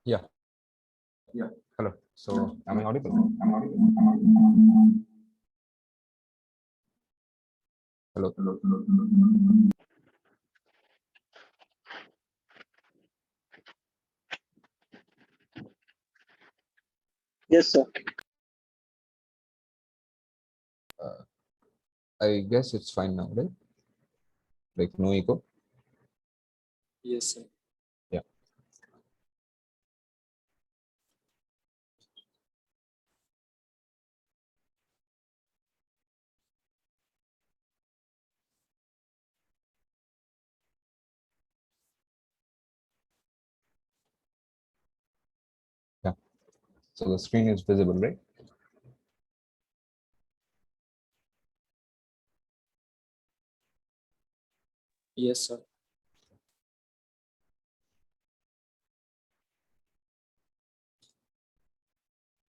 Yeah. Yeah. Hello. So, am I audible? Hello. Yes, sir. I guess it's fine now, right? Like no echo. Yes, sir. Yeah. Yeah. So the screen is visible, right? Yes, sir.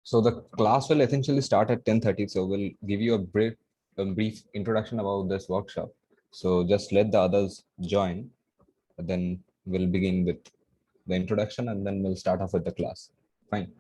So the class will essentially start at 10:30. So we'll give you a brief introduction about this workshop. So just let the others join. Then we'll begin with the introduction, and then we'll start off with the class. Fine.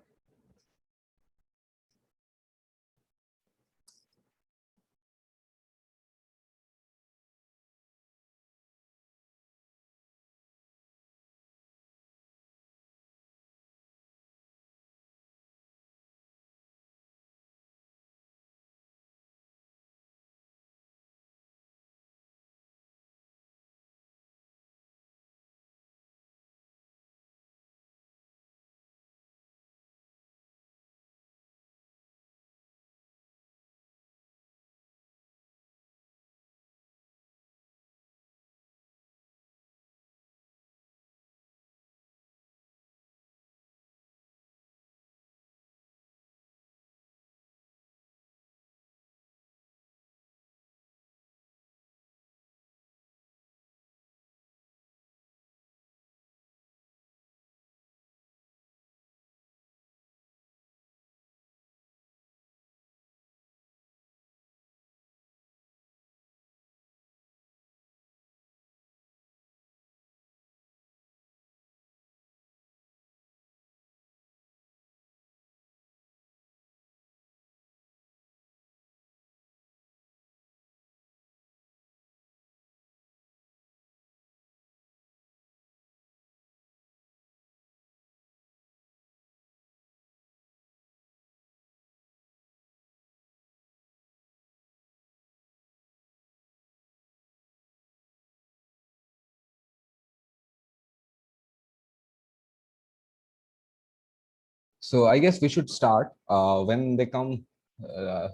So I guess we should start when they come.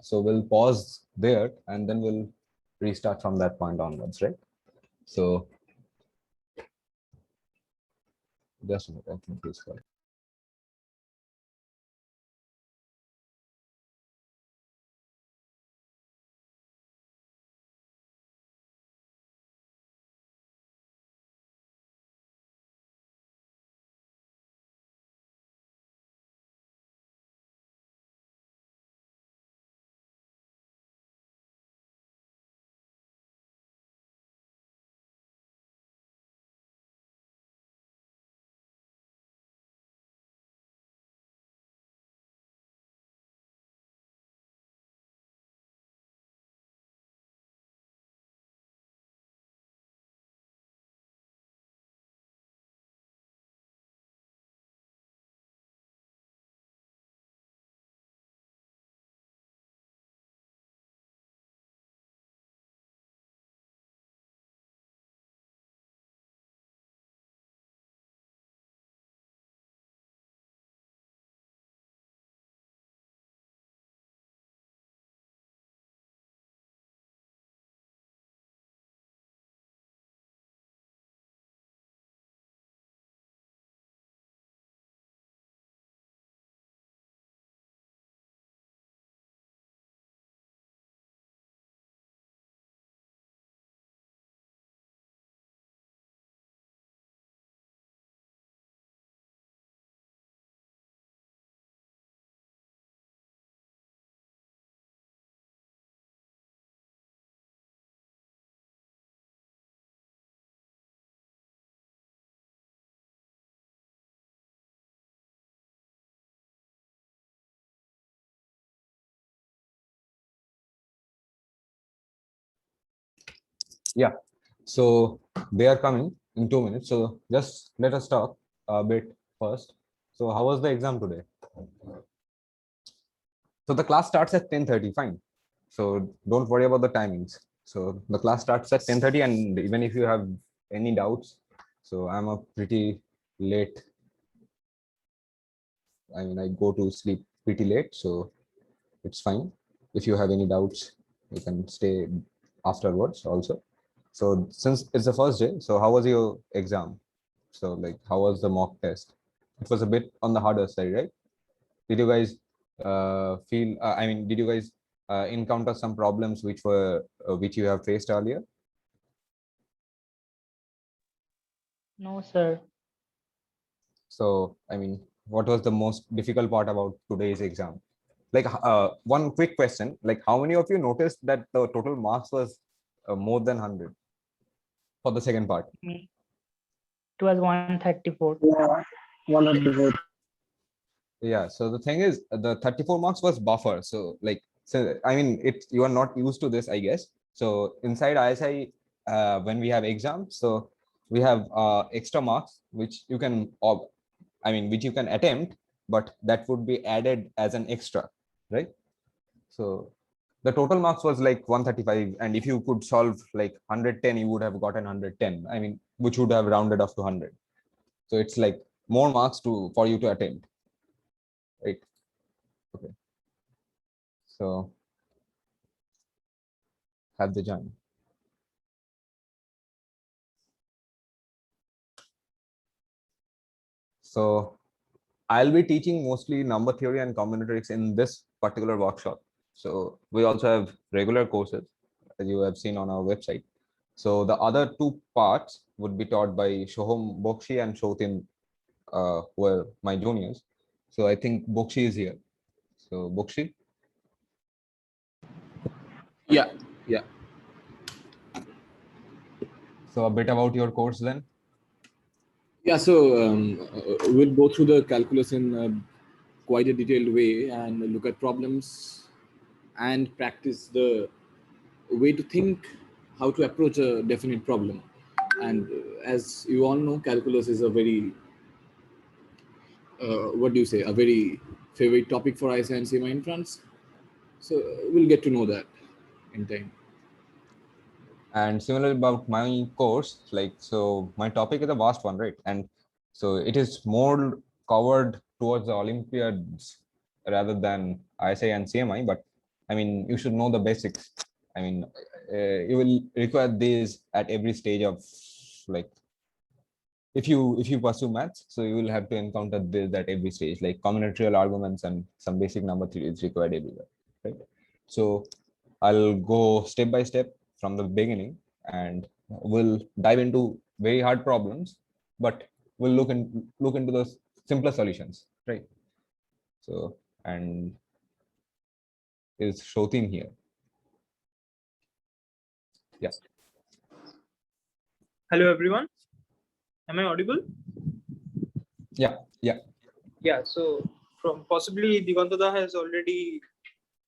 So we'll pause there and then we'll restart from that point onwards, right? So just a minute, I think please call. Yeah. So they are coming in 2 minutes. So just let us talk a bit first. So how was the exam today? So the class starts at 10:30. Fine. So don't worry about the timings. So the class starts at 10:30, and even if you have any doubts, so I'm a pretty late. I mean, I go to sleep pretty late, so it's fine. If you have any doubts, you can stay afterwards also. So since it's the first day, so how was your exam? So like, how was the mock test? It was a bit on the harder side, right? Did you guys feel? I mean, did you guys encounter some problems which you have faced earlier? No, sir. So I mean, what was the most difficult part about today's exam? Like one quick question: like, how many of you noticed that the total marks was more than 100 for the second part? Me. It was 134. Yeah, 104. Yeah, so the thing is, the 34 marks was buffer. So like, so I mean, it you are not used to this, I guess. So inside ISI, when we have exams, so we have extra marks which you can, I mean, which you can attempt, but that would be added as an extra, right? So the total marks was like 135, and if you could solve like 110, you would have gotten 110. I mean, which would have rounded off to 100. So it's like more marks to for you to attempt, right? Okay. So have the join. So I'll be teaching mostly number theory and combinatorics in this particular workshop. So we also have regular courses, as you have seen on our website. So the other two parts would be taught by Shohom Bokshi and Shotin, who are my juniors. So I think Bokshi is here. So Bokshi, Yeah, yeah. so a bit about your course then. Yeah, so we'll go through the calculus in quite a detailed way and look at problems and practice the way to think how to approach a definite problem. And as you all know, calculus is a very, what do you say, a very favorite topic for ISI and CMI in France. So we'll get to know that in time. And similarly about my course, like, so my topic is a vast one, right? And so it is more covered towards the Olympiads rather than ISI and CMI. But I mean, you should know the basics. I mean, you will require these at every stage of, like, if you pursue maths, so you will have to encounter this at every stage, like combinatorial arguments and some basic number theory is required everywhere, right? So I'll go step by step from the beginning, and we'll dive into very hard problems, but we'll look into the simpler solutions, right? So, and is Shotin here? Yeah. Hello, everyone. Am I audible? Yeah. Yeah. Yeah. So, from possibly Divantada has already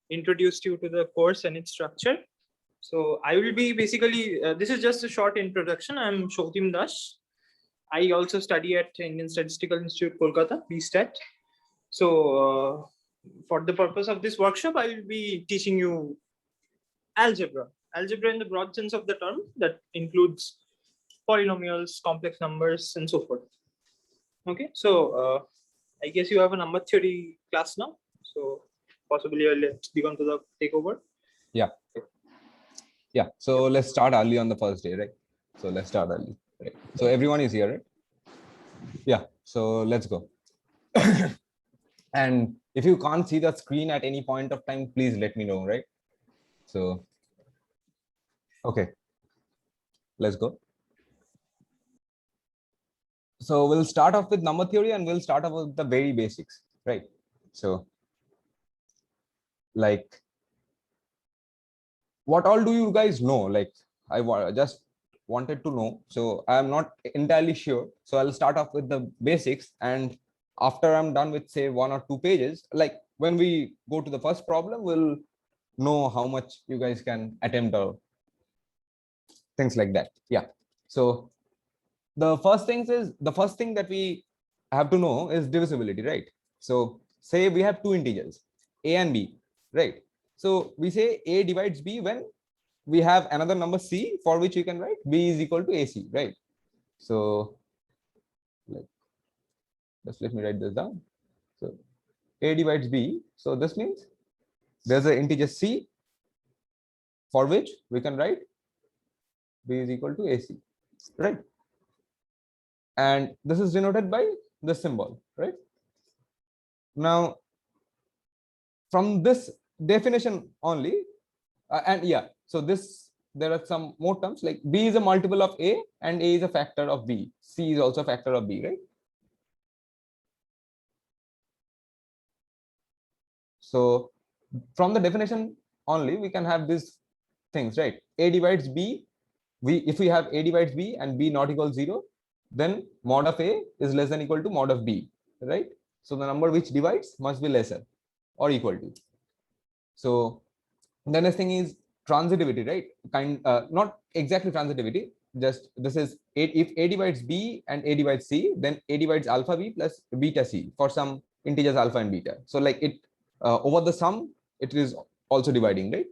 introduced you to the course and its structure. So, I will be basically, this is just a short introduction. I'm Shotim Das. I also study at Indian Statistical Institute, Kolkata, BStat. So, for the purpose of this workshop, I will be teaching you algebra. Algebra in the broad sense of the term that includes polynomials, complex numbers, and so forth. Okay, so I guess you have a number theory class now. So possibly I'll let Divantada take over. Yeah. Yeah. So let's start early on the first day, right? So let's start early. Right. So everyone is here, right? Yeah. So let's go. And if you can't see the screen at any point of time, please let me know, right? So, okay, let's go. So we'll start off with number theory, and we'll start off with the very basics, right? So, like, what all do you guys know? Like, just wanted to know. So I'm not entirely sure. So I'll start off with the basics, and after I'm done with, say, 1 or 2 pages, like when we go to the first problem, we'll know how much you guys can attempt or things like that. Yeah. So the first thing that we have to know is divisibility, right? So say we have two integers, a and b, right? So we say a divides b when we have another number c for which we can write b is equal to ac, right? So just let me write this down. So a divides b. So this means there's an integer c for which we can write b is equal to ac, right? And this is denoted by this symbol, right? Now, from this definition only, and yeah, so this there are some more terms like b is a multiple of a and a is a factor of b, c is also a factor of b, right? So from the definition only we can have these things, right? A divides b, if we have a divides b and b not equal 0, then mod of a is less than equal to mod of b, right? So the number which divides must be lesser or equal to. So the next thing is transitivity, right? Not exactly transitivity, just this is if a divides b and a divides c, then a divides alpha b plus beta c for some integers alpha and beta. So like it over the sum it is also dividing, right?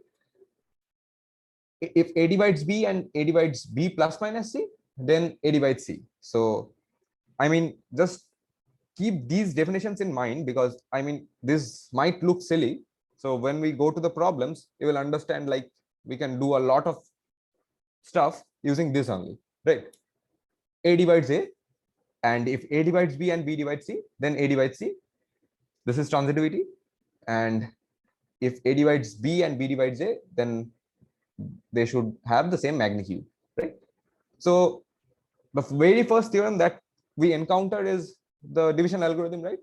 If a divides b and a divides b plus minus c, then a divides c. So I mean, just keep these definitions in mind, because I mean this might look silly. So when we go to the problems, you will understand like we can do a lot of stuff using this only, right? A divides a, and if a divides b and b divides c, then a divides c. This is transitivity. And if a divides b and b divides a, then they should have the same magnitude, right? So the very first theorem that we encounter is the division algorithm, right?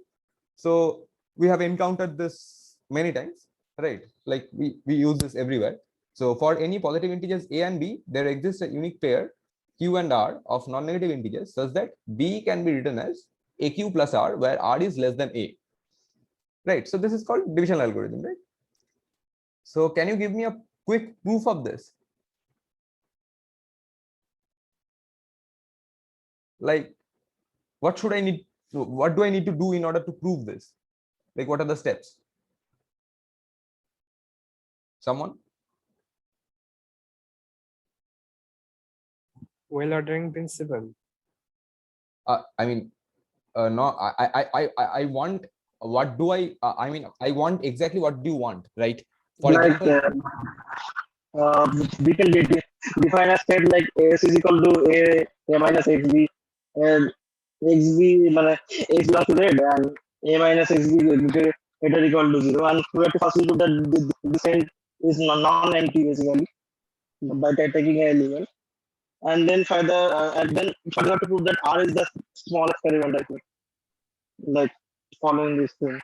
So we have encountered this many times, right? Like we use this everywhere. So for any positive integers a and b, there exists a unique pair q and r of non-negative integers such that b can be written as aq plus r, where r is less than a, right? So this is called division algorithm, right? So can you give me a quick proof of this? Like what do I need to do in order to prove this? Like what are the steps? Someone? Well ordering principle. I mean, no, I want, what do I mean, I want exactly what do you want, right? For Like example, we can define a state like s is equal to a minus xb, and xb মানে x belongs to red, and a minus xb greater equal to 0, and we have to first prove that the state is non-empty basically by taking an element, and then further have to prove that r is the smallest element, I think, like following this thing.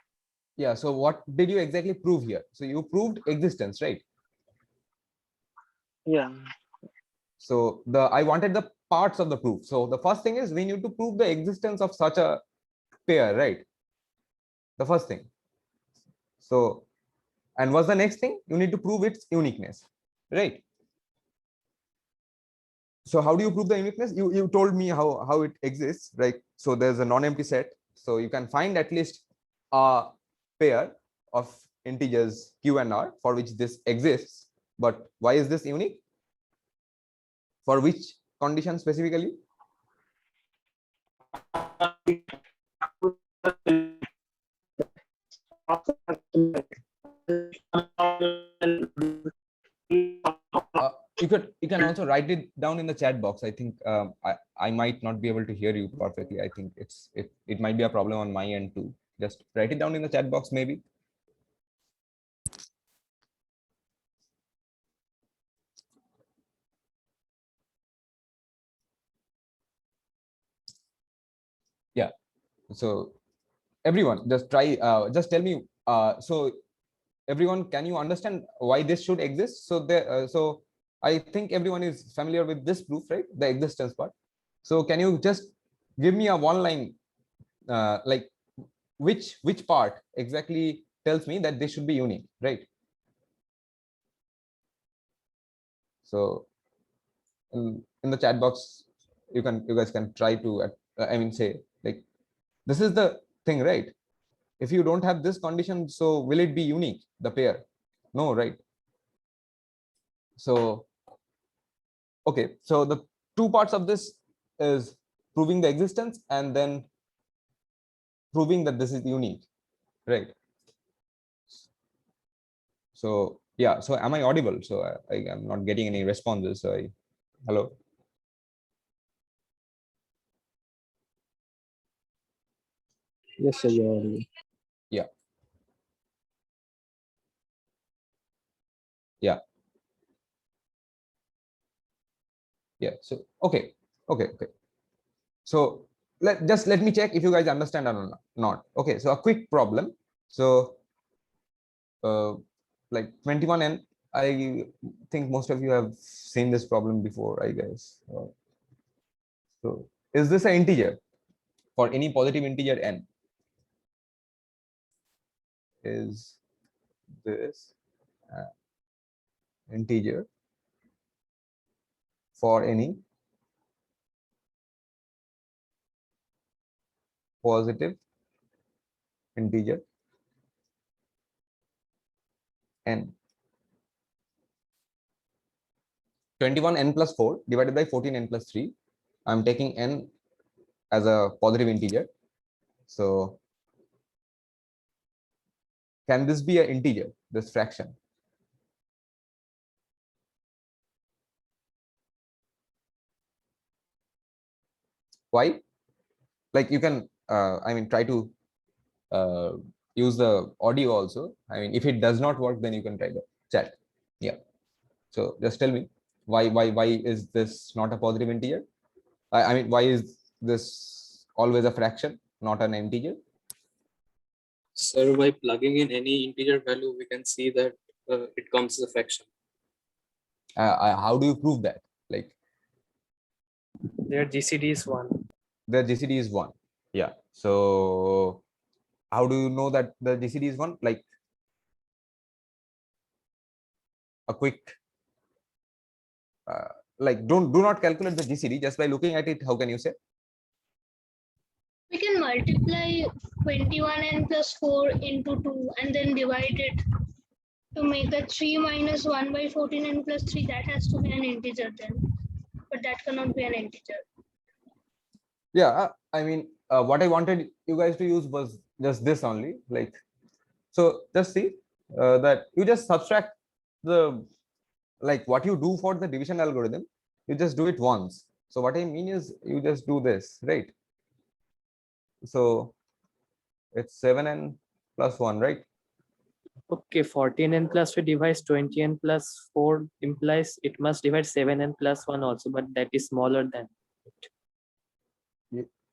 yeah, so what did you exactly prove here? So you proved existence, right? Yeah. So I wanted the parts of the proof. So the first thing is we need to prove the existence of such a pair, right? The first thing. So, and what's the next thing? You need to prove its uniqueness, right? So how do you prove the uniqueness? You told me how it exists, right? So there's a non-empty set, so you can find at least a pair of integers q and r for which this exists. But why is this unique? For which condition specifically? You can also write it down in the chat box. I think I might not be able to hear you perfectly. I think it might be a problem on my end too. Just write it down in the chat box maybe. Yeah. So everyone just try, just tell me, so everyone, can you understand why this should exist? So there, so I think everyone is familiar with this proof, right? The existence part. So can you just give me a one line, like which part exactly tells me that this should be unique, right? So in the chat box, you guys can try to say like, this is the thing, right? If you don't have this condition, so will it be unique, the pair? No, right? So okay, so the two parts of this is proving the existence and then proving that this is unique, right? So yeah, so am I audible? So I am not getting any responses. So hello. Yes, sir, you're audible. Yeah. Yeah. Yeah. So okay. So let me check if you guys understand or not. Okay. So a quick problem. So like 21n, I think most of you have seen this problem before, I guess. So is this an integer for any positive integer n? Is this integer for any positive integer n? 21n plus 4 divided by 14n plus 3. I'm taking n as a positive integer. So can this be an integer, this fraction? Why? Like you can, try to use the audio also. I mean, if it does not work, then you can try the chat. Yeah. So just tell me why is this not a positive integer? I mean, why is this always a fraction, not an integer? So by plugging in any integer value, we can see that it comes as a fraction. How do you prove that? Like Their GCD is 1. the GCD is 1. Yeah. So how do you know that the GCD is 1? Like a quick, like do not calculate the GCD just by looking at it. How can you say? We can multiply 21n plus 4 into 2 and then divide it to make the 3 minus 1 by 14n plus 3. That has to be an integer then, but that cannot be an integer. Yeah, I mean, what I wanted you guys to use was just this only. Like, so just see that you just subtract the, like what you do for the division algorithm, you just do it once. So what I mean is you just do this, right? So it's 7n plus 1, right? Okay, 14n plus 2 divides 20n plus 4 implies it must divide 7n plus 1 also, but that is smaller than.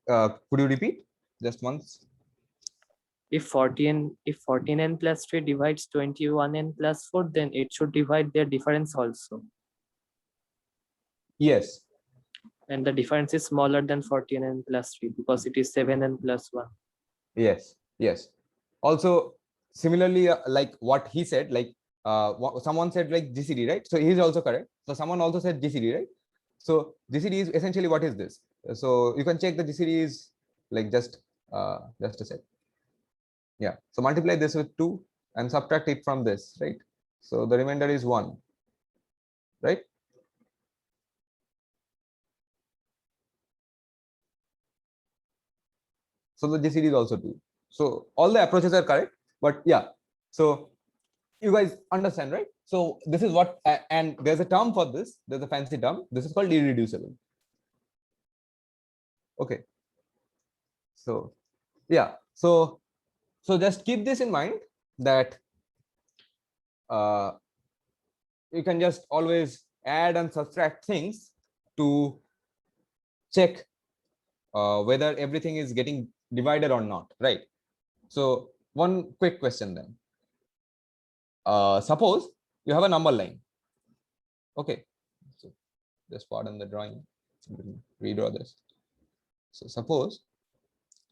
Could you repeat just once? If 14n plus 3 divides 21n plus 4, then it should divide their difference also. Yes. And the difference is smaller than 14n plus 3 because it is 7n plus 1. Yes. Also, similarly, like what he said, like someone said like GCD, right? So he's also correct. So someone also said GCD, right? So GCD is essentially what is this? So you can check the GCD is like just a sec. Yeah. So multiply this with 2 and subtract it from this, right? So the remainder is 1, right? So the GCD is also 2. So all the approaches are correct, but yeah. So you guys understand, right? So this is what, and there's a term for this. There's a fancy term. This is called irreducible. Okay. So yeah. So just keep this in mind that you can just always add and subtract things to check whether everything is getting divided or not, right? So one quick question then. Suppose you have a number line. Okay, so just pardon the drawing. Redraw this. So suppose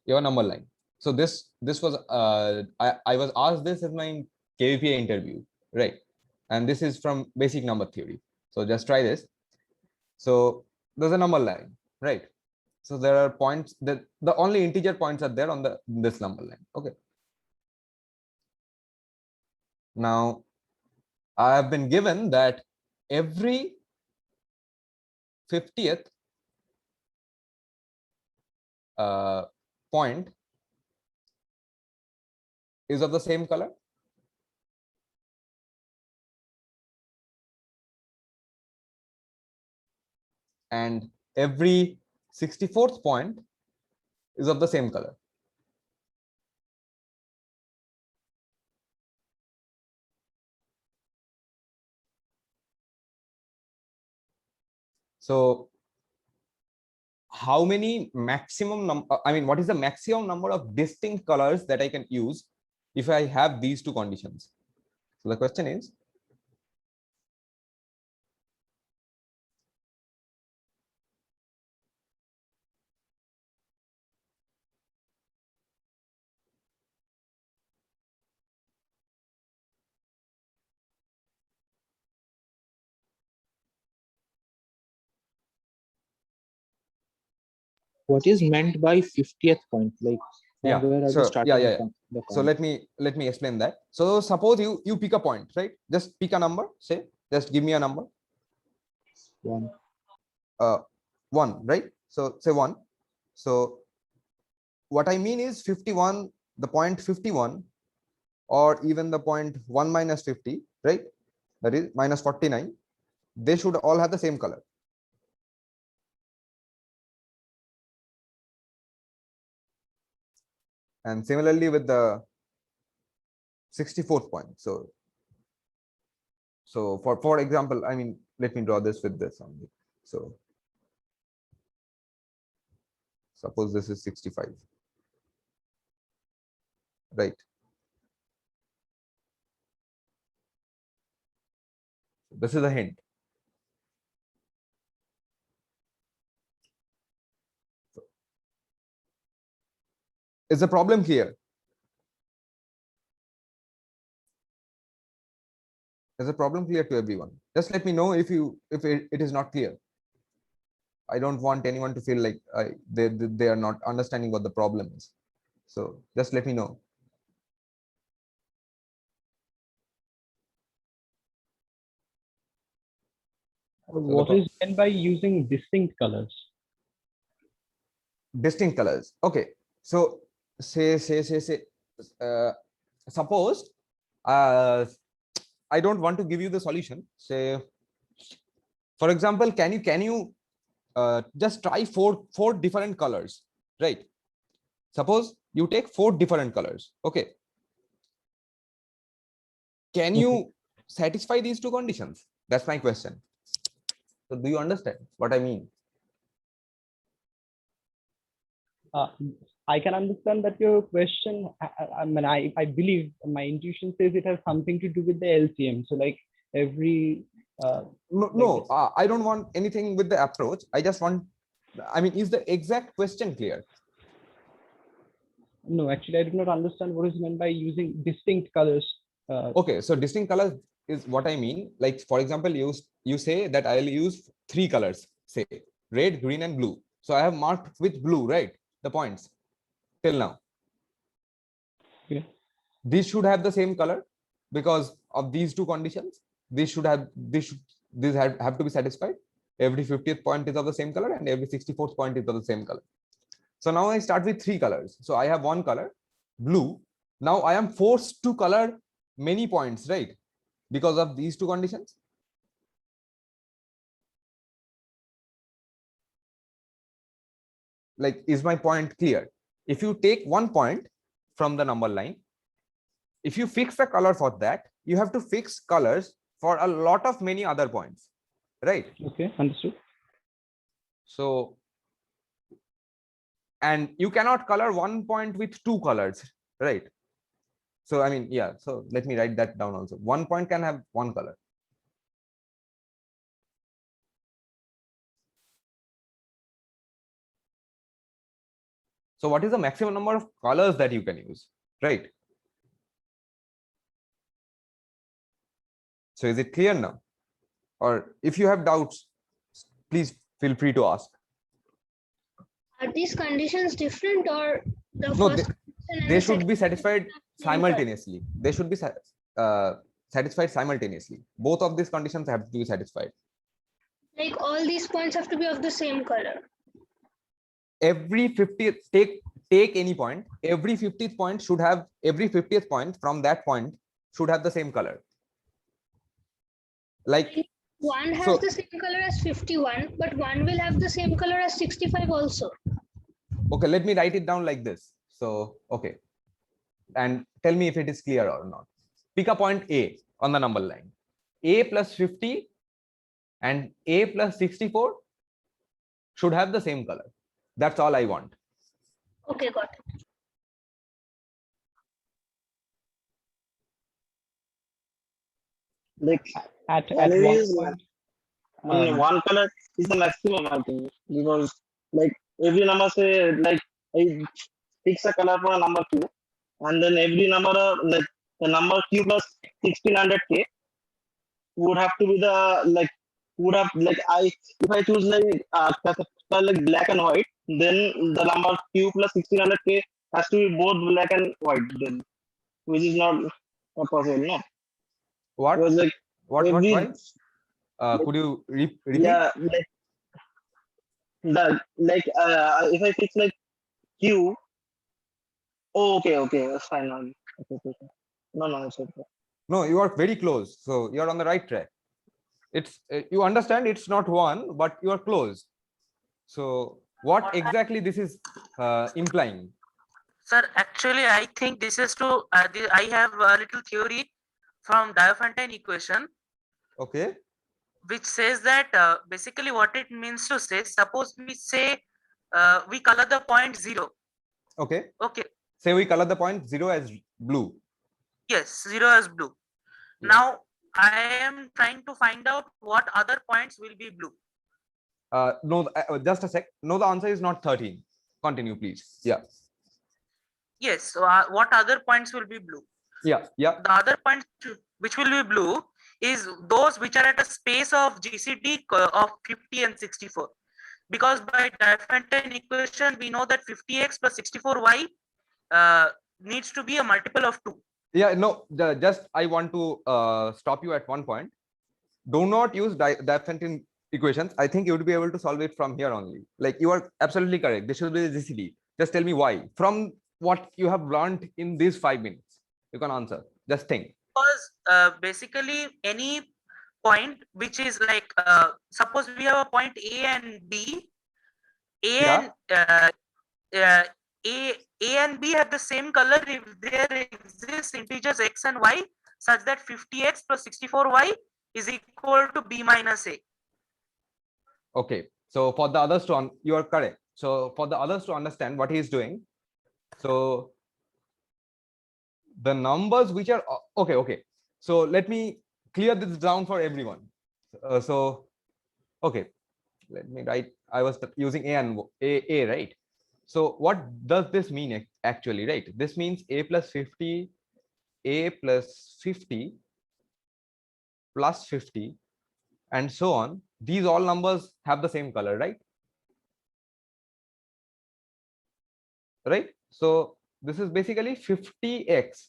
you have a number line. So this was I was asked this in my KVPA interview, right? And this is from basic number theory. So just try this. So there's a number line, right? So there are points that the only integer points are there on this number line. Okay. Now I have been given that every 50th point is of the same color. And every 64th point is of the same color. So how many maximum number, I mean, what is the maximum number of distinct colors that I can use if I have these two conditions? So the question is, What is meant by 50th point? Like, from yeah, where are we so starting yeah. the So count? let me explain that. So suppose you pick a point, right? Just pick a number, say, just give me a number. 1. 1, right? So say 1. So what I mean is 51, the point 51, or even the point 1 minus 50, right? That is minus 49. They should all have the same color. And similarly with the 64th point. So for example, I mean, let me draw this with this only. So suppose this is 65, right? This is a hint. Is the problem clear? Is the problem clear to everyone? Just let me know if it is not clear. I don't want anyone to feel like they are not understanding what the problem is. So just let me know. What is meant by using distinct colors? Distinct colors. Okay. So say suppose I don't want to give you the solution. Say, for example, can you just try four different colors, right? Suppose you take 4 different colors. Okay. Can you satisfy these two conditions? That's my question. So do you understand what I mean? I can understand that your question, I mean, I believe my intuition says it has something to do with the LCM. So like every No, I don't want anything with the approach. I just want, I mean, is the exact question clear? No, actually, I did not understand what is meant by using distinct colors. Okay, so distinct colors is what I mean. Like, for example, you say that I'll use 3 colors, say red, green, and blue. So I have marked with blue, right? The points till now. Okay. These should have the same color because of these two conditions. These have to be satisfied. Every 50th point is of the same color and every 64th point is of the same color. So now I start with 3 colors. So I have one color, blue. Now I am forced to color many points, right? Because of these two conditions. Like, is my point clear? If you take one point from the number line, if you fix the color for that, you have to fix colors for a lot of many other points, right? Okay, understood. So, and you cannot color one point with 2 colors, right? So I mean, yeah, so let me write that down also. One point can have 1 color. So what is the maximum number of colors that you can use, right? So is it clear now? Or if you have doubts, Please feel free to ask. Are these conditions different, or the No, first condition and they the should be second satisfied same color? simultaneously. They should be satisfied simultaneously. Both of these conditions have to be satisfied. Like all these points have to be of the same color. Every 50th, take any point, every 50th point should have, every 50th point from that point should have the same color. Like, One has so the same color as 51, but one will have the same color as 65 also. okay, let me write it down like this. So okay, and tell me if it is clear or not. Pick a point A on the number line. A plus 50 and A plus 64 should have the same color. That's all I want. Okay, got it. Like At anyways, one point, one color is the maximum, I think, because like every number say like I fix a color for a number q, and then every number like the number q plus 1600k would have to be the like would have like I if I choose like color like black and white, then the number q plus 1600k has to be both black and white, then which is not possible, no. What? Because like What? every Why? Could you repeat? yeah, like the like if I fix like q, oh, okay, that's fine now. Okay. No, it's okay. No, you are very close. So you are on the right track. It's you understand it's not one, but you are close. So what exactly this is implying? Sir, actually, I think this is to, I have a little theory from Diophantine equation, Okay. which says that basically what it means to say, suppose we say we color the point 0. Okay. Okay. Say we color the point 0 as blue. Yes, 0 as blue. Yeah. Now, I am trying to find out what other points will be blue. No, just a sec. No, the answer is not 13. Continue, please. Yeah. Yes, so what other points will be blue? Yeah. The other points which will be blue is those which are at a space of GCD of 50 and 64. Because by Diophantine equation, we know that 50x plus 64y needs to be a multiple of 2. Yeah, no, just I want to stop you at one point. Do not use Diophantine equations. I think you would be able to solve it from here only. Like you are absolutely correct. This should be the GCD. Just tell me why. From what you have learned in these 5 minutes, you can answer. Just think. Because basically any point which is like, suppose we have a point A and B, A and B have the same color if there exists integers x and y such that 50x plus 64y is equal to B minus A. Okay. So for the others to you are correct. So for the others to understand what he is doing, so the numbers which are okay. So let me clear this down for everyone. So okay, let me write. I was using A and A, right? So what does this mean actually, right? This means A plus 50, A plus 50 plus 50 and so on. These all numbers have the same color, right? Right? So this is basically 50x.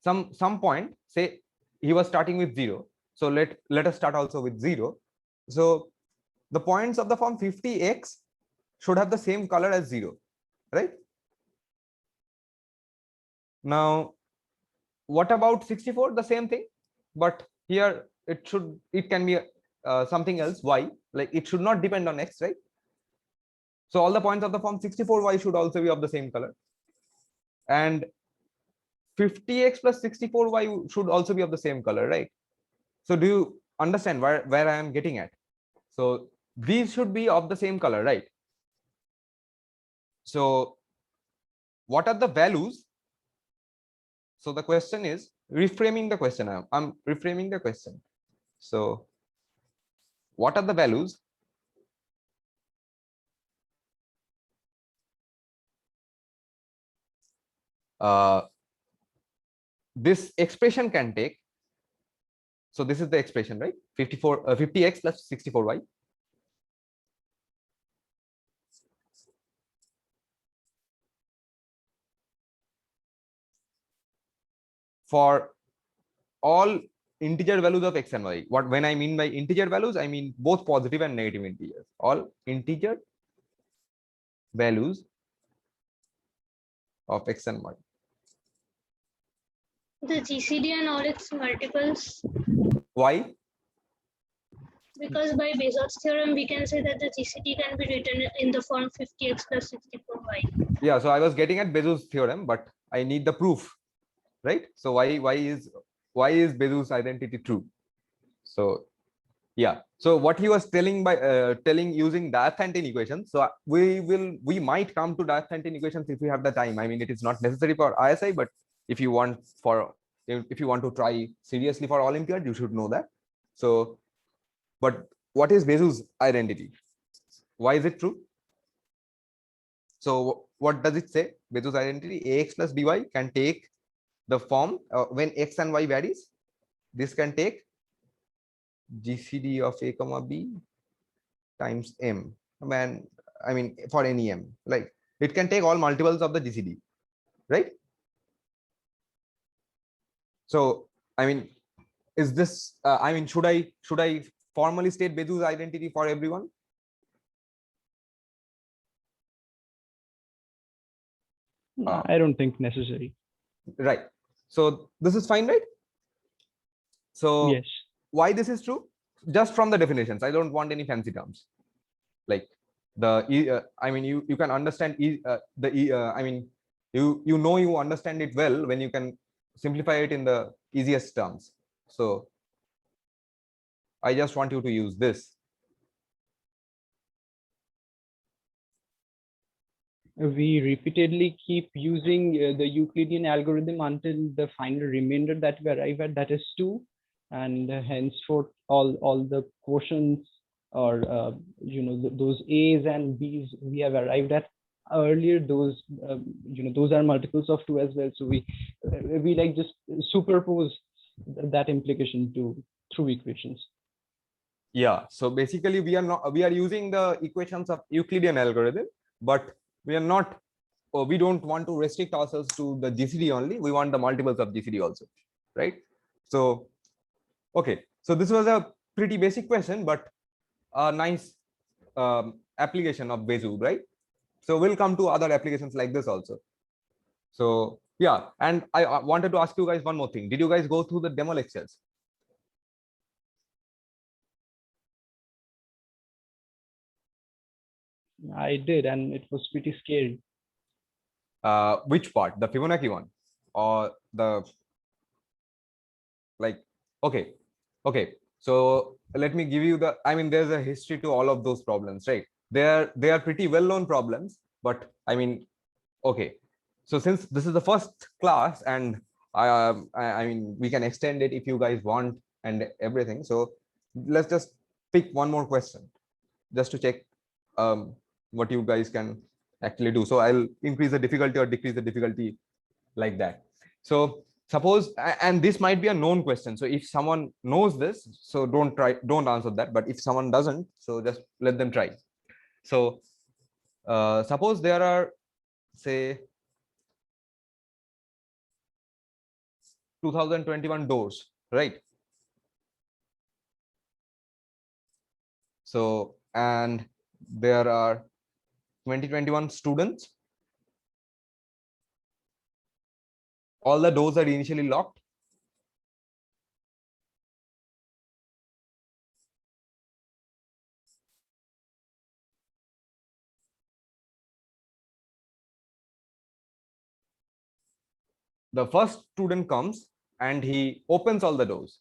Some point, say he was starting with 0. So let us start also with 0. So the points of the form 50x should have the same color as 0, right? Now, what about 64? The same thing, but here it can be something else, y, like it should not depend on x, right? So all the points of the form 64y should also be of the same color, and 50x plus 64y should also be of the same color, right? So do you understand where I am getting at? So these should be of the same color, right? So what are the values? So the question is reframing the question. I'm reframing the question. So what are the values this expression can take? So this is the expression, right? 50x plus 64y. for all integer values of x and y. When I mean by integer values, I mean both positive and negative integers. All integer values of x and y. The GCD and all its multiples. Why? Because by Bazoo's theorem, we can say that the GCD can be written in the form 50x plus 64y. Yeah, so I was getting at Bazoo's theorem, but I need the proof, right? So why is Bazoo's identity true? So yeah, so what he was telling by telling using Diophantine equations. So we might come to Diophantine equations if we have the time. I mean, it is not necessary for ISI, but if you want to try seriously for Olympiad, you should know that. So, but what is Bazoo's identity? Why is it true? So what does it say? Bazoo's identity: ax plus by can take the form when x and y varies. This can take GCD of a comma b times m. I mean for any m, like it can take all multiples of the GCD, right? So I mean, is this? I mean, should I formally state Bazoo's identity for everyone? I don't think necessary. Right. So this is fine, right? So Yes. why this is true? Just from the definitions. I don't want any fancy terms. Like I mean, you can understand I mean, you understand it well when you can simplify it in the easiest terms. So I just want you to use this. We repeatedly keep using the Euclidean algorithm until the final remainder that we arrive at, that is 2, and henceforth all the quotients or those A's and B's we have arrived at earlier, those those are multiples of 2 as well. So we like just superpose that implication through equations. Yeah, so basically we are using the equations of Euclidean algorithm, but we are not, or we don't want to restrict ourselves to the GCD only. We want the multiples of GCD also, right? So okay, so this was a pretty basic question, but a nice application of Bazoo, right? So we'll come to other applications like this also. So yeah, and I wanted to ask you guys one more thing. Did you guys go through the demo lectures? I did, and it was pretty scary. Which part? The Fibonacci one, or the like? Okay, so let me give you the. I mean, there's a history to all of those problems, right? They are pretty well-known problems, but I mean, okay. So since this is the first class, and I mean, we can extend it if you guys want and everything. So let's just pick one more question, just to check what you guys can actually do. So I'll increase the difficulty or decrease the difficulty like that. So suppose, and this might be a known question. So if someone knows this, so don't answer that. But if someone doesn't, so just let them try. So suppose there are, say, 2021 doors, right? So, and there are 2021 students. All the doors are initially locked. The first student comes and he opens all the doors.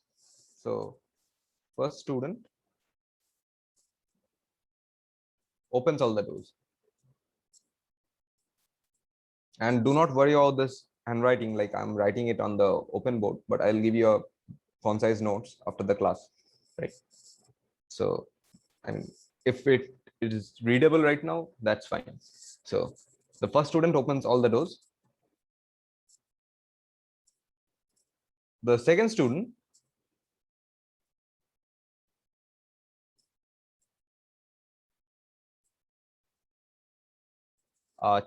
So first student opens all the doors. And do not worry about this handwriting, like I'm writing it on the open board, but I'll give you a concise notes after the class, right? So, and if it is readable right now, that's fine. So the first student opens all the doors. The second student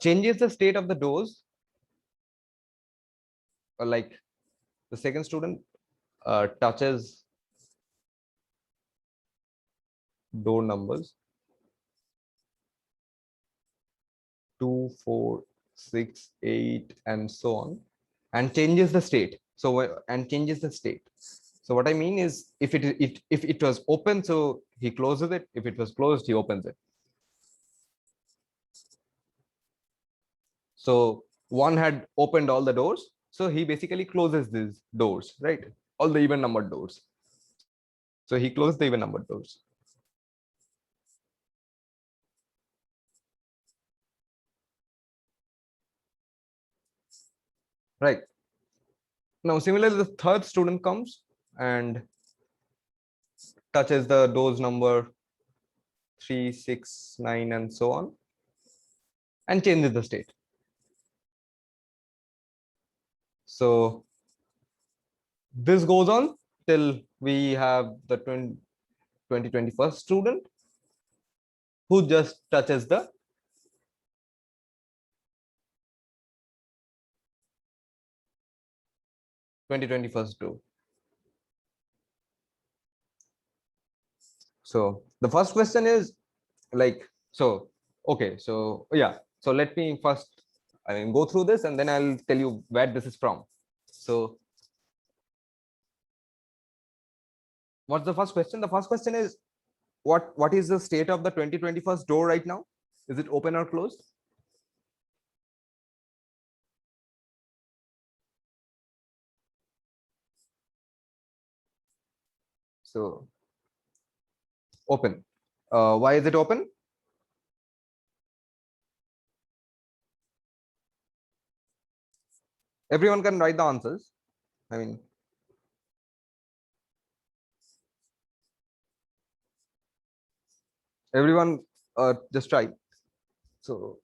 changes the state of the doors, like the second student touches door numbers 2, 4, 6, 8, and so on, and changes the state. And changes the state. So what I mean is, if it was open, so he closes it. If it was closed, he opens it. So one had opened all the doors, so he basically closes these doors, right? All the even numbered doors. So he closed the even numbered doors. Right. Now, similarly, the third student comes and touches the doors number 3, 6, 9, and so on, and changes the state. So this goes on till we have the 2021st student who just touches the 2021st door. So the first question is like, so, okay, so yeah, so let me first, go through this, and then I'll tell you where this is from. So what's the first question? The first question is, what is the state of the 2021st door right now? Is it open or closed? So open. Why is it open? Everyone can write the answers. Everyone just try. So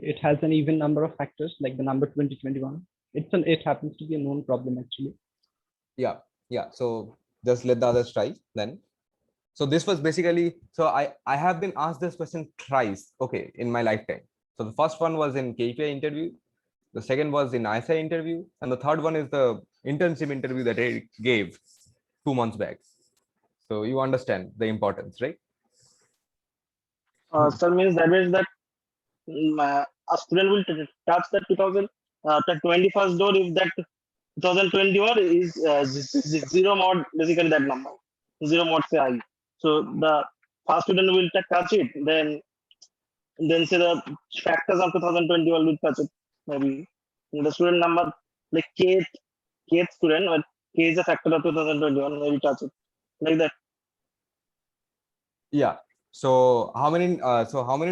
It has an even number of factors, like the number 2021. It happens to be a known problem actually. yeah, so just let the others try then. So this was basically, so I have been asked this question thrice, okay, in my lifetime. So the first one was in KPI interview, the second was in ISI interview, and the third one is the internship interview that I gave 2 months back. So you understand the importance, right? Sir, means that means that a student will touch the 21st door if that 2021 is zero mod, basically that number, zero mod say I. So the first student will touch it, then say the factors of 2021 will touch it. Maybe the student number, like kth student, but k is a factor of 2021, maybe touch it like that. Yeah. So how many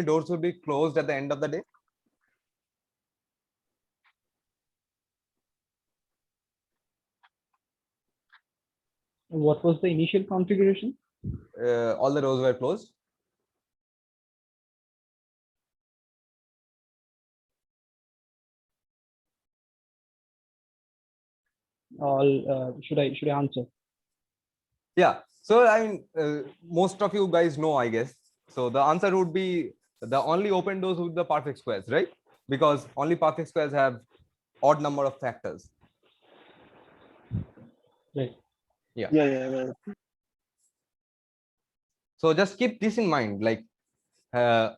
doors will be closed at the end of the day? What was the initial configuration? All the doors were closed. All should I answer? Yeah. So most of you guys know, I guess. So the answer would be the only open doors would be the perfect squares, right? Because only perfect squares have odd number of factors. Right. Yeah. So just keep this in mind, like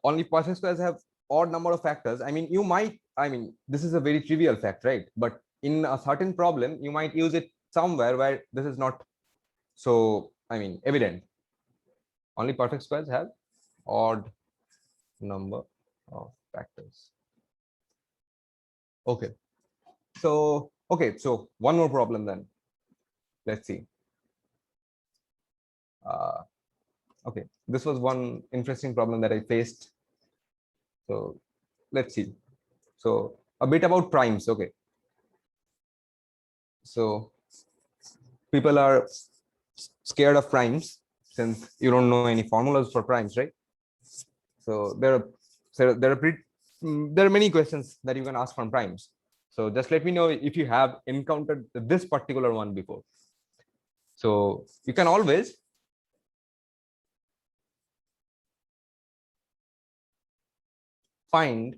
only perfect squares have odd number of factors. This is a very trivial fact, right? But in a certain problem, you might use it somewhere where this is not so, evident. Only perfect squares have odd number of factors. Okay. So one more problem then. Let's see. Okay, this was one interesting problem that I faced. So let's see. So a bit about primes. Okay. So people are scared of primes since you don't know any formulas for primes, right? So there are many questions that you can ask from primes. So just let me know if you have encountered this particular one before. So you can always find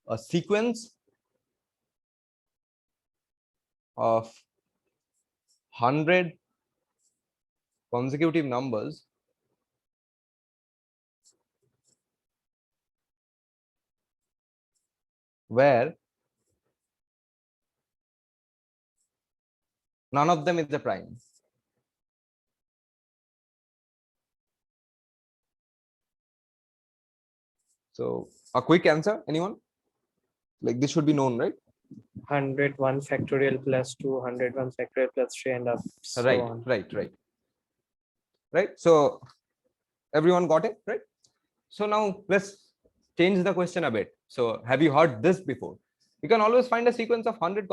a sequence of 100 consecutive numbers where none of them is a prime. So a quick answer, anyone? Like this should be known, right? 101 factorial plus 2, 101 factorial plus 3, and up so Right, on. right. So everyone got it, right? So now let's change the question a bit. So have you heard this before? You can always find a sequence of 100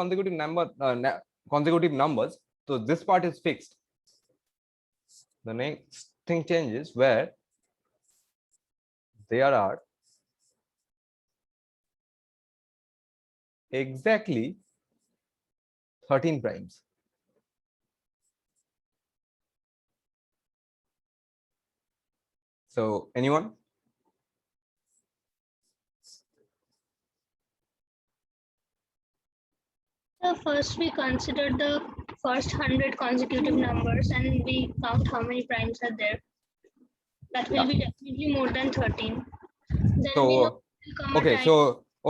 consecutive numbers. So this part is fixed. The next thing changes where there are exactly 13 primes. So anyone? So first we consider the first 100 consecutive numbers and we count how many primes are there. That will be definitely more than 13. Then So we know will come a okay,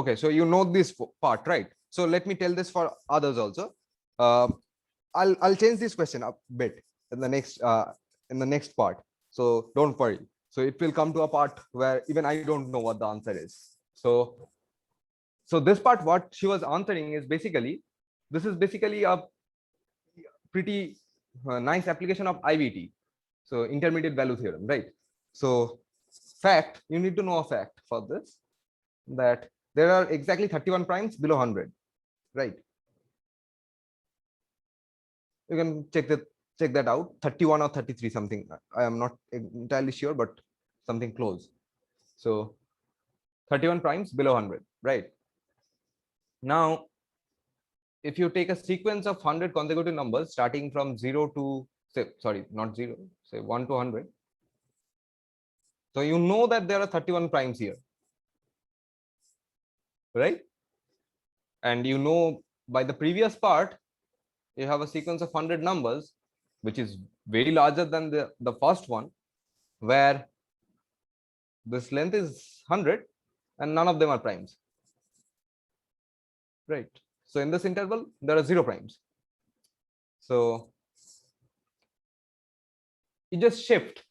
time. so you know this part, right? So let me tell this for others also. I'll change this question a bit in the next part. So don't worry. So it will come to a part where even I don't know what the answer is. So this part, what she was answering is basically, this is basically a pretty nice application of IVT. So intermediate value theorem, right? So fact, you need to know a fact for this, that there are exactly 31 primes below 100, right? You can check that out, 31 or 33 something. I am not entirely sure, but something close. So 31 primes below 100, right? Now, if you take a sequence of 100 consecutive numbers starting from 0 to, say, sorry, not 0, say 1 to 100. So you know that there are 31 primes here, right? And you know by the previous part, you have a sequence of 100 numbers, which is very larger than the first one, where this length is 100 and none of them are primes, right? So in this interval, there are 0 primes. So you just shift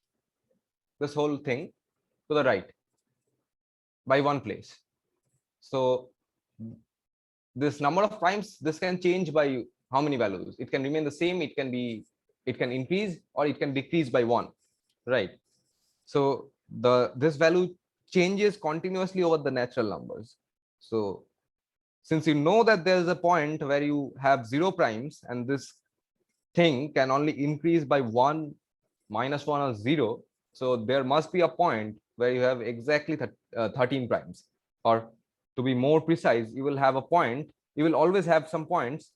this whole thing to the right by one place. So this number of primes, this can change by how many values? It can remain the same, it can increase, or it can decrease by 1, right? So this value changes continuously over the natural numbers. So since you know that there is a point where you have 0 primes and this thing can only increase by 1, -1 or 0, so there must be a point where you have exactly 13 primes, or to be more precise, you will have a point, you will always have some points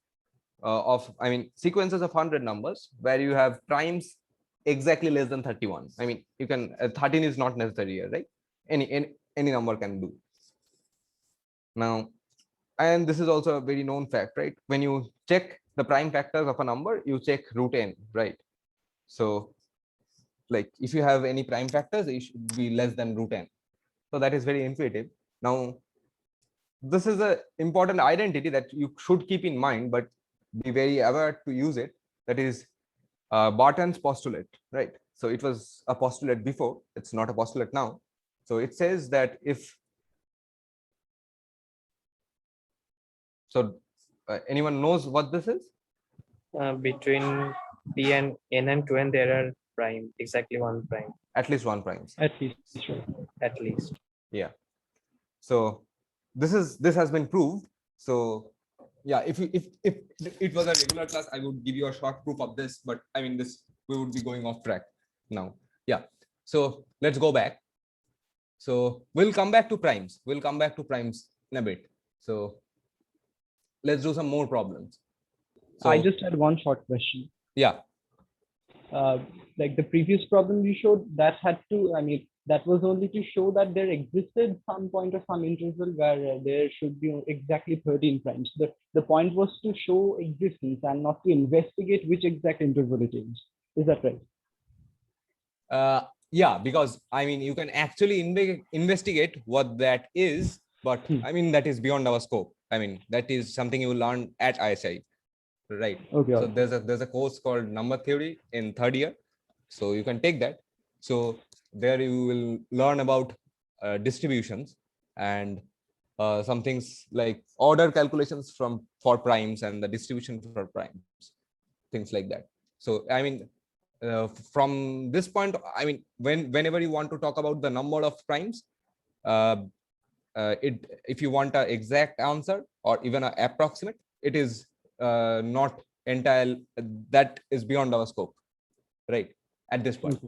sequences of 100 numbers where you have primes exactly less than 31. I mean, you can 13 is not necessary here, right? Any number can do. Now, and this is also a very known fact, right? When you check the prime factors of a number, you check root n, right? So like if you have any prime factors, it should be less than root n. So that is very intuitive. Now, this is a important identity that you should keep in mind, but be very aware to use it. That is Barton's postulate, right? So it was a postulate before, it's not a postulate now. So it says that if, so anyone knows what this is? Between p and n and 2n, there are prime, exactly one prime. At least one prime. At least. At least. Yeah. So this has been proved. So yeah, if it was a regular class, I would give you a short proof of this, but I mean, this we would be going off track now. Yeah. So let's go back. So we'll come back to primes. We'll come back to primes in a bit. So let's do some more problems. So I just had one short question. yeah. like the previous problem you showed, that had to, I mean, that was only to show that there existed some point or some interval where there should be exactly 13 primes. The point was to show existence and not to investigate which exact interval it is. Is that right? Yeah, because I mean, you can actually investigate what that is, but I mean, that is beyond our scope. I mean, that is something you will learn at ISI, right? Okay. So there's a course called number theory in third year, so you can take that. So there you will learn about distributions and some things like order calculations for primes and the distribution for primes, things like that. So I mean, from this point, I mean, whenever you want to talk about the number of primes, if you want an exact answer or even an approximate, it is not entire, that is beyond our scope, right, at this point.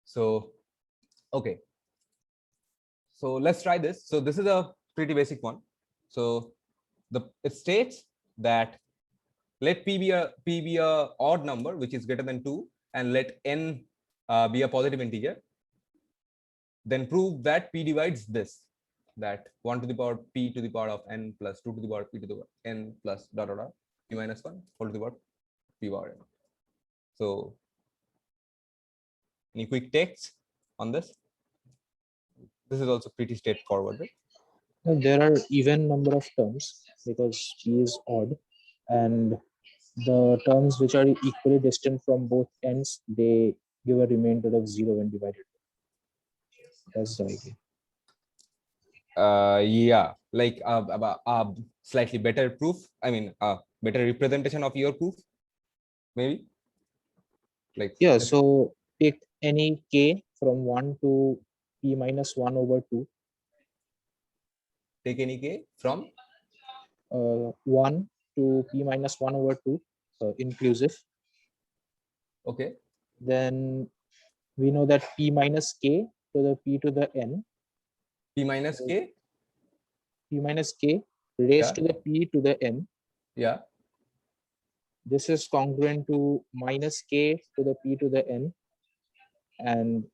So okay, so let's try this. So this is a pretty basic one. So it states that let p be a odd number which is greater than 2, and let n be a positive integer. Then prove that p divides this, that 1 to the power p to the power of n plus 2 to the power p to the power n plus dot dot dot p minus 1 whole to the power p power n. So any quick takes on this? This is also pretty straightforward, right? There are even number of terms because p is odd, and the terms which are equally distant from both ends, they give a remainder of 0 when divided. That's the idea. Yeah, like slightly better proof, I mean better representation of your proof, maybe, like, Yeah, so take any k from 1 to p minus 1 over 2. take any k from 1 to p minus 1 over 2 inclusive. okay, Then we know that p minus k to the p to the n, p minus k, p minus k raised yeah, to the p to the n. yeah, This is congruent to minus k to the p to the n and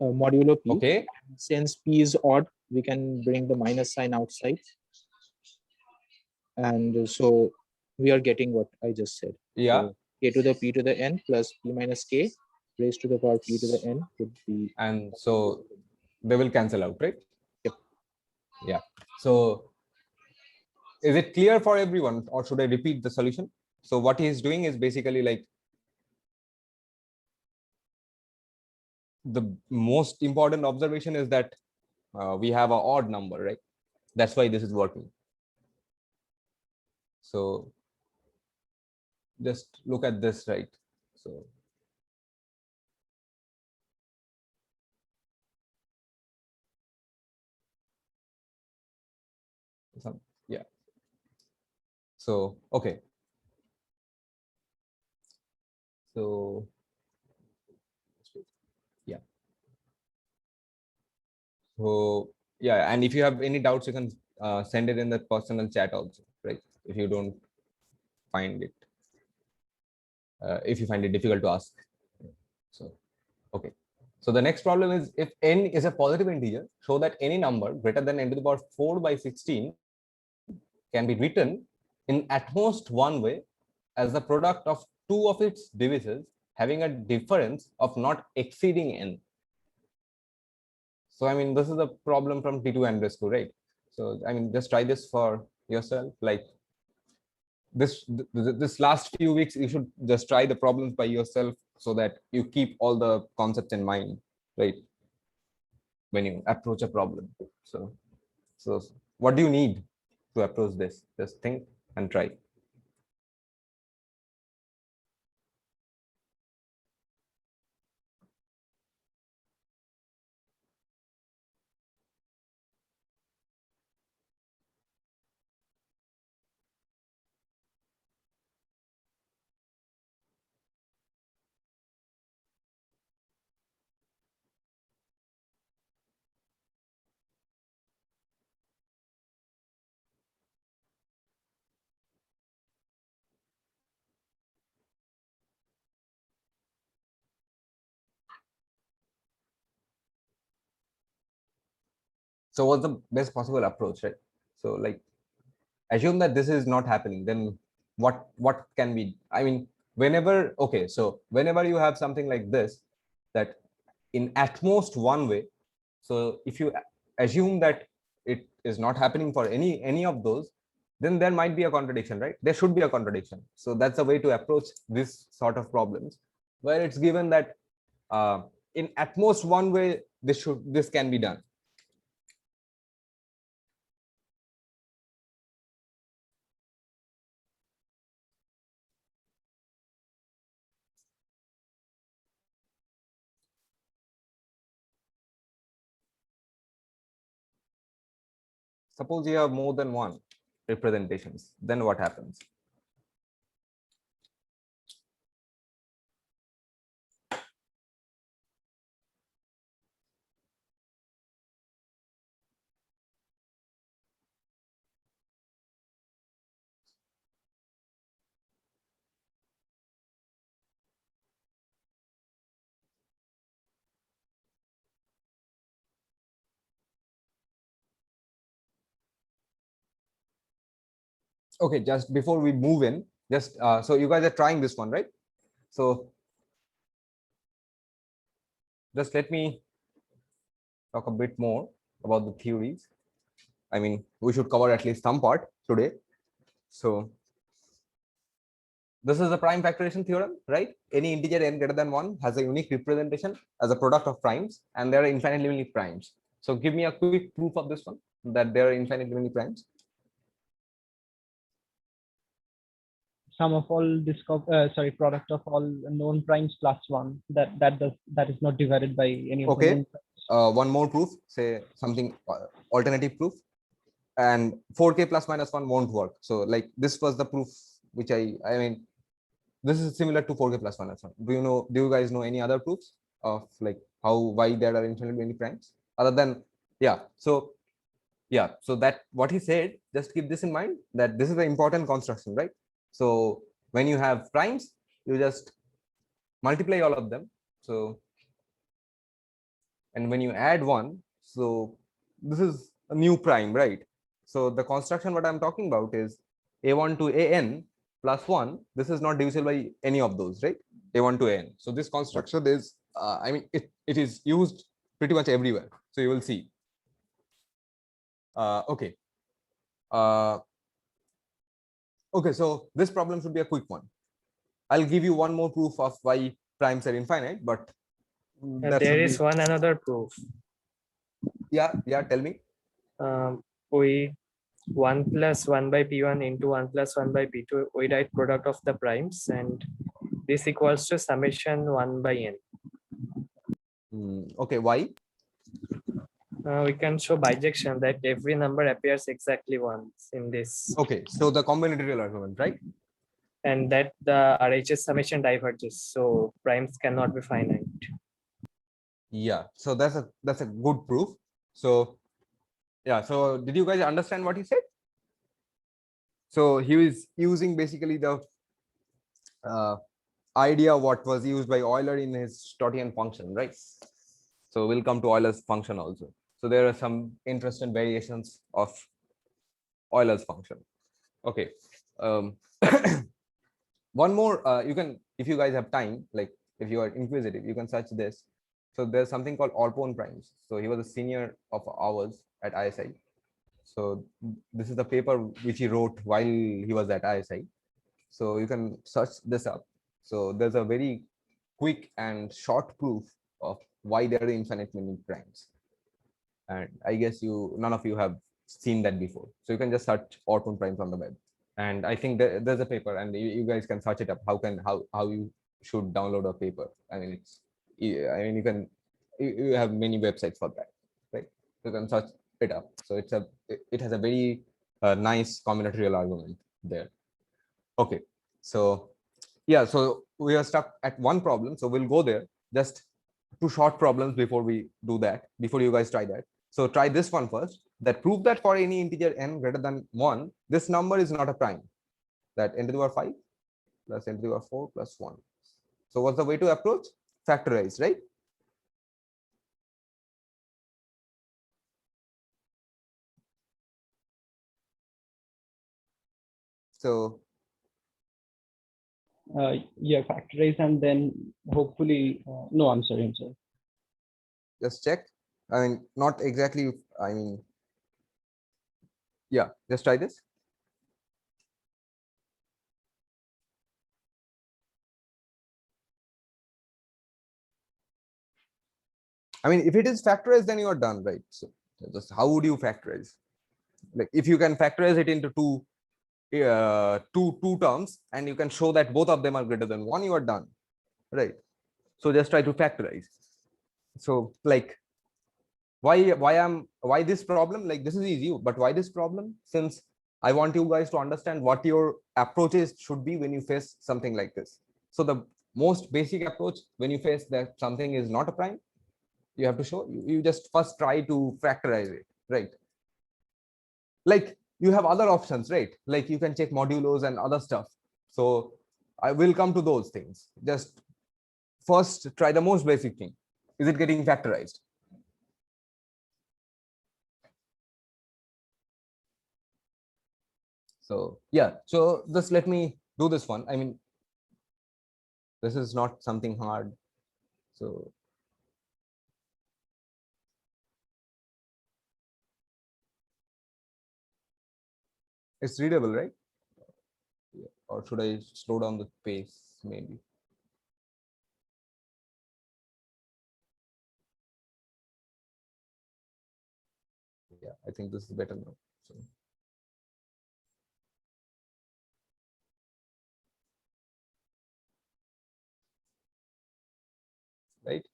modulo p. okay, Since p is odd, we can bring the minus sign outside. And so we are getting what I just said. yeah. So k to the p to the n plus p minus k raised to the power p to the n would be. And so they will cancel out, right? Yep. Yeah. So is it clear for everyone, or should I repeat the solution? So what he is doing is basically like, the most important observation is that we have an odd number, right? That's why this is working. So just look at this, right? So yeah. So okay. So yeah. So yeah, and if you have any doubts, you can send it in the personal chat also, right? If you don't find it, if you find it difficult to ask. So okay. So the next problem is, if n is a positive integer, show that any number greater than n to the power 4 by 16 can be written in at most one way as the product of two of its divisors having a difference of not exceeding n. So I mean, this is a problem from T2 Andrescu, right? So I mean, just try this for yourself. Like this last few weeks, you should just try the problems by yourself so that you keep all the concepts in mind, right, when you approach a problem. So what do you need to approach this? Just think and try. So what's the best possible approach, right? So like assume that this is not happening, then what can we, I mean, whenever, okay, so whenever you have something like this, that in at most one way, so if you assume that it is not happening for any of those, then there might be a contradiction, right? There should be a contradiction. So that's a way to approach this sort of problems, where it's given that in at most one way this can be done. Suppose you have more than one representations, then what happens? Okay, just before we move in, just so you guys are trying this one, right? So just let me talk a bit more about the theories. I mean, we should cover at least some part today. So this is the prime factorization theorem, right? Any integer n greater than 1 has a unique representation as a product of primes, and there are infinitely many primes. So give me a quick proof of this one, that there are infinitely many primes. Sum of all product of all known primes plus 1, that is not divided by any of the Okay, known primes. one more proof, say something alternative proof, and 4k plus minus 1 won't work. So like this was the proof which I mean, this is similar to 4k plus minus 1. Do you guys know any other proofs of like why there are infinitely many primes other than, yeah, so that what he said, just keep this in mind, that this is an important construction, right? So when you have primes, you just multiply all of them. So, and when you add one, so this is a new prime, right? So the construction what I'm talking about is a1 to an plus 1. This is not divisible by any of those, right? a1 to an. So this construction is I mean, it is used pretty much everywhere, so you will see. Okay, okay, so this problem should be a quick one. I'll give you one more proof of why primes are infinite, but There is one another proof. Yeah, tell me. We 1 plus 1 by p1 into 1 plus 1 by p2, we write product of the primes, and this equals to summation 1 by n. Okay, why? We can show bijection that every number appears exactly once in this. Okay, so the combinatorial argument, right? And that the RHS summation diverges, so primes cannot be finite. Yeah, so that's a good proof. So yeah, so did you guys understand what he said? So he was using basically the idea what was used by Euler in his Stottian function, right? So we'll come to Euler's function also. So there are some interesting variations of Euler's function. Okay, one more, you can, if you guys have time, like if you are inquisitive, you can search this. So there's something called Orpon primes. So he was a senior of ours at ISI. So this is the paper which he wrote while he was at ISI. So you can search this up. So there's a very quick and short proof of why there are infinite many primes. And I guess none of you have seen that before. So you can just search Orpon primes on the web. And I think there's a paper, and you guys can search it up. How you should download a paper. I mean, you have many websites for that, right? You can search it up. So it has a very nice combinatorial argument there. Okay, so yeah, so we are stuck at one problem, so we'll go there. Just two short problems before we do that, before you guys try that. So try this one first, that prove that for any integer n greater than 1, this number is not a prime, that n to the power 5 plus n to the power 4 plus 1. So what's the way to approach? Factorize, right? So Yeah, factorize and then hopefully, no, I'm sorry. just check. I mean, not exactly. I mean, yeah, just try this. I mean, if it is factorized, then you are done, right? So just how would you factorize? Like if you can factorize it into two terms and you can show that both of them are greater than one, you are done, right? So just try to factorize. So like why this problem? Like this is easy, but why this problem? Since I want you guys to understand what your approaches should be when you face something like this. So the most basic approach when you face that something is not a prime, you have to show you just first try to factorize it, right? Like you have other options, right? Like you can check modulos and other stuff. So I will come to those things. Just first try the most basic thing. Is it getting factorized? So yeah, so just let me do this one. I mean, this is not something hard. So it's readable, right? Yeah. Or should I slow down the pace maybe? Yeah, I think this is better now. So right.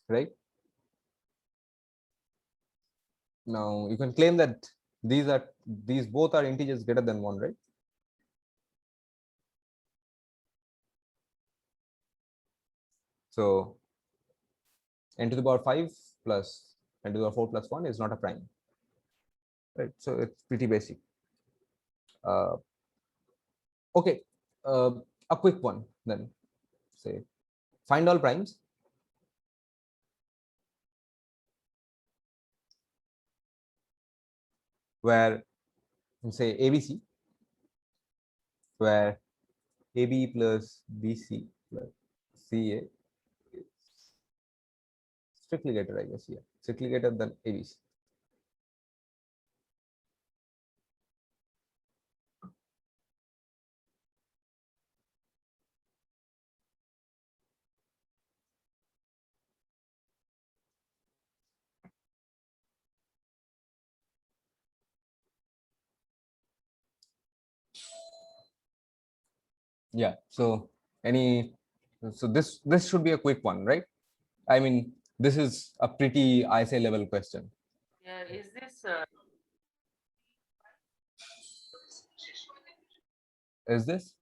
Right. Now you can claim that these both are integers greater than one, right? So n to the power 5 plus n to the power 4 plus 1 is not a prime, right? So it's pretty basic. Okay, a quick one then. Say find all primes where say ABC, where AB plus BC plus CA is strictly greater, I guess. Yeah, strictly greater than ABC. Yeah. So this should be a quick one, right? I mean, this is a pretty ISI level question. Yeah, is this Is this?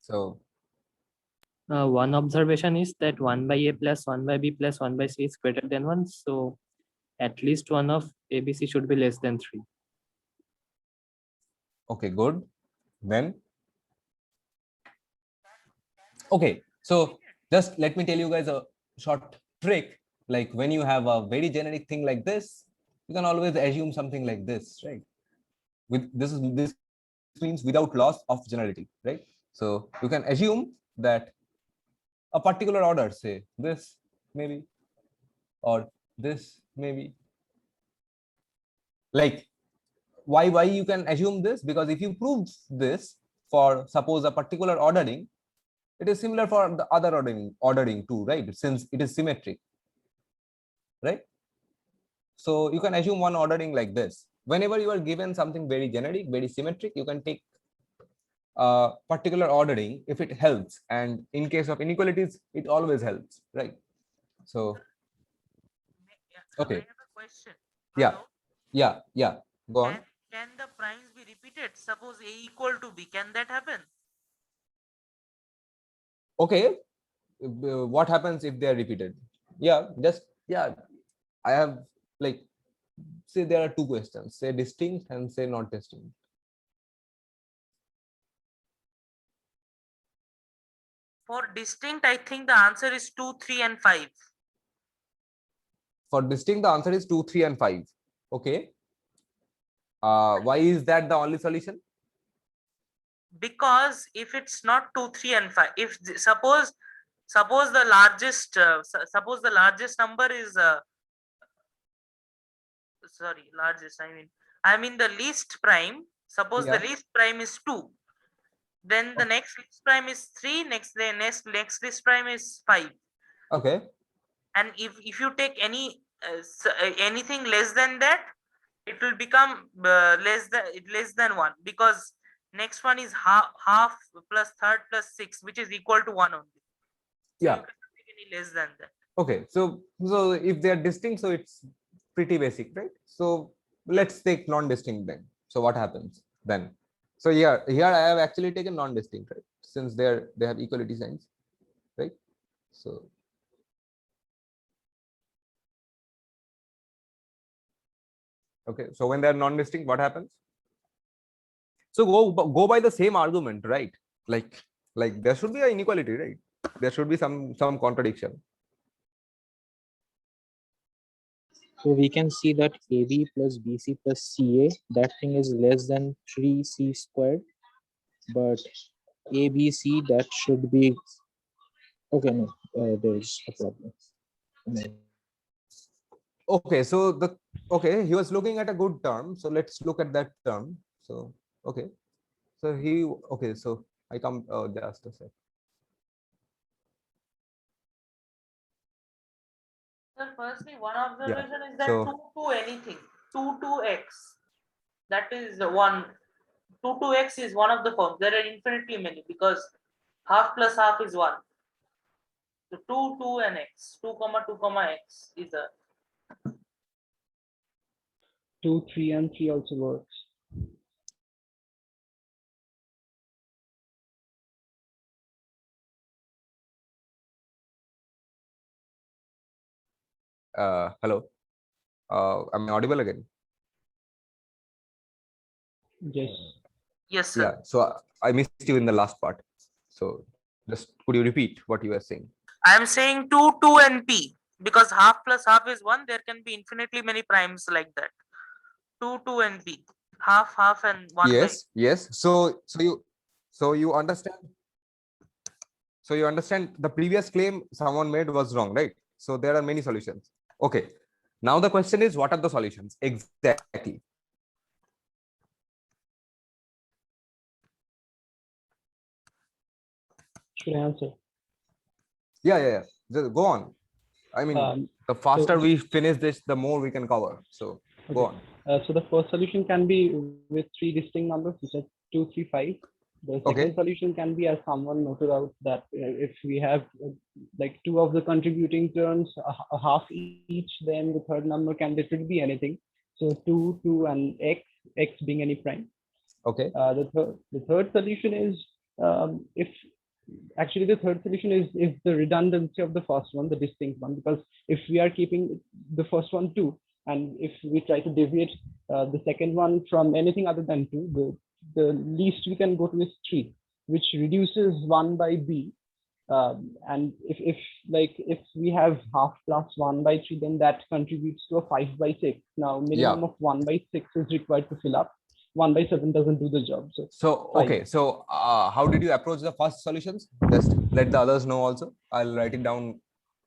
So One observation is that 1 by a plus 1 by b plus 1 by c is greater than 1. So at least one of ABC should be less than 3. okay, good. Then okay, so just let me tell you guys a short trick. Like when you have a very generic thing like this, you can always assume something like this, right? This means without loss of generality, right? So you can assume that a particular order, say this maybe, or this maybe. Like why you can assume this? Because if you prove this for suppose a particular ordering, it is similar for the other ordering too, right? Since it is symmetric, right? So you can assume one ordering like this. Whenever you are given something very generic, very symmetric, you can take a particular ordering if it helps. And in case of inequalities, it always helps, right? So I okay, have a question. yeah, Hello? yeah, go Can, on. can the primes be repeated? Suppose A equal to B, can that happen? Okay, what happens if they are repeated? Yeah, I have, like, say there are two questions, say distinct and say not distinct. For distinct, I think the answer is 2, 3, and 5. For distinct, the answer is 2, 3, and 5. Okay. Why is that the only solution? Because if it's not 2, 3, and 5, if suppose the largest suppose the largest number is sorry, largest, I mean the least prime. Suppose the Yeah. least prime is 2, then the next least prime is 3, next least prime is 5. Okay. And if you take anything less than that, it will become less than 1, because next one is half plus third plus 6, which is equal to 1 only. So Yeah. you cannot take any less than that. Okay, so if they are distinct, so it's pretty basic, right? So let's take non-distinct then. So what happens then? So here I have actually taken non-distinct, right? Since they have equality signs, right? So okay, so when they are non-distinct, what happens? So go by the same argument, right? Like there should be an inequality, right? There should be some contradiction. So we can see that AB plus BC plus CA, that thing is less than 3C squared, but ABC, that should be, okay, no, there's a problem. No. Okay, so he was looking at a good term, so let's look at that term. So okay, so I come just a sec. So firstly, one observation is that so 2 to anything, 2 to x, that is 1. 2 to x is one of the forms. There are infinitely many, because half plus half is 1. So 2, 2, and x, 2 comma 2 comma x is a 2, 3, and 3 also works. hello, am I audible again? Yes. yes, sir. Yeah, so I missed you in the last part, so just could you repeat what you were saying? I am saying 2, 2, and p, because half plus half is 1. There can be infinitely many primes like that. 2, 2, and p, half, half, and 1 by. Yes, so you understand, the previous claim someone made was wrong, right? So there are many solutions. Okay, now the question is, what are the solutions exactly? Should I answer? Yeah, just go on. I mean, the faster we finish this, the more we can cover, so go on. So the first solution can be with 3 distinct numbers, which are 2, 3, 5. The second solution can be, as someone noted out, that if we have like 2 of the contributing terms, a half each, then the third number can literally be anything. So 2, 2, and x being any prime. Okay. The third solution is the third solution is the redundancy of the first one, the distinct one, because if we are keeping the first one 2, and if we try to deviate the second one from anything other than 2, the least we can go to is 3, which reduces 1 by b. And if we have half plus 1 by 3, then that contributes to a 5 by 6. Now minimum of 1 by 6 is required to fill up. 1 by 7 doesn't do the job. So okay, so how did you approach the first solutions? Just let the others know also. I'll write it down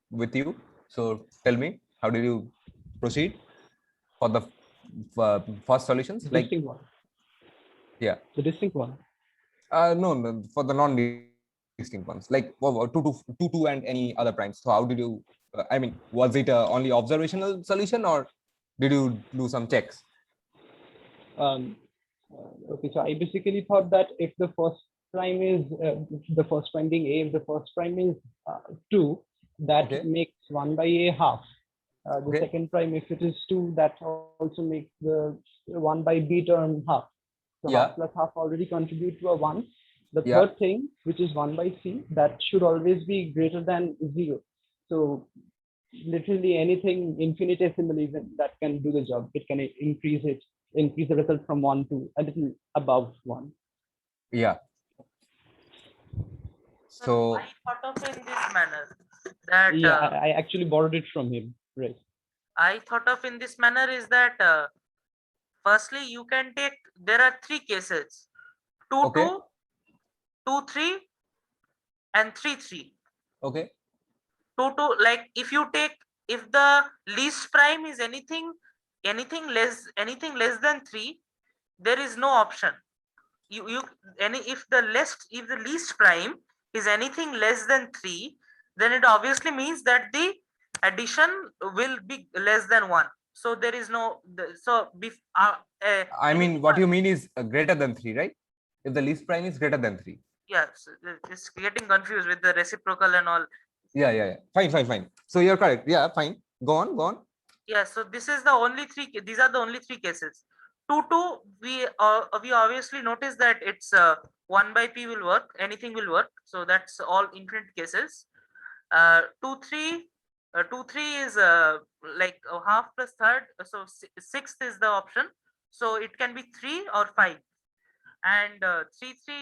with you. So tell me, how did you proceed for the first solutions? The like distinct one. Yeah, the distinct one. No, for the non-distinct ones, like 2, 2, and any other primes. So how did you? I mean, was it only observational solution, or did you do some checks? Okay, so I basically thought that if the first prime is the first prime being a, if the first prime is 2, that makes 1 by a half. The Okay. second prime, if it is 2, that also makes the 1 by b term half. So Yeah. half plus half already contribute to a 1. The Yeah. third thing, which is 1 by c, that should always be greater than 0. So literally anything infinitesimal even that can do the job. It can increase the result from 1 to a little above 1. Yeah. So So I thought of in this manner that Yeah, I actually borrowed it from him. Right. I thought of in this manner is that firstly you can take, there are 3 cases, 2 okay. 2, 2 3 and 3 3. Okay. 2 2, like if you take, if the least prime is anything less than 3, there is no option. You any if the least prime is anything less than 3, then it obviously means that the addition will be less than 1. So there is no I mean, what you mean is greater than 3, right? If the least prime is greater than 3. yes, it's getting confused with the reciprocal and all. Yeah. Fine. So you're correct. Yeah, fine. Go on. Yeah, so this is the only these are the only 3 cases. 2 2, we obviously notice that it's 1 by p will work, anything will work, so that's all infinite cases. 2 3 2 3 is like half plus third, so sixth is the option, so it can be 3 or 5. And 3 3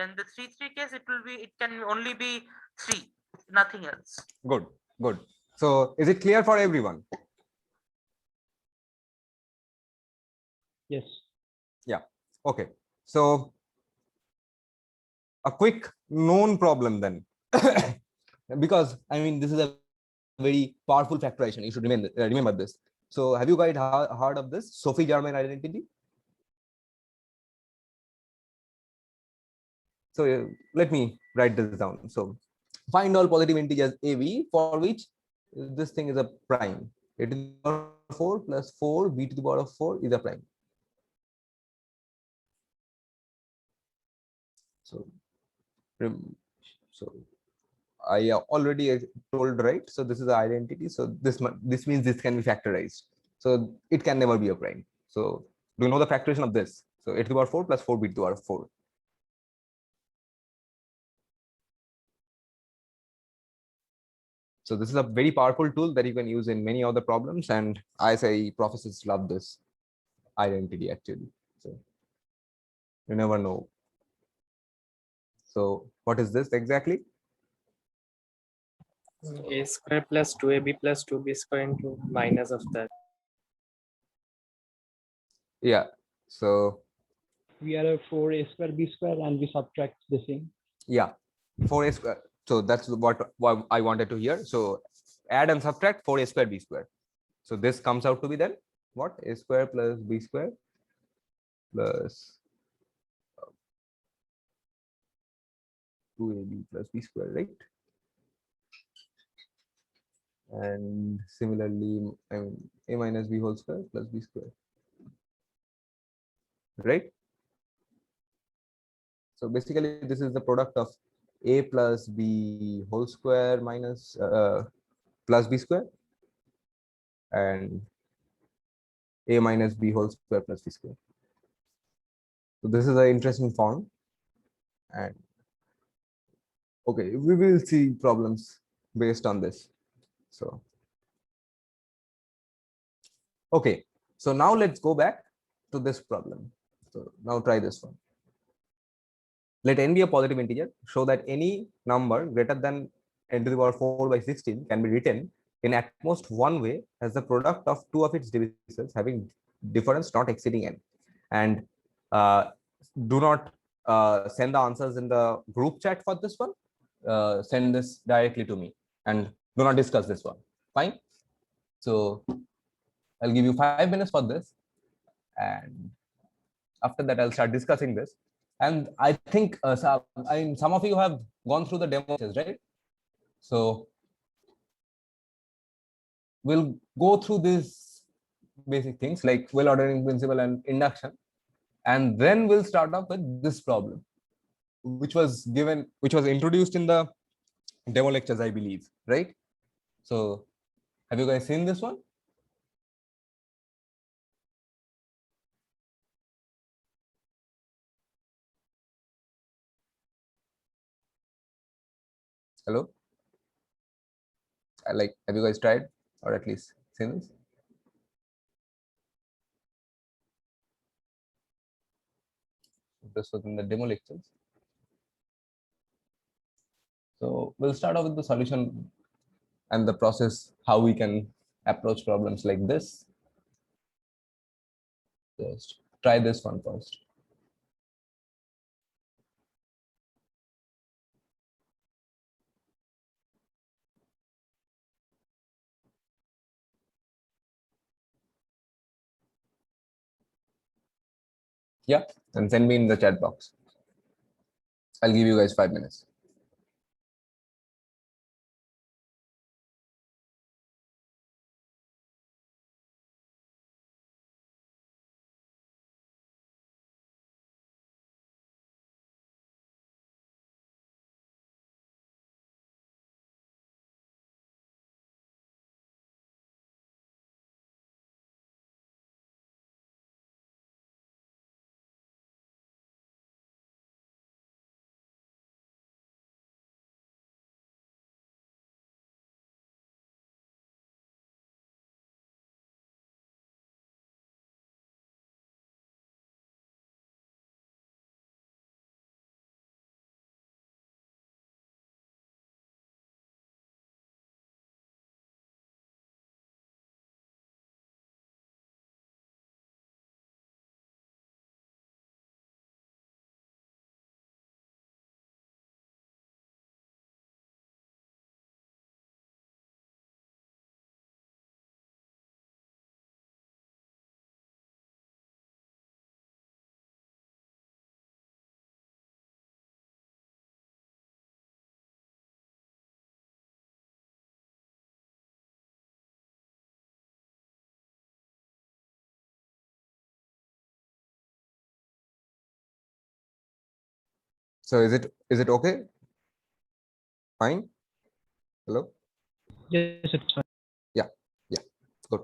in the 3 3 case, it can only be 3, nothing else. Good. So is it clear for everyone? Yes. Yeah. Okay. So a quick known problem then, because I mean this is a very powerful factorization. You should remember this. So have you guys heard of this Sophie Germain identity? So let me write this down. So find all positive integers AV for which this thing is a prime. A to the power of 4 plus 4 b to the power of 4 is a prime. So I already told, right? So this is the identity. So this means this can be factorized. So it can never be a prime. So do you know the factorization of this? So a to the power 4 plus 4 b to the power of 4. So this is a very powerful tool that you can use in many other problems, and ISI professors love this identity actually. So you never know. So what is this exactly? A square plus 2ab plus 2b square into minus of that. Yeah. So We are a 4a square b square and we subtract the same. yeah, 4a square. So that's what I wanted to hear. So add and subtract 4a square b square. So this comes out to be then what? A square plus b square plus 2ab plus b square, right? And similarly, I mean, a minus b whole square plus b square, right? So basically, this is the product of a plus b whole square minus plus b square and a minus b whole square plus b square. So this is an interesting form, and okay, we will see problems based on this. So okay, so now let's go back to this problem. So now try this one. Let n be a positive integer. Show that any number greater than n to the power 4 by 16 can be written in at most one way as the product of two of its divisors having difference not exceeding n. And do not send the answers in the group chat for this one. Send this directly to me and do not discuss this one. Fine. So I'll give you 5 minutes for this, and after that I'll start discussing this. And I think some of you have gone through the demos, right? So we'll go through these basic things like well ordering principle and induction, and then we'll start off with this problem, which was introduced in the demo lectures, I believe, right? So Have you guys seen this one? Hello? Have you guys tried or at least seen this? This was in the demo lectures. So we'll start off with the solution and the process, how we can approach problems like this. Just try this one first. Yeah, and send me in the chat box. I'll give you guys 5 minutes. So is it okay? Fine? Hello? Yes, it's fine. Yeah, yeah, good.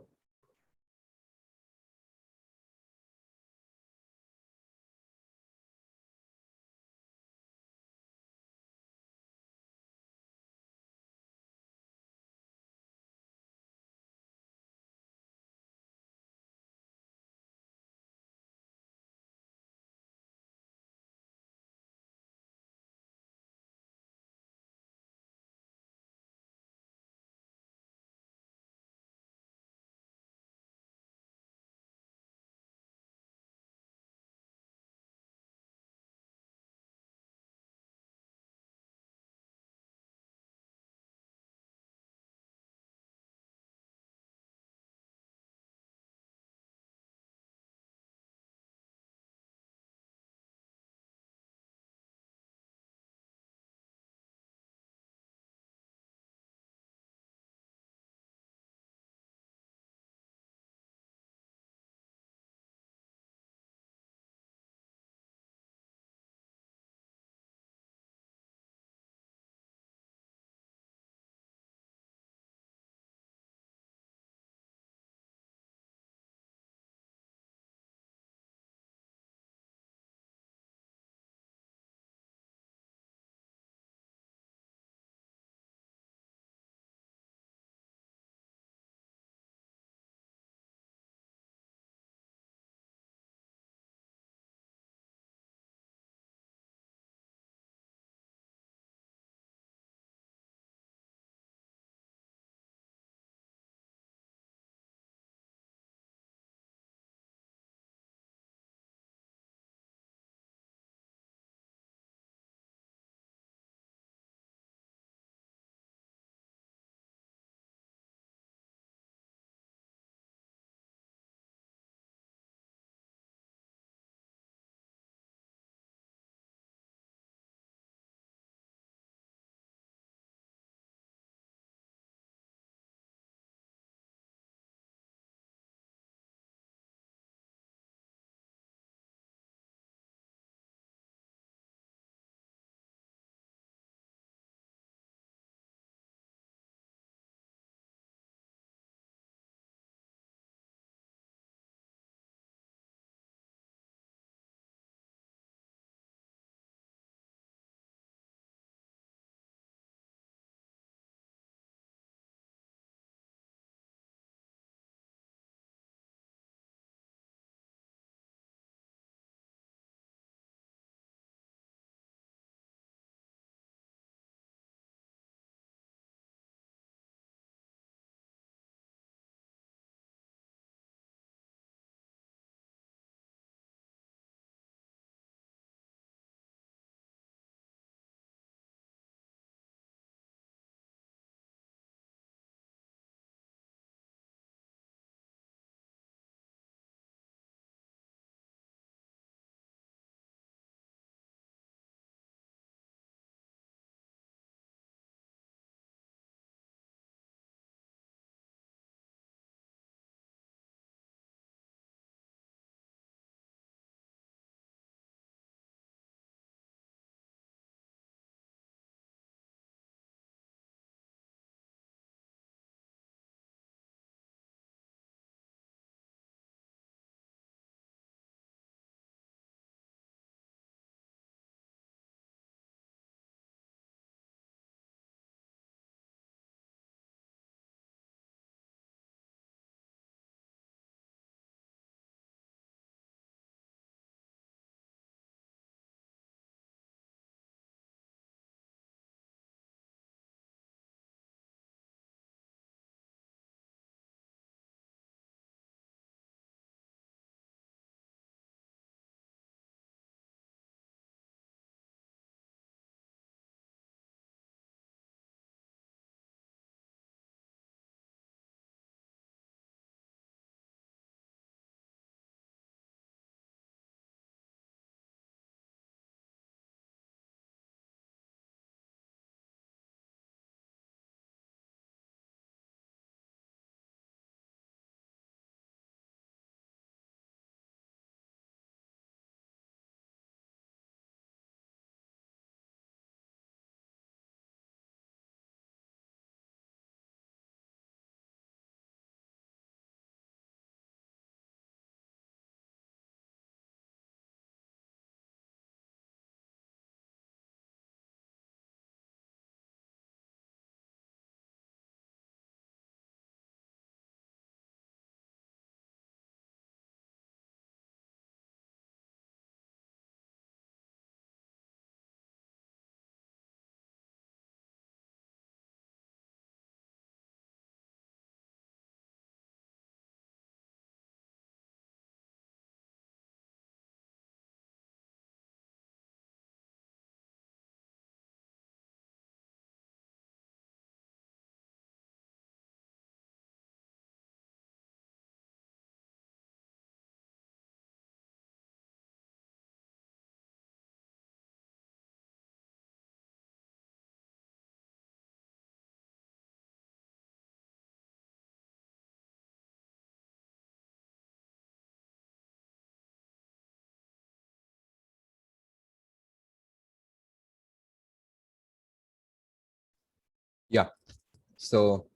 So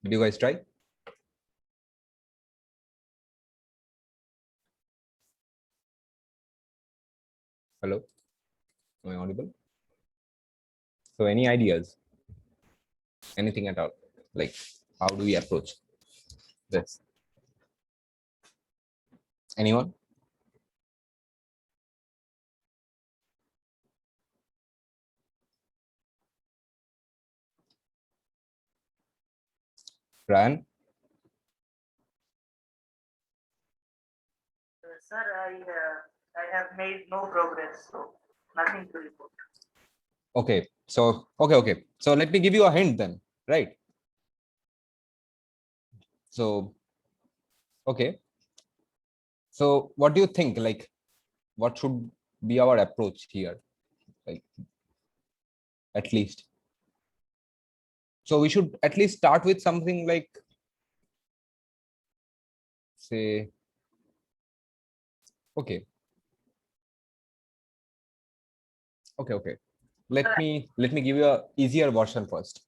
did you guys try? Hello, am I audible? So any ideas? Anything at all? Like how do we approach this? Anyone? Ryan? Sir, I have made no progress, so nothing to report. Okay, so okay. So let me give you a hint then, right? So okay. So what do you think? Like, what should be our approach here? Like, at least. So we should at least start with something like, say, okay. Okay. Let me give you a easier version first.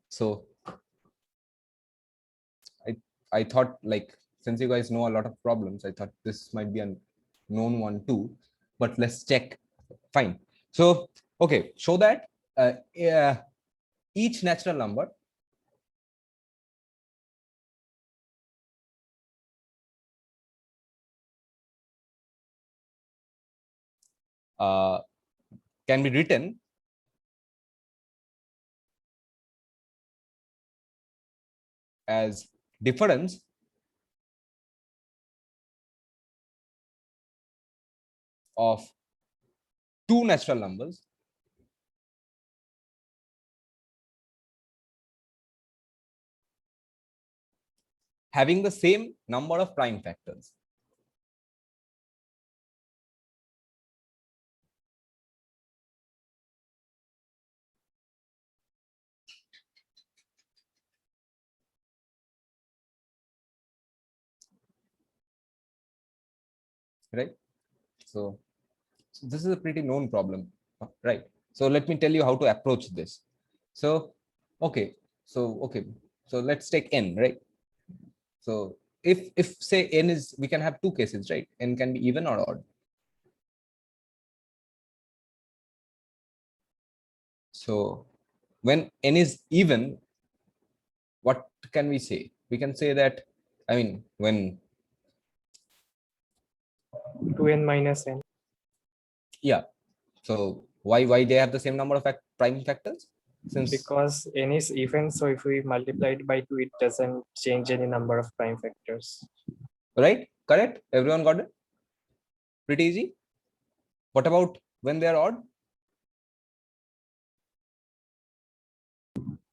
So I thought, like, since you guys know a lot of problems, I thought this might be a known one too, but let's check. Fine. So okay, show that each natural number can be written as difference of two natural numbers having the same number of prime factors. Right? So this is a pretty known problem, right? So let me tell you how to approach this. So okay, so let's take n, right? So if say n is, we can have two cases, right? N can be even or odd. So when n is even, what can we say? We can say that, I mean, when 2n minus n. yeah. So why they have the same number of prime factors? Since Because n is even, so if we multiply it by 2, it doesn't change any number of prime factors. right, correct. Everyone got it? Pretty easy. What about when they are odd?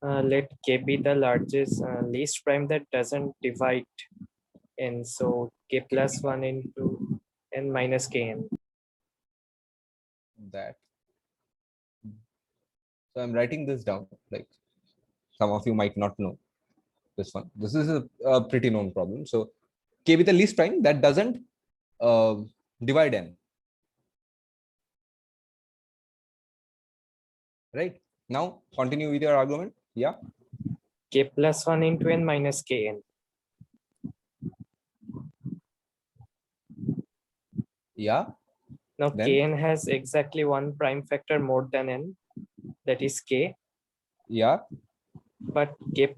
Let k be the largest least prime that doesn't divide n. So k plus 1 into n minus kn. That. So I'm writing this down. Like some of you might not know this one. This is a pretty known problem. So k with the least prime that doesn't divide n. Right. Now continue with your argument. Yeah. K plus 1 into n minus kn. Yeah. Now Then kn has exactly one prime factor more than n, that is k. yeah. But k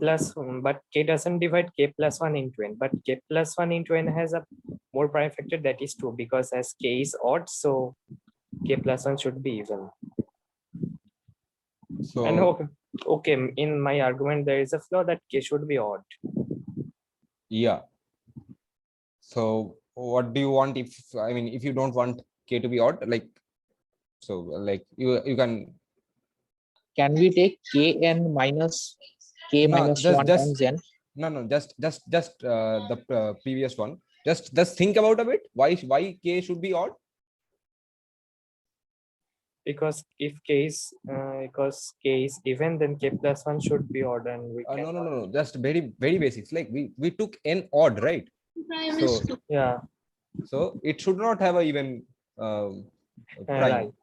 doesn't divide k plus 1 into n. But k plus 1 into n has a more prime factor, that is 2, because as k is odd, so k plus 1 should be even. So And okay, in my argument there is a flaw that k should be odd. yeah. So what do you want if, I mean, if you don't want k to be odd, like, so like you Can we take kn minus k no, minus just 1 times n? no, just the previous one. Just think about a bit. Why k should be odd? Because if k is even, then k plus 1 should be odd, and we No. Just very basics. Like we took n odd, right? Prime So is 2. yeah, so it should not have a even prime.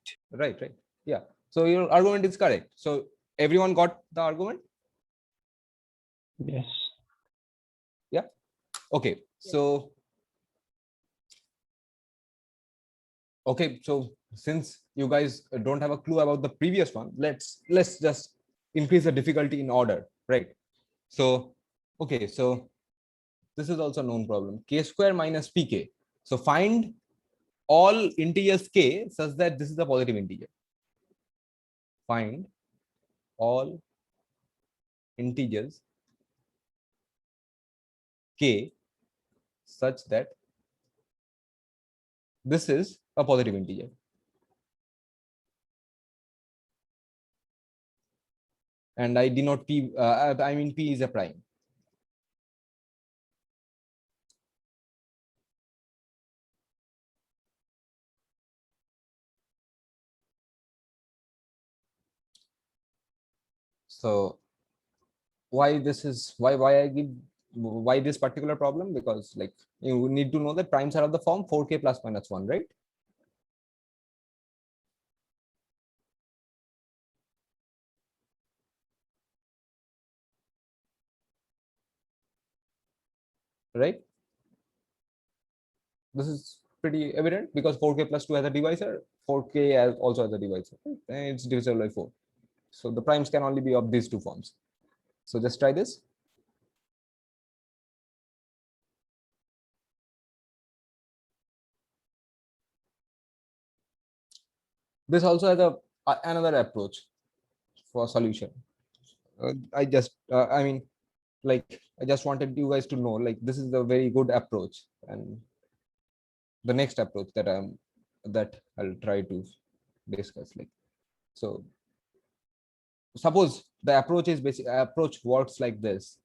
Right. Yeah. So your argument is correct. So everyone got the argument? Yes. Okay, so since you guys don't have a clue about the previous one, let's just increase the difficulty in order, right? So okay, so this is also a known problem, k square minus pk. So find all integers k such that this is a positive integer. Find all integers k such that this is a positive integer. And I denote p, I mean p is a prime. So why this is why I give why this particular problem? Because like you need to know that primes are of the form 4k plus minus 1, right? Right? This is pretty evident because 4k plus 2 has a divisor, 4k also has a divisor, right? And it's divisible by 4. So the primes can only be of these two forms. So just try this. This also has another approach for solution. I mean, like I just wanted you guys to know, like this is a very good approach, and the next approach that I'll try to discuss. Like, so suppose the approach works like this.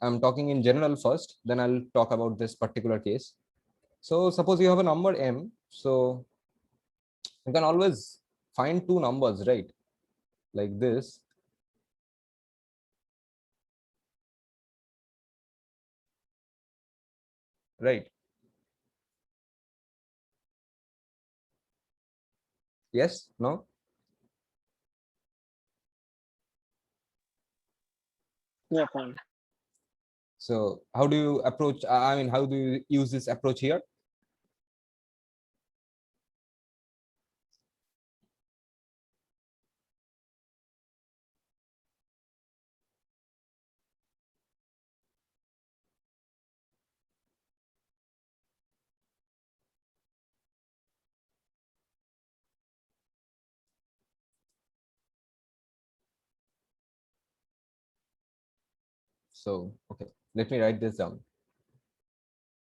I'm talking in general first, then I'll talk about this particular case. So suppose you have a number m, so you can always find two numbers, right? Like this. Right. Yes, no? Yeah, fine. So how do you approach, I mean, how do you use this approach here? So, okay, let me write this down.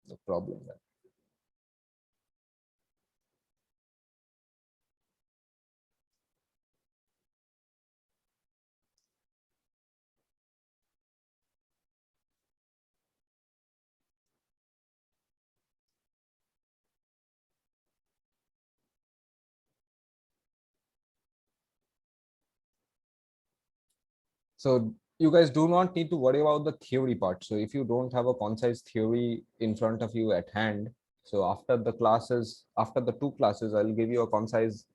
The problem. So you guys do not need to worry about the theory part. So if you don't have a concise theory in front of you at hand, so after the classes, after the two classes, I'll give you a concise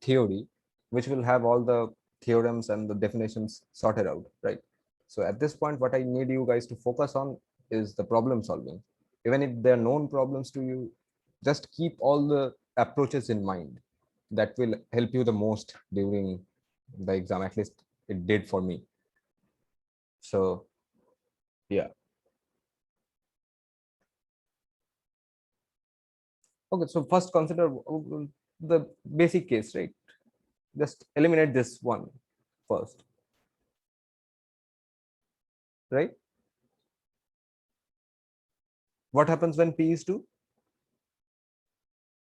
theory, which will have all the theorems and the definitions sorted out, right? So at this point, what I need you guys to focus on is the problem solving. Even if they're known problems to you, just keep all the approaches in mind. That will help you the most during the exam. At least it did for me. So yeah. Okay, so first consider the basic case, right? Just eliminate this one first, right? What happens when p is 2?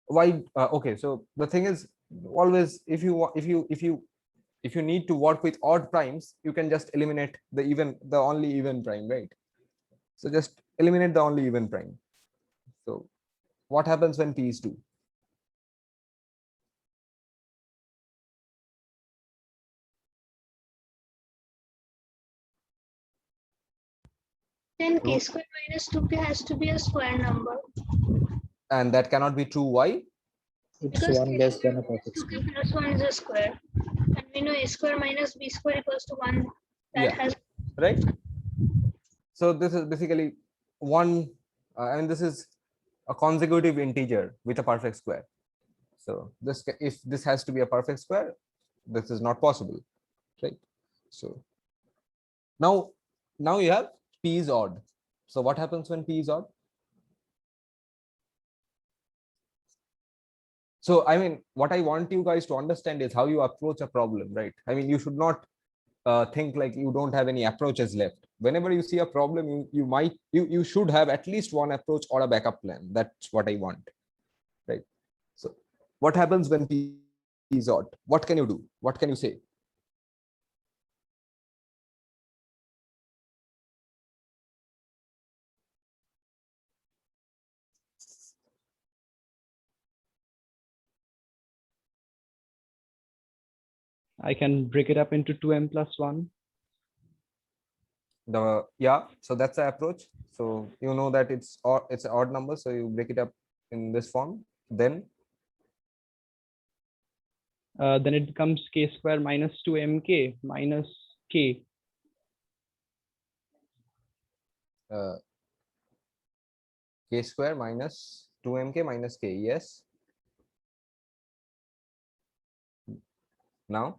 Why? Okay, so the thing is, always if you need to work with odd primes, you can just eliminate the only even prime, right? So just eliminate the only even prime. So what happens when p is 2? Then k square minus 2k has to be a square number. And that cannot be true. Why? It's Because one k less square than a minus perfect 2k square. plus 1 is a square. And we know a square minus b square equals to 1. That Yeah. has right? So this is basically one, and this is a consecutive integer with a perfect square. So this, if this has to be a perfect square, this is not possible, right? So now you have p is odd. So what happens when p is odd? So I mean, what I want you guys to understand is how you approach a problem, right? I mean, you should not think like you don't have any approaches left. Whenever you see a problem, you should have at least one approach or a backup plan. That's what I want, right? So what happens when p is odd? What can you do? What can you say? I can break it up into 2m plus 1. Yeah, so that's the approach. So you know that it's an odd number, so you break it up in this form. Then Then it becomes k square minus 2mk minus k. K square minus 2mk minus k. Yes. Now,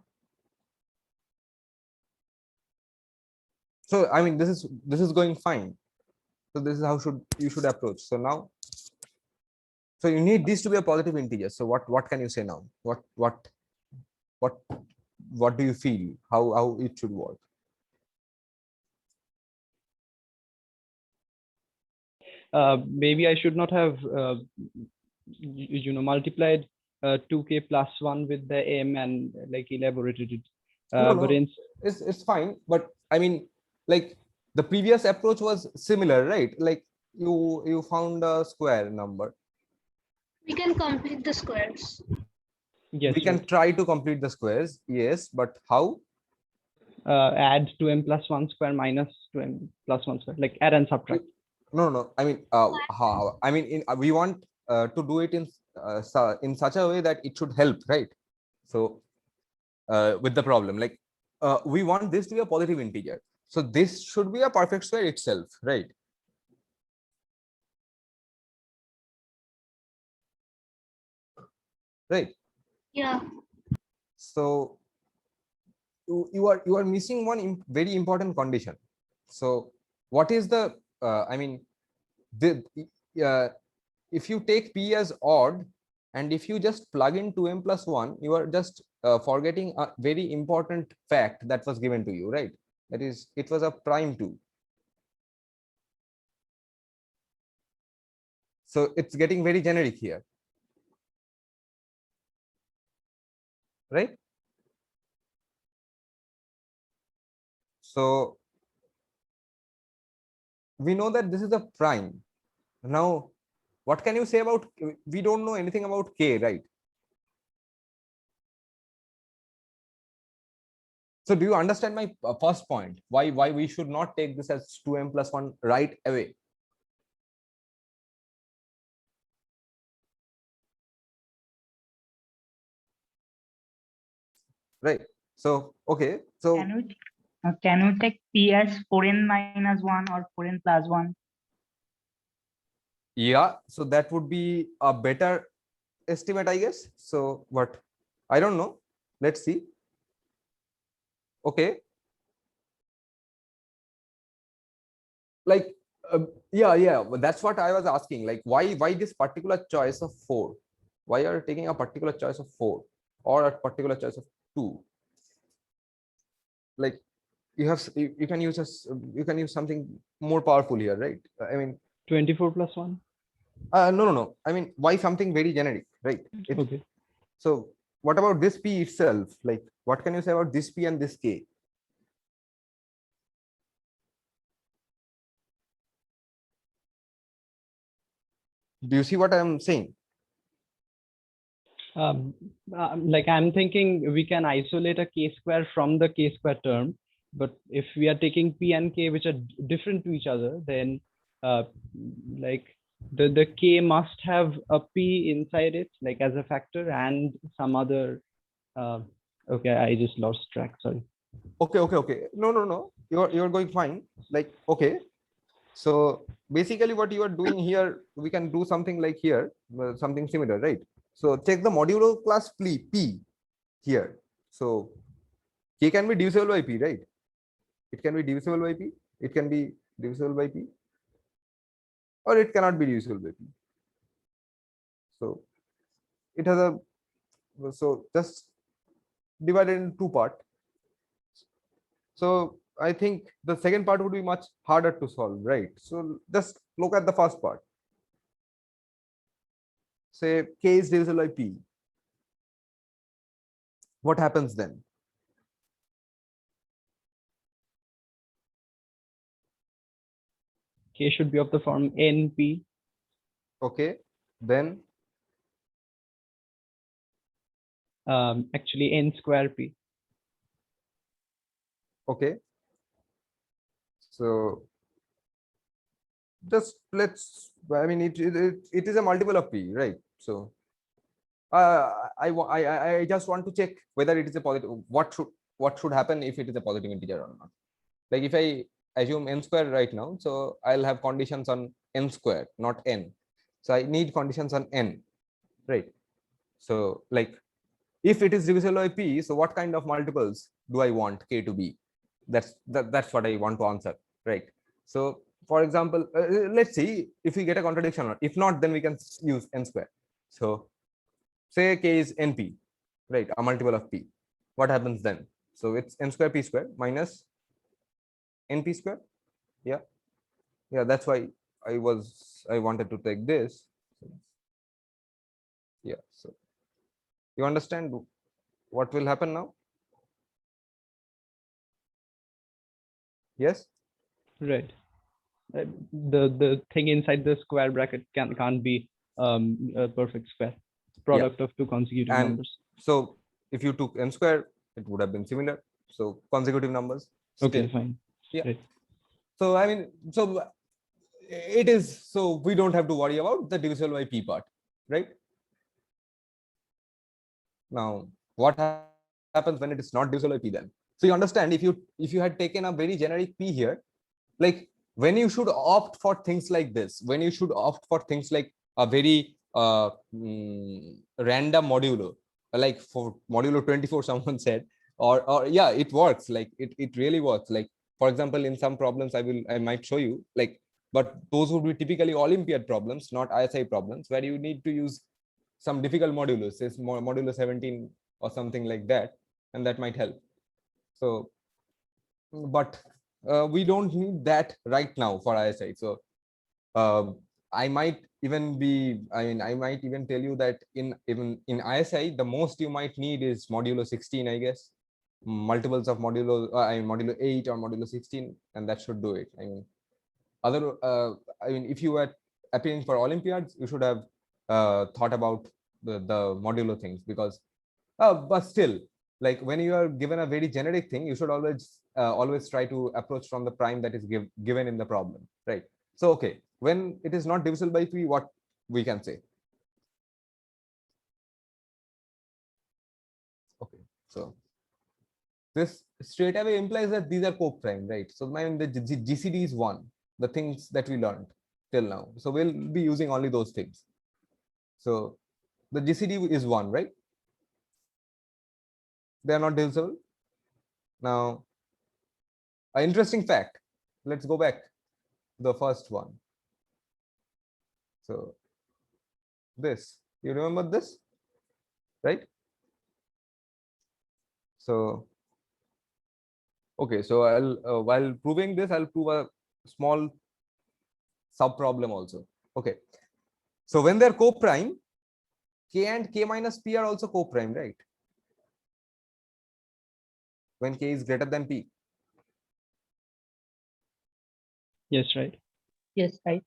so I mean, this is going fine. So this is how you should approach. So now, so you need this to be a positive integer. So what can you say now? What do you feel? How it should work? Maybe I should not have multiplied 2k plus 1 with the m and like elaborated it. No, But it's fine. But I mean, like the previous approach was similar, right? Like you found a square number. We can complete the squares. yes, We can right. try to complete the squares. Yes, but how? Add 2m plus 1 square minus 2m plus 1 square, like add and subtract. No. I mean, how? I mean, we want to do it in such a way that it should help, right? So with the problem, like we want this to be a positive integer. So this should be a perfect square itself, right? Right. Yeah. So you are missing one very important condition. So what is the I mean, the if you take p as odd and if you just plug in 2m plus 1, you are just forgetting a very important fact that was given to you, right? That is, it was a prime 2. So it's getting very generic here, right? So we know that this is a prime. Now, what can you say about, we don't know anything about k, right? So do you understand my first point? Why we should not take this as 2m plus 1 right away? Right. So okay. So Can we take p as 4n minus 1 or 4n plus 1? yeah, so that would be a better estimate, I guess. So what? I don't know. Let's see. Okay. Like yeah, but that's what I was asking. Like why this particular choice of 4? Why are you taking a particular choice of 4 or a particular choice of 2? Like you can use you can use something more powerful here, right? I mean 24 plus 1. no. I mean, why something very generic, right? Okay. So what about this p itself? Like what can you say about this p and this k? Do you see what I'm saying? Like I'm thinking we can isolate a k square from the k square term, but if we are taking p and k which are different to each other, then like the k must have a p inside it, like as a factor, and some other okay, I just lost track, sorry. Okay. No. You're going fine. Like, okay. So basically what you are doing here, we can do something like here, something similar, right? So take the modulo class P here. So K can be divisible by P, right? It can be divisible by P. It can be divisible by P, or it cannot be divisible by P. So it has a, so just divided in two parts. So I think the second part would be much harder to solve, right? So just look at the first part. Say K is divisible by P. What happens then? K should be of the form NP. Okay, then Actually N square P. okay. So just let's, I mean, it is a multiple of P, right? So I just want to check whether it is a positive. What should happen if it is a positive integer or not? Like if I assume n square right now, so I'll have conditions on n square, not n. So I need conditions on n, right? So like if it is divisible by P, so what kind of multiples do I want K to be? That's what I want to answer, right? So for example, let's see if we get a contradiction, or if not, then we can use n square. So say K is np, right? A multiple of P. What happens then? So it's n square P square minus np square. Yeah, that's why I wanted to take this. Yeah, so you understand what will happen now? Yes. Right. The thing inside the square bracket can't be a perfect square. Product of two consecutive And numbers. so if you took n square, it would have been similar. So consecutive numbers. Okay, Still. fine. Yeah. Right. So I mean, so it is, so we don't have to worry about the divisible by P part, right? Now, what happens when it is not divisible by P then? So you understand, if you had taken a very generic P here, like when you should opt for things like this, when you should opt for things like a very random modulo, like for modulo 24, someone said, or yeah, it works, like it really works. Like for example, in some problems I might show you, like, but those would be typically Olympiad problems, not ISI problems, where you need to use some difficult modulus, say modulo 17 or something like that, and that might help. So but we don't need that right now for ISI. So I might even tell you that even in ISI, the most you might need is modulo 16, I guess. Multiples of modulo, modulo 8 or modulo 16, and that should do it. If you were appearing for Olympiads, you should have thought about the modulo things, because but still, like when you are given a very generic thing, you should always try to approach from the prime that is given in the problem, right? So okay, when it is not divisible by P, what we can say? Okay, so this straight away implies that these are co-prime, right? So the GCD is 1, the things that we learned till now. So we'll be using only those things. So the GCD is 1, right? They are not divisible. Now, an interesting fact. Let's go back to the first one. So this, you remember this, right? So okay, so I'll while proving this, I'll prove a small sub problem also. Okay, so when they're co-prime, K and K minus P are also co-prime, right? When K is greater than P. Yes, right. Yes, right.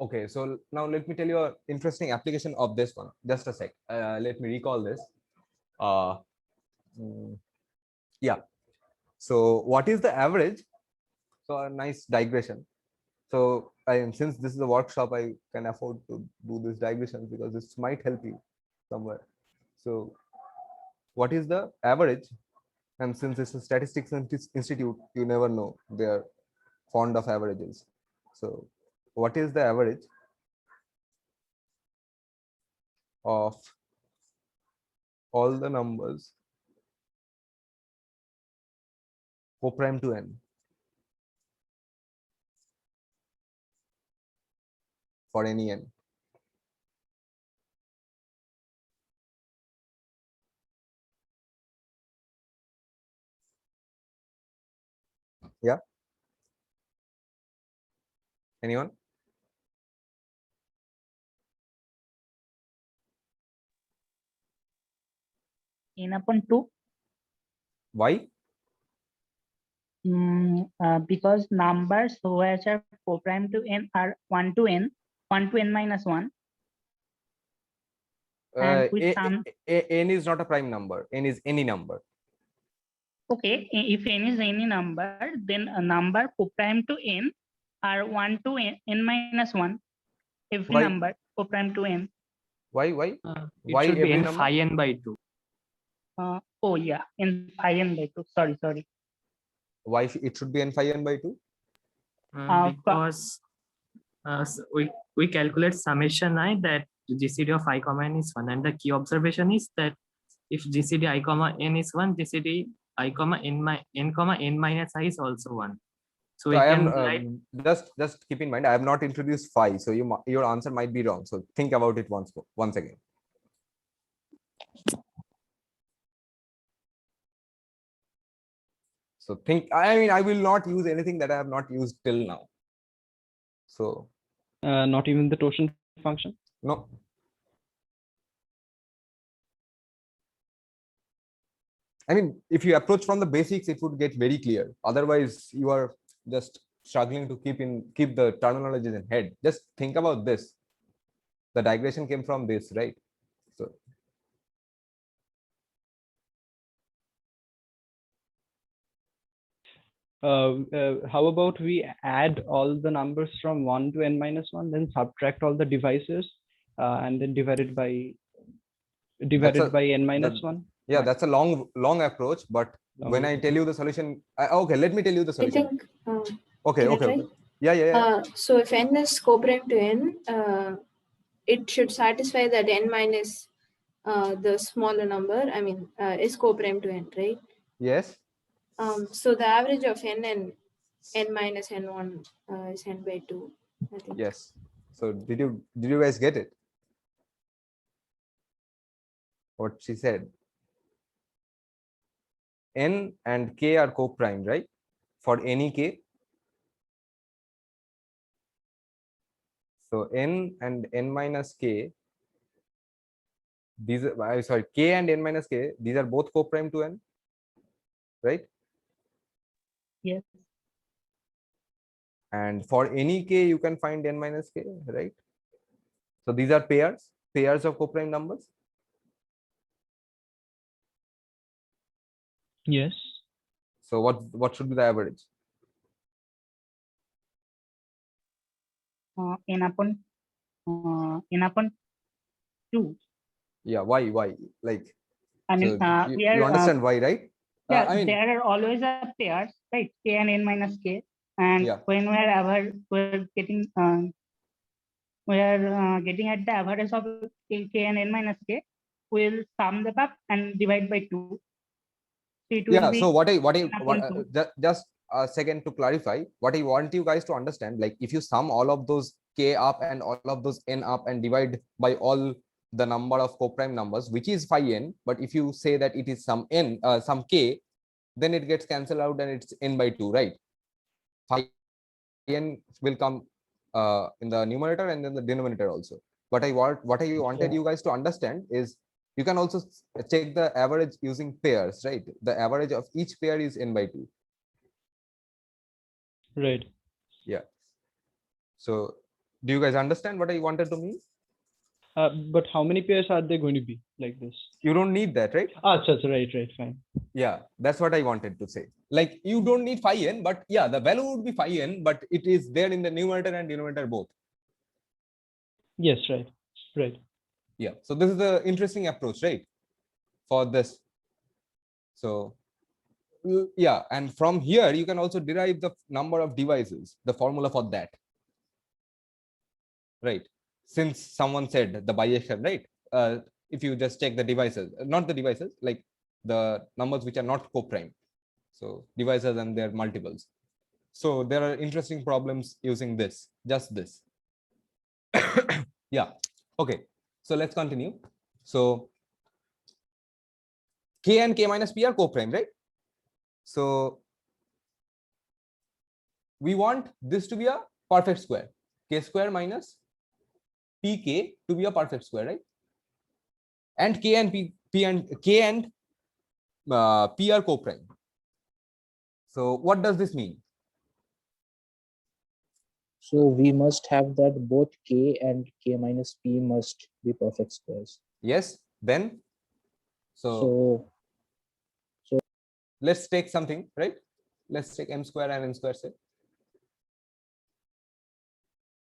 Okay, so now let me tell you an interesting application of this one. Just a sec. Let me recall this. Yeah. So what is the average? So a nice digression. So since this is a workshop, I can afford to do this digression because this might help you somewhere. So what is the average And since it's a statistics institute, you never know. They are fond of averages. So what is the average of all the numbers co-prime to n for any n? Yeah. Anyone? N upon 2. Why? Because numbers which are co-prime to n are 1 to n minus 1. And with some, n is not a prime number. N is any number. okay, if n is any number, then a number co-prime to n are 1 to n minus 1. Every Why? number co-prime to n. Why? It Why should be every n number? phi n by 2. Oh yeah, n phi n by 2. Sorry. Why it should be n phi n by 2? Because we calculate summation I that GCD of I comma n is 1, and the key observation is that if GCD I comma n is 1, GCD I comma n minus I is also 1. So we So I can am just keep in mind I have not introduced phi, so your answer might be wrong. So think about it once again. So think. I mean, I will not use anything that I have not used till now. So Not even the torsion function. no. I mean, if you approach from the basics, it would get very clear. Otherwise, you are just struggling to keep the terminologies in head. Just think about this. The digression came from this, right? So How about we add all the numbers from 1 to n minus 1, then subtract all the divisors, and then divide it by n minus 1? Yeah, that's a long approach. But when I tell you the solution, okay, let me tell you the I solution. think. Okay. Can I try? Yeah. So if n is co-prime to n, it should satisfy that n minus the smaller number. I mean, is co-prime to n, right? Yes. So the average of n and n minus n1 is n by 2. I think. Yes. So did you guys get it? What she said? N and k are co-prime, right? For any k. So n and n minus k. These are, sorry, k and n minus k. These are both co-prime to n, right? Yes. And for any k, you can find n minus k, right? So these are pairs of co-prime numbers. Yes. So what should be the average? N upon 2. Yeah, why? Like, I mean, so you understand why, right? Yeah, I mean, there are always a pairs, right? K and n minus k, and yeah. when we're getting at the average of k and n minus k, we'll sum them up and divide by 2. So it will Yeah. be So what two. just a second to clarify, what I want you guys to understand, like if you sum all of those k up and all of those n up and divide by all the number of co-prime numbers, which is phi n, but if you say that it is some n, some k, then it gets cancelled out and it's n by 2, right? Phi n will come in the numerator and then the denominator also. What I wanted you guys to understand is you can also check the average using pairs, right? The average of each pair is n by 2. Right. Yeah. So do you guys understand what I wanted to mean? But how many pairs are there going to be like this? You don't need that, right? Right, fine. Yeah, that's what I wanted to say. Like you don't need phi n, but yeah, the value would be phi n, but it is there in the numerator and denominator both. Yes, right. Yeah. So this is the interesting approach, right? For this. So Yeah, and from here you can also derive the number of devices, the formula for that, right? Since someone said the biaxial, right? If you just check the devices, not the devices, like the numbers which are not co-prime, so devices and their multiples. So there are interesting problems using this, just this. Yeah, okay, so let's continue. So k and k minus p are co-prime, right? So we want this to be a perfect square, k square minus pk to be a perfect square, right? And k and p and k and p are co-prime. So what does this mean? So we must have that both k and k minus p must be perfect squares. Yes, then so So let's take something, right? Let's take m square and n square set,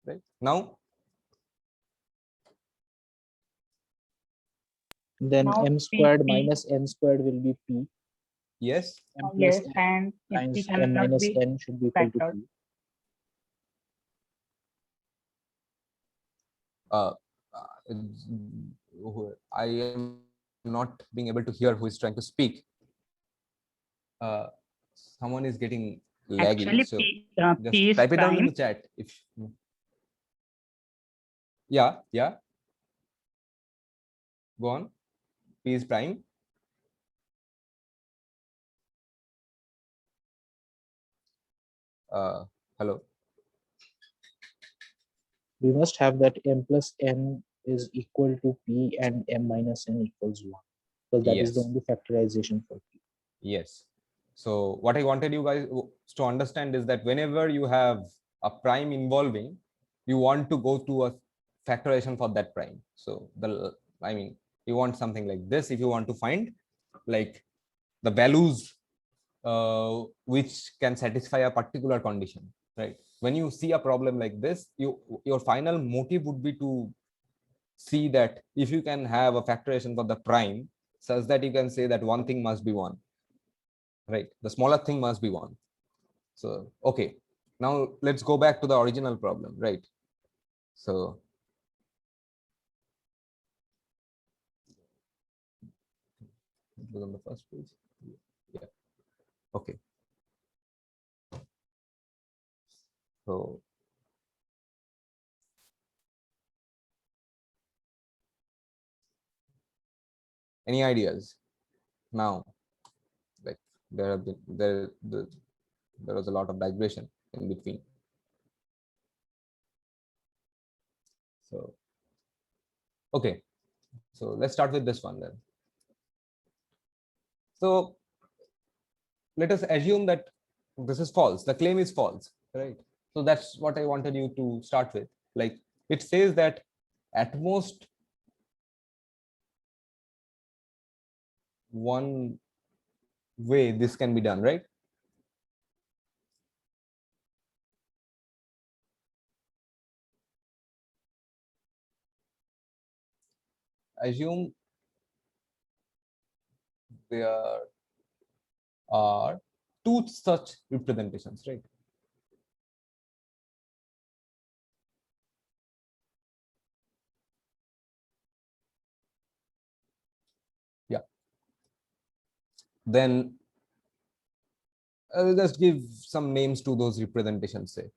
right? Now then Now m P, squared P, minus n squared will be p. yes, M plus yes, n and P times m cannot minus be n should be equal to factored. p. uh, I am not being able to hear who is trying to speak. uh, Someone is getting laggy, Actually, so P just is type it down in prime. the chat if yeah, go on. P is prime. Hello. We must have that m plus n is equal to p and m minus n equals 1, because that is the Yes, only factorization for p. yes. So what I wanted you guys to understand is that whenever you have a prime involving, you want to go to a factorization for that prime. So I mean, you want something like this if you want to find like the values which can satisfy a particular condition, right? When you see a problem like this, your final motive would be to see that if you can have a factorization for the prime such that you can say that one thing must be one, right? The smaller thing must be one. So okay, now let's go back to the original problem, right? So it was on the first page. Yeah, okay. So any ideas now? Like there have been there was a lot of digression in between. So okay, so let's start with this one then. So let us assume that this is false, the claim is false, right? So that's what I wanted you to start with. Like it says that at most one way this can be done, right? Assume there are two such representations, right? Yeah. Then just give some names to those representations, say.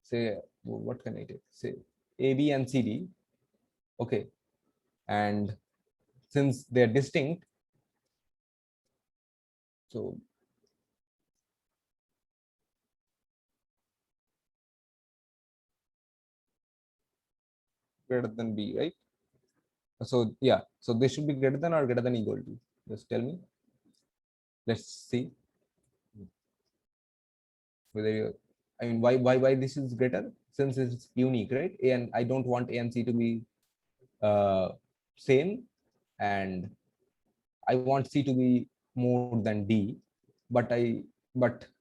Say, what can I take? Say A, B, and C, D. Okay. And since they're distinct, so greater than B, right? So yeah, so they should be greater than or greater than equal to. Just tell me. Let's see whether you, I mean, why this is greater, since it's unique, right? A and I don't want A and C to be same, and I want C to be more than D, but I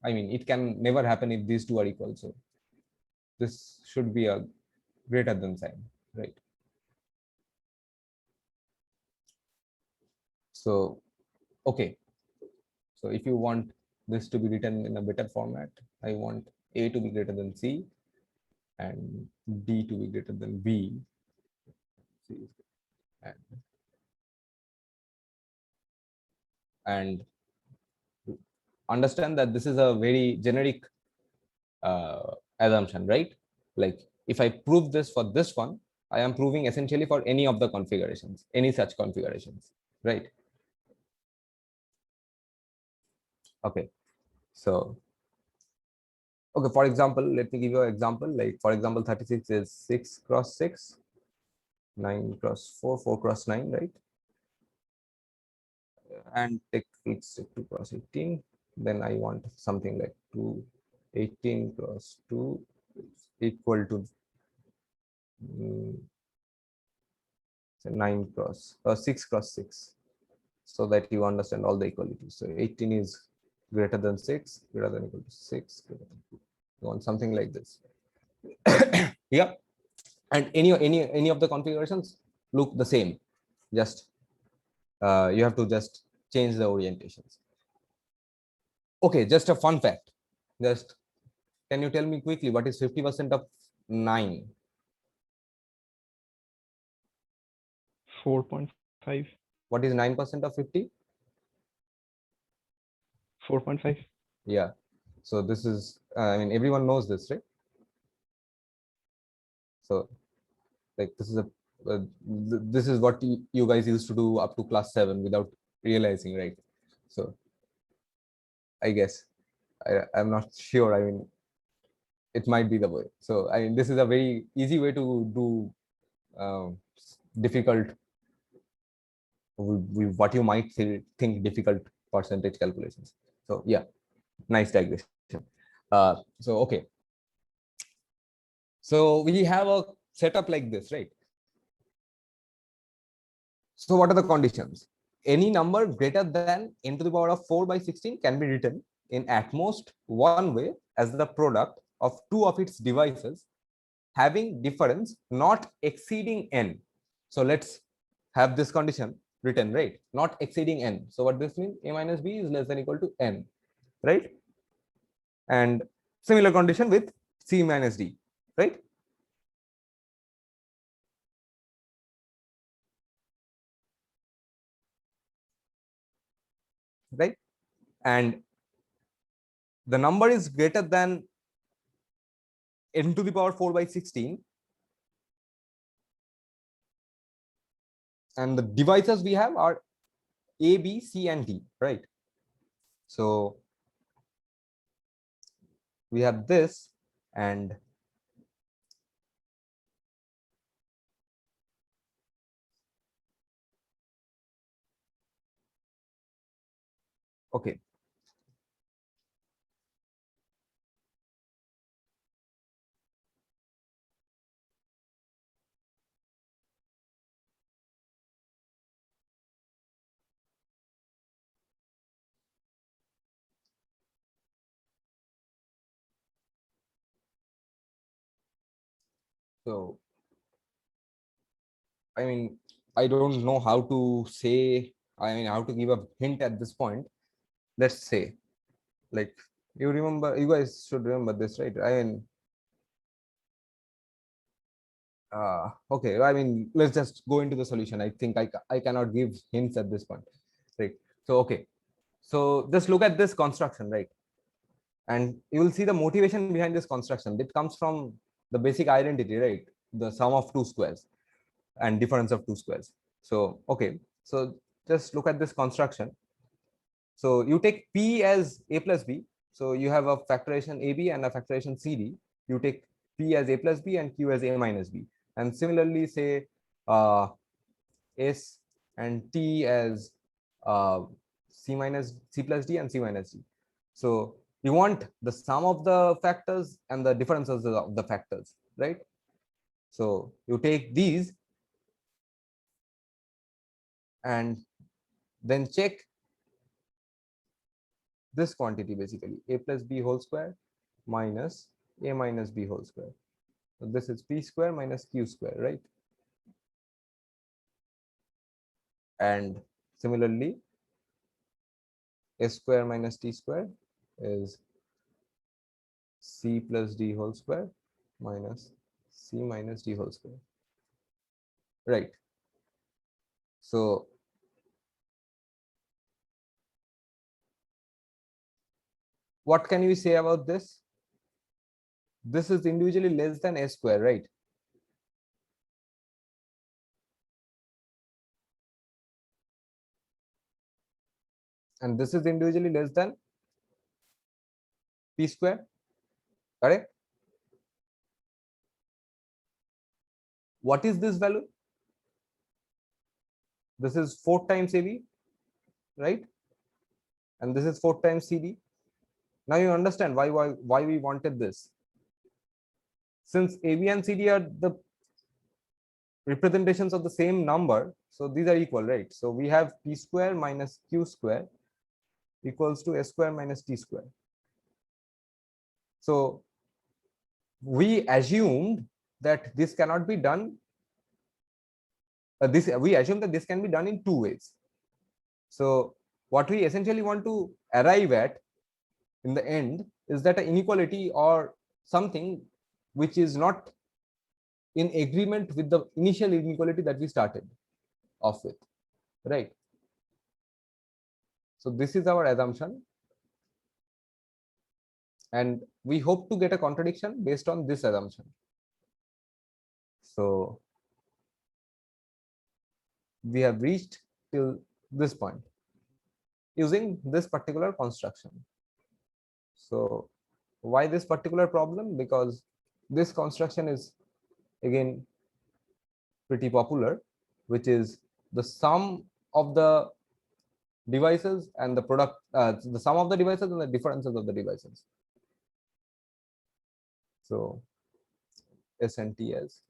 mean it can never happen if these two are equal. So this should be a greater than sign, right? So, okay. So if you want this to be written in a better format, I want A to be greater than C and D to be greater than B. And understand that this is a very generic assumption, right? Like if I prove this for this one, I am proving essentially for any of the configurations, any such configurations, right? Okay, so okay, for example, let me give you an example. Like for example, 36 is 6 cross 6, 9 cross 4, 4 cross 9, right? And take it's 2 cross 18. Then I want something like 18 cross 2 equal to 9 cross 6 cross 6, so that you understand all the equalities. So 18 is greater than 6, greater than equal to 6, greater than 2. You want something like this. Yeah, and any of the configurations look the same. Just you have to just change the orientations. Okay, just a fun fact. Just can you tell me quickly what is 50% of 9? 4.5. What is 9% of 50? 4.5. Yeah. So this is, I mean, everyone knows this, right? So like this is this is what you guys used to do up to class 7 without realizing, right? So I guess I'm not sure. I mean, it might be the way. So I mean, this is a very easy way to do difficult, what you might think difficult percentage calculations. So yeah, nice digression. So okay, so we have a setup like this, right? So what are the conditions? Any number greater than n to the power of 4 by 16 can be written in at most one way as the product of two of its divisors having difference not exceeding n. So let's have this condition written, right? Not exceeding n. So what this means? A minus b is less than or equal to n, right? And similar condition with c minus d, right? Right? And the number is greater than n to the power 4 by 16, and the divisors we have are a, b, c, and d, right? So we have this, and okay, so I mean, I don't know how to say, I mean, how to give a hint at this point. Let's say, like, you remember, you guys should remember this, right? I mean, okay, I mean, let's just go into the solution. I think I cannot give hints at this point, right? So, okay, so just look at this construction, right? And you will see the motivation behind this construction. It comes from the basic identity, right? The sum of two squares and difference of two squares. So, okay, so just look at this construction. So you take P as A plus B. So you have a factorization AB and a factorization CD. You take P as A plus B and Q as A minus B. And similarly, say S and T as C plus D and C minus D. So you want the sum of the factors and the differences of the factors, right? So you take these and then check this quantity, basically a plus b whole square minus a minus b whole square. So this is p square minus q square, right? And Similarly, s square minus t square is c plus d whole square minus c minus d whole square. Right. So what can you say about this? This is individually less than s square, right? And this is individually less than p square, correct? What is this value? This is 4 times AB, right? And this is 4 times CD. Now you understand why we wanted this. Since AB and CD are the representations of the same number, so these are equal, right? So we have p square minus q square equals to s square minus t square. So we assumed that this cannot be done. We assume that this can be done in 2 ways. So what we essentially want to arrive at in the end is that an inequality or something which is not in agreement with the initial inequality that we started off with, right? So this is our assumption, and we hope to get a contradiction based on this assumption. So we have reached till this point using this particular construction. So why this particular problem? Because this construction is again pretty popular, which is the sum of the devices and the product, the sum of the devices and the differences of the devices. So SNTS.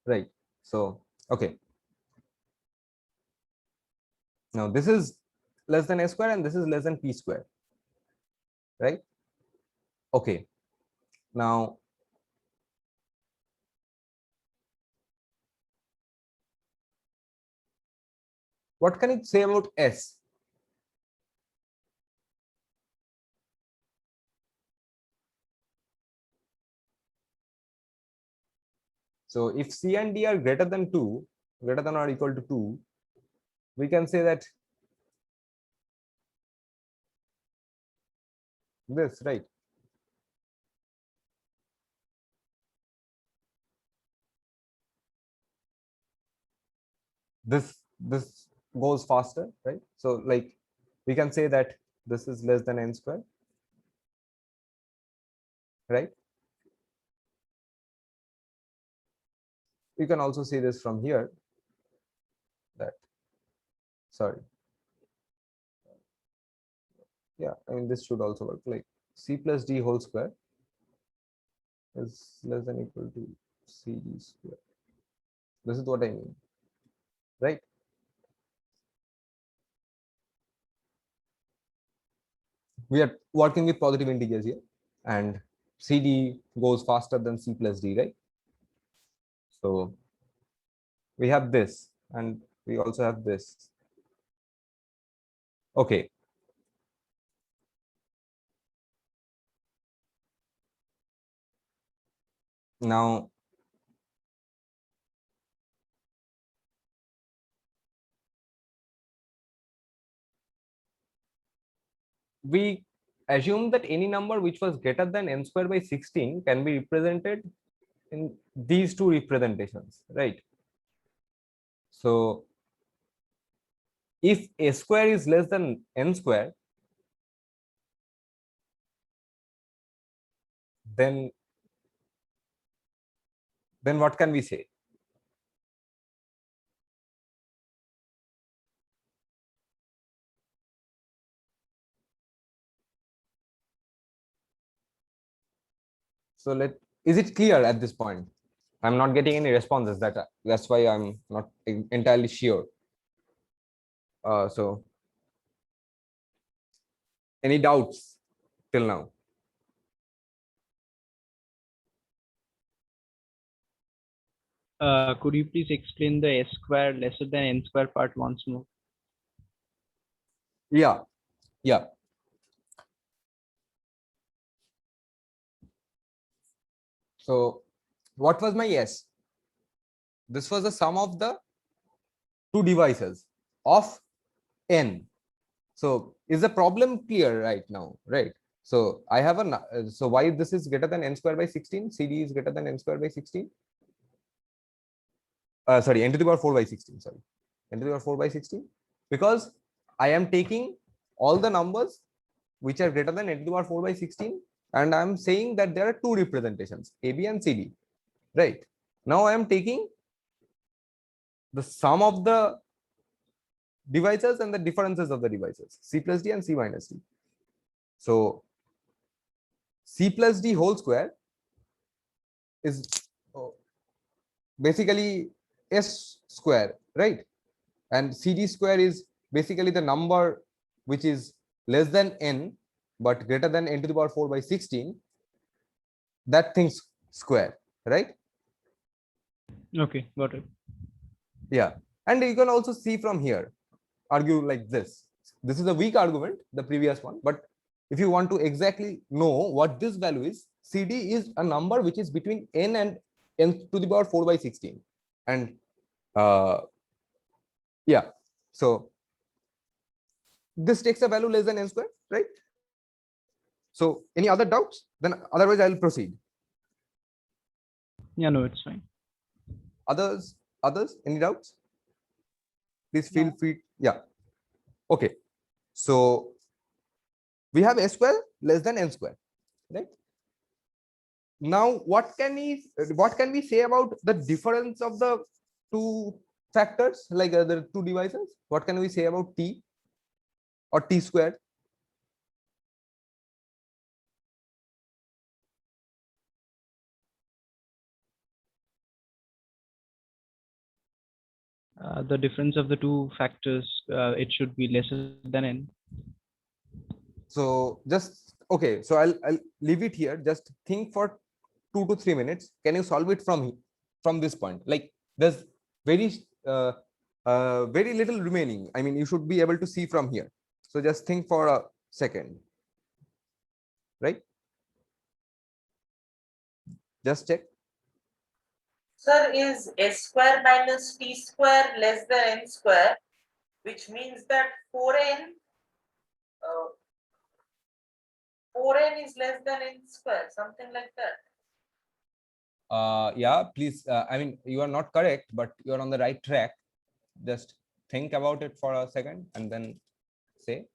Right. So okay. Now this is less than a square and this is less than p square, right? Okay. Now what can it say about S? So if C and D are greater than 2, greater than or equal to 2, we can say that this, right? This goes faster, right? So like we can say that this is less than n square, right? You can also see this from here, that, sorry, yeah, I mean this should also work, like c plus d whole square is less than equal to cd square. This is what I mean, right? We are working with positive integers here, and cd goes faster than c plus d, right? So we have this, and we also have this. Okay. Now we assume that any number which was greater than n square by 16 can be represented in these two representations, right? So if a square is less than n square, then what can we say? So is it clear at this point? I'm not getting any responses. That's why I'm not entirely sure. So any doubts till now? Could you please explain the s square lesser than n square part once more? Yeah. Yeah. So what was my S? This was the sum of the two devices of n. So is the problem clear right now, right? So I have a, so why this is greater than n square by 16, CD is greater than n square by 16. Sorry, n to the power 4 by 16, sorry. N to the power 4 by 16, because I am taking all the numbers which are greater than n to the power 4 by 16, and I'm saying that there are two representations, AB and CD, right? Now I am taking the sum of the devices and the differences of the devices, C plus D and C minus D. So C plus D whole square is basically S square, right? And CD square is basically the number which is less than n but greater than n to the power 4 by 16, that thing's square, right? Okay, got it. Yeah, and you can also see from here, argue like this. This is a weak argument, the previous one, but if you want to exactly know what this value is, CD is a number which is between n and n to the power 4 by 16. And yeah, so this takes a value less than n square, right? So any other doubts? Then otherwise I will proceed. Yeah, no, it's fine. Others, any doubts? Please feel free. Yeah. Okay. So we have s square less than n square, right? Now what can we say about the difference of the two factors, like the two devices? What can we say about t or t squared? The difference of the two factors, it should be lesser than n. So just okay, so I'll leave it here. Just think for 2 to 3 minutes. Can you solve it from this point? Like there's very very little remaining. I mean, you should be able to see from here. So just think for a second, right? Just check. Sir, is s square minus t square less than n square, which means that 4n 4n is less than n square, something like that. Yeah, please. I mean, you are not correct, but you are on the right track. Just think about it for a second and then say.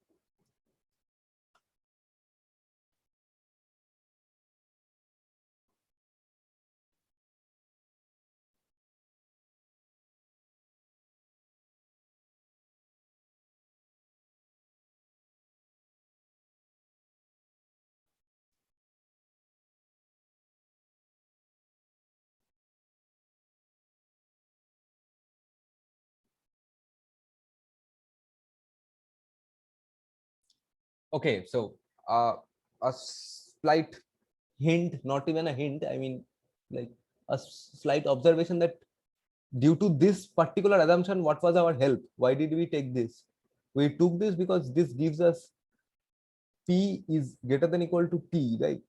Okay, so a slight hint, not even a hint, I mean, like a slight observation that due to this particular assumption, what was our help? Why did we take this? We took this because this gives us P is greater than equal to T, right?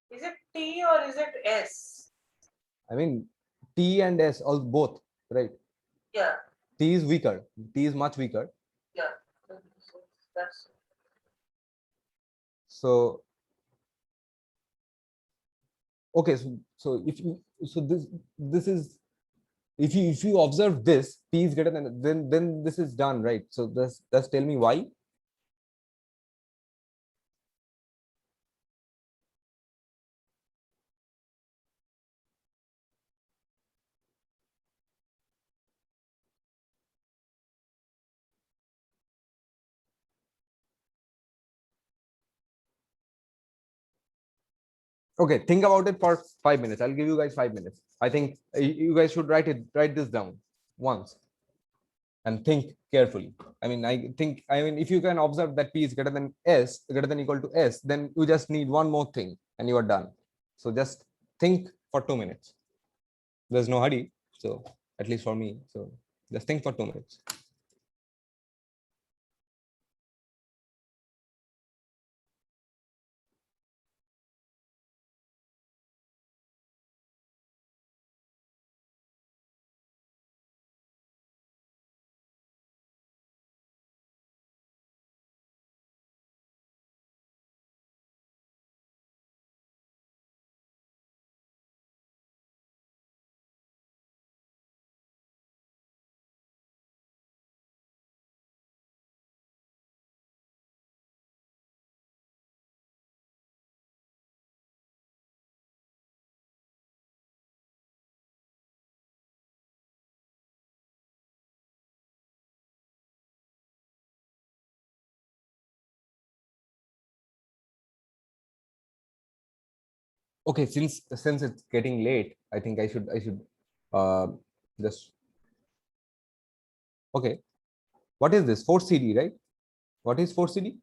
Is it t or is it s? I mean, T and S, all both, right? Yeah, T is weaker. T is much weaker. yeah. That's So okay, so if you this is if you observe this, P is greater than, then this is done, right? So just tell me why. Okay, think about it for 5 minutes. I'll give you guys 5 minutes. I think you guys should write this down once, and think carefully. I mean, if you can observe that P is greater than S, greater than equal to S, then you just need one more thing and you are done. So just think for 2 minutes. There's no hurry. So at least for me. So just think for 2 minutes. Okay, since it's getting late, I think I should uh, just okay. What is this? 4CD, right? What is 4CD?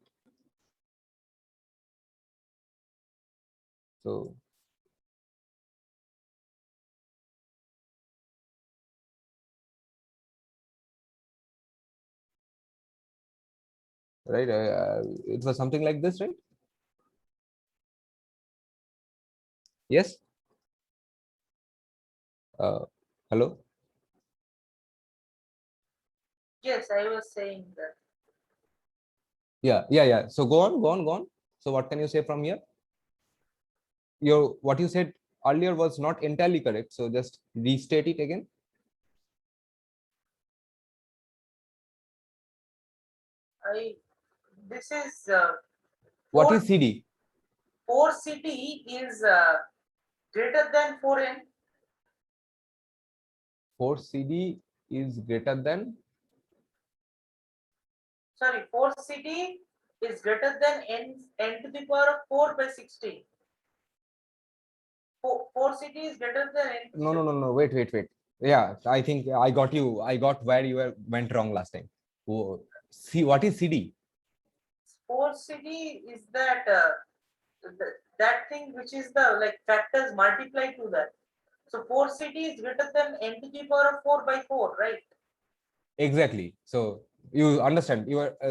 So right, it was something like this, right? Yes. Hello. Yes, I was saying that. Yeah. So go on. So what can you say from here? What you said earlier was not entirely correct. So just restate it again. This is What is CD? 4CD is greater than 4n. 4CD is greater than. Sorry, 4CD is greater than n to the power of 4 by 16. 4CD is greater than n. No. Wait. Yeah, I think I got you. I got where you went wrong last time. Oh, see, what is CD? 4CD is that that thing which is the like factors multiplied to that. So 4CD is greater than n to the power of 4 by 4, right? Exactly. So you understand.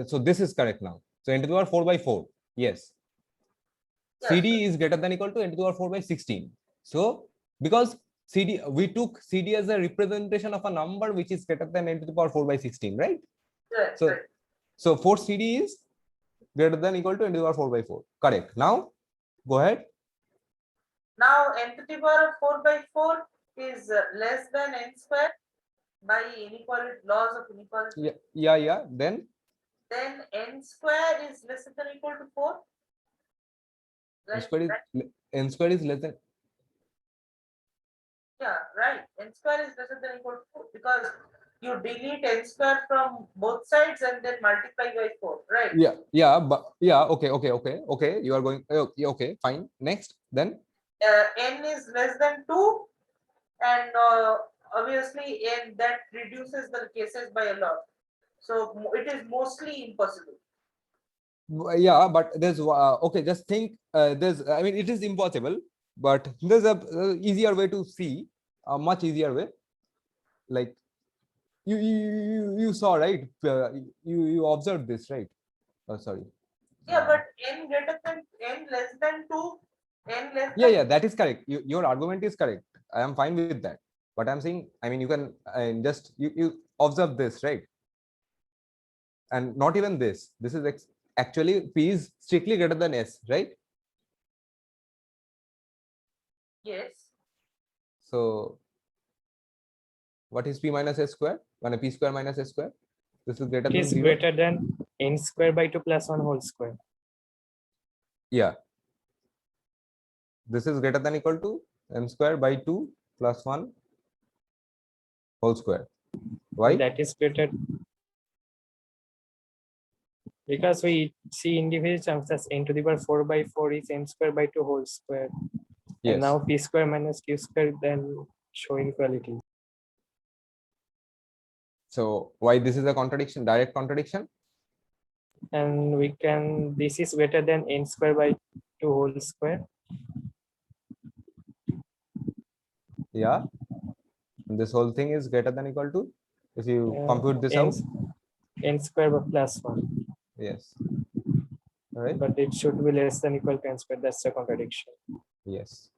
So this is correct now. So n to the power 4 by 4. Yes. CD is greater than equal to n to the power 4 by 16. So because we took CD as a representation of a number which is greater than n to the power 4 by 16, right? Right, So, right. so 4 CD is greater than equal to n to the power 4 by 4. Correct. Now, go ahead. Now n to the power of 4 by 4 is less than n square by inequality, laws of inequality. Yeah. Then n square is less than or equal to 4. n Right, square is less than. Yeah, right. N square is less than or equal to 4 because you delete n square from both sides and then multiply by 4, right? Yeah, but yeah, okay. You are going. Okay, fine. Next, then N is less than 2, and obviously n that reduces the cases by a lot. So it is mostly impossible. yeah, but there's okay. Just think. There's. I mean, it is impossible, but there's a easier way to see. A much easier way. Like you saw, right? You observed this, right? Oh, sorry. Yeah, but n greater than n less than 2, n less than. Yeah. That is correct. Your argument is correct. I am fine with that. But I'm saying, I mean, you can just you observe this, right? And not even this. This is actually P is strictly greater than S, right? Yes. So what is P minus S square? When a P square minus S square. This is greater It than is 0. greater than n square by 2 plus 1 whole square. Yeah. This is greater than equal to m square by 2 plus 1 whole square. Why? That is greater because we see individual terms as n to the power 4 by 4 is m square by 2 whole square. Yes. And now p square minus q square then show inequality. So why this is a contradiction, direct contradiction? And we can, this is greater than n square by 2 whole square. Yeah. And this whole thing is greater than equal to, if you compute this out. N square by plus 1. Yes. All right. But it should be less than equal to n square. That's a contradiction. Yes.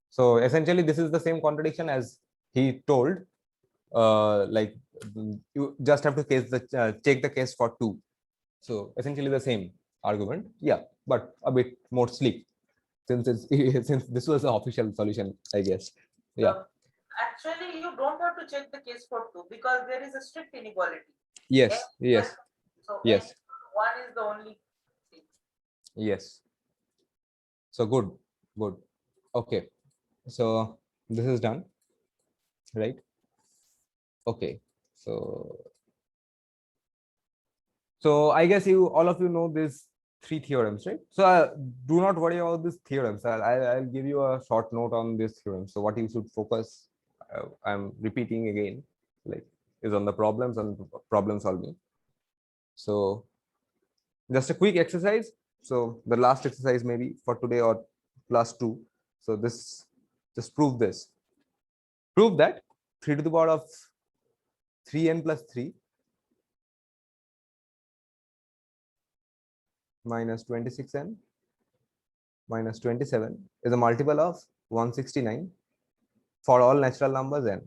So essentially, this is the same contradiction as he told. Like you just have to check the case for 2. So essentially the same argument. Yeah, but a bit more sleek, since it's since this was the official solution, I guess. Yeah. Actually, you don't have to check the case for 2 because there is a strict inequality. Yes. Yes. So Yes. 1 is the only thing. Yes. So good. Good. Okay. So this is done, right? Okay. So I guess all of you know these 3 theorems, right? So do not worry about these theorems. I'll give you a short note on this theorem. So what you should focus, I'm repeating again, like, is on the problems and problem solving. So just a quick exercise. So the last exercise maybe for today or +2. So this, just prove this. Prove that 3 to the power of 3n plus 3 minus 26n minus 27 is a multiple of 169 for all natural numbers n.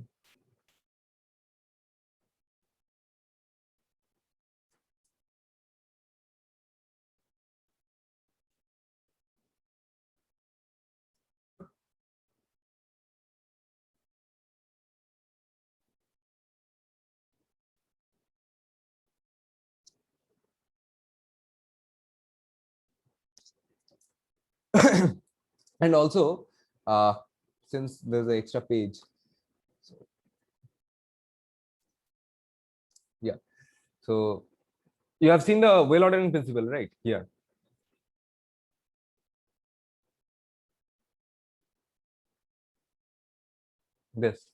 And also, since there's an extra page, so, yeah, so you have seen the well ordering principle, right? Here, this,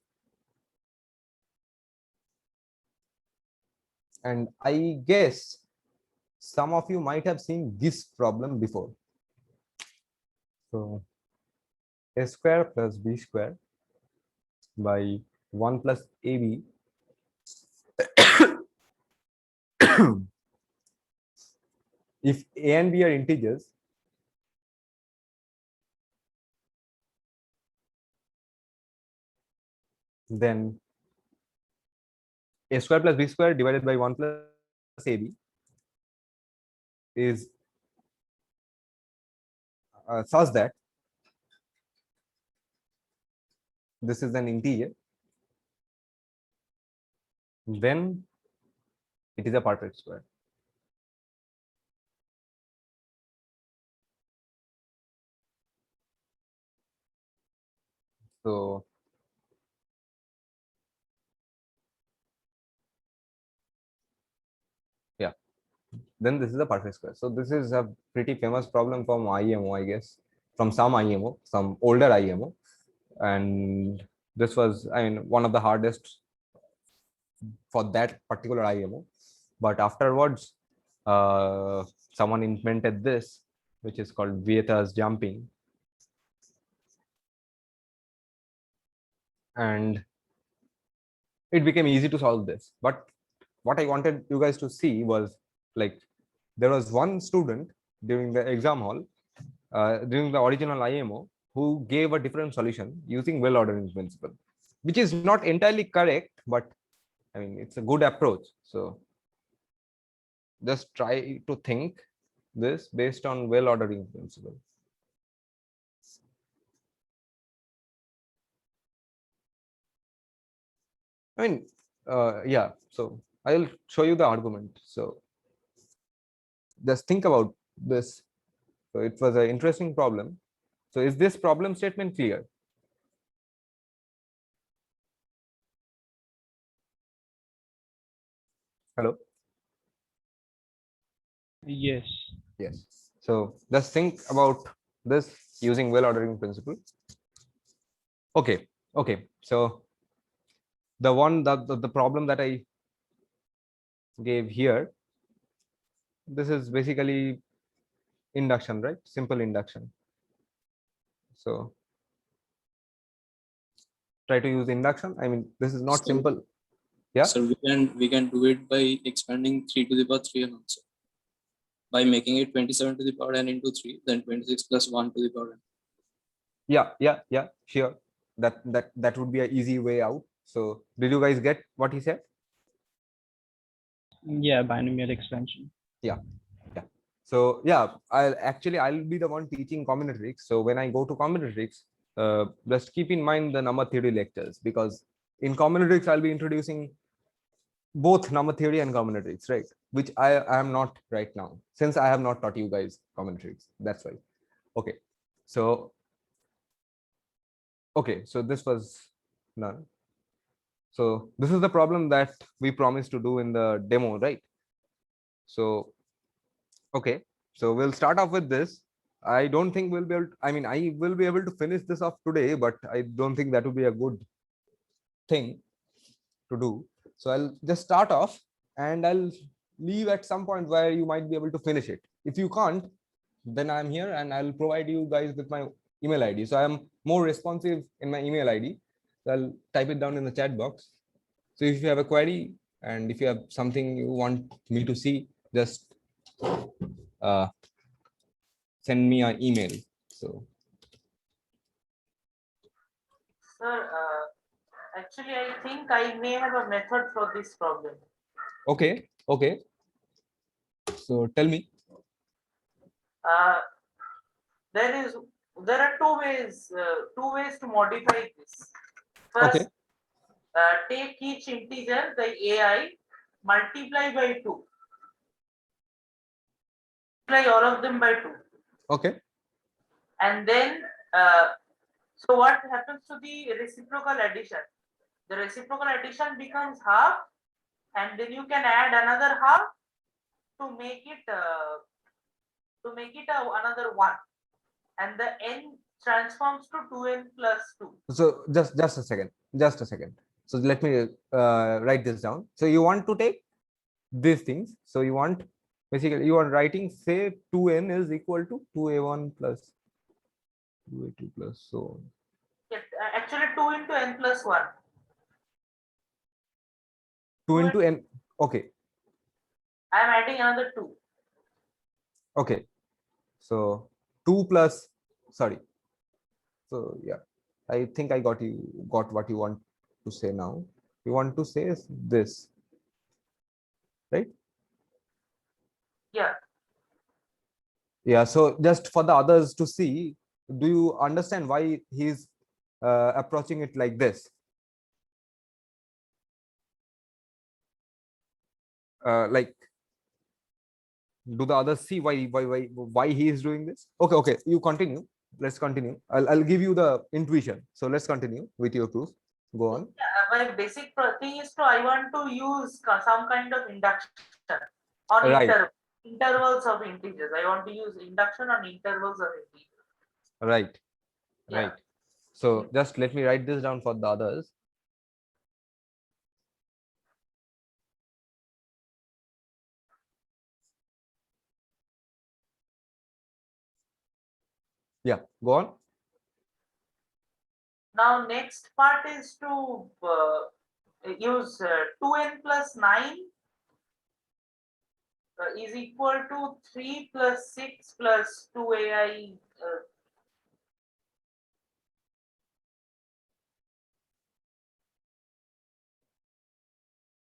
and I guess some of you might have seen this problem before. So a square plus b square by 1 plus ab if a and b are integers, then a square plus b square divided by 1 plus ab is such that this is an integer, then it is a perfect square. So yeah, then this is a perfect square. So this is a pretty famous problem from IMO, I guess, from some IMO, some older IMO, and this was, I mean, one of the hardest for that particular IMO. But afterwards, someone invented this, which is called Vieta's jumping, and it became easy to solve this. But what I wanted you guys to see was, like, there was one student during the exam hall, during the original IMO, who gave a different solution using well ordering principle, which is not entirely correct, but I mean, it's a good approach. So just try to think this based on well ordering principle. I mean, yeah, so I'll show you the argument. So just think about this. So it was an interesting problem. So is this problem statement clear? Hello? Yes. Yes. So just think about this using well ordering principle. Okay. Okay. So the problem that I gave here, this is basically induction, right? Simple induction. So try to use induction. I mean, this is not So- simple. Yeah. So we can do it by expanding 3 to the power 3n also. By making it 27 to the power n into 3, then 26 plus 1 to the power n. Yeah, sure. That would be an easy way out. So did you guys get what he said? Yeah, binomial expansion. Yeah. So yeah, I'll be the one teaching combinatorics. So when I go to combinatorics, just keep in mind the number theory lectures, because in combinatorics I'll be introducing both number theory and combinatorics, right? Which I am not right now, since I have not taught you guys combinatorics. That's why. Okay. So this was none. So this is the problem that we promised to do in the demo, right? So okay, so we'll start off with this. I don't think we'll be able to, I mean, I will be able to finish this off today, but I don't think that would be a good thing to do. So I'll just start off and I'll leave at some point where you might be able to finish it. If you can't, then I'm here and I'll provide you guys with my email ID. So I'm more responsive in my email ID. So I'll type it down in the chat box. So if you have a query and if you have something you want me to see, just send me an email. So Sir, actually, I think I may have a method for this problem. okay. So tell me. Uh, there are two ways to modify this. First, Okay. take each integer, the AI, multiply by 2. Multiply all of them by 2. Okay. And then, so what happens to the reciprocal addition? The reciprocal addition becomes half, and then you can add another half to make it another 1, and the n transforms to 2n plus 2. So just a second. So let me write this down. So you want to take these things. So you want basically you are writing, say 2n is equal to 2a1 plus 2a2 plus so on. Yes, actually 2 into n plus 1. 2 into n. Okay. I am adding another 2. Okay. So 2 plus, sorry. So yeah, I think I got what you want to say now. You want to say this, right? Yeah. Yeah. So just for the others to see, do you understand why he's approaching it like this? Like, do the others see why he is doing this? Okay. You continue. Let's continue. I'll give you the intuition. So let's continue with your proof. Go on. My basic thing is I want to use some kind of induction on Right. intervals of integers. I want to use induction on intervals of integers. Right. Yeah. Right. So just let me write this down for the others. Yeah, go on. Now next part is to use 2n plus 9 is equal to 3 plus 6 plus 2ai.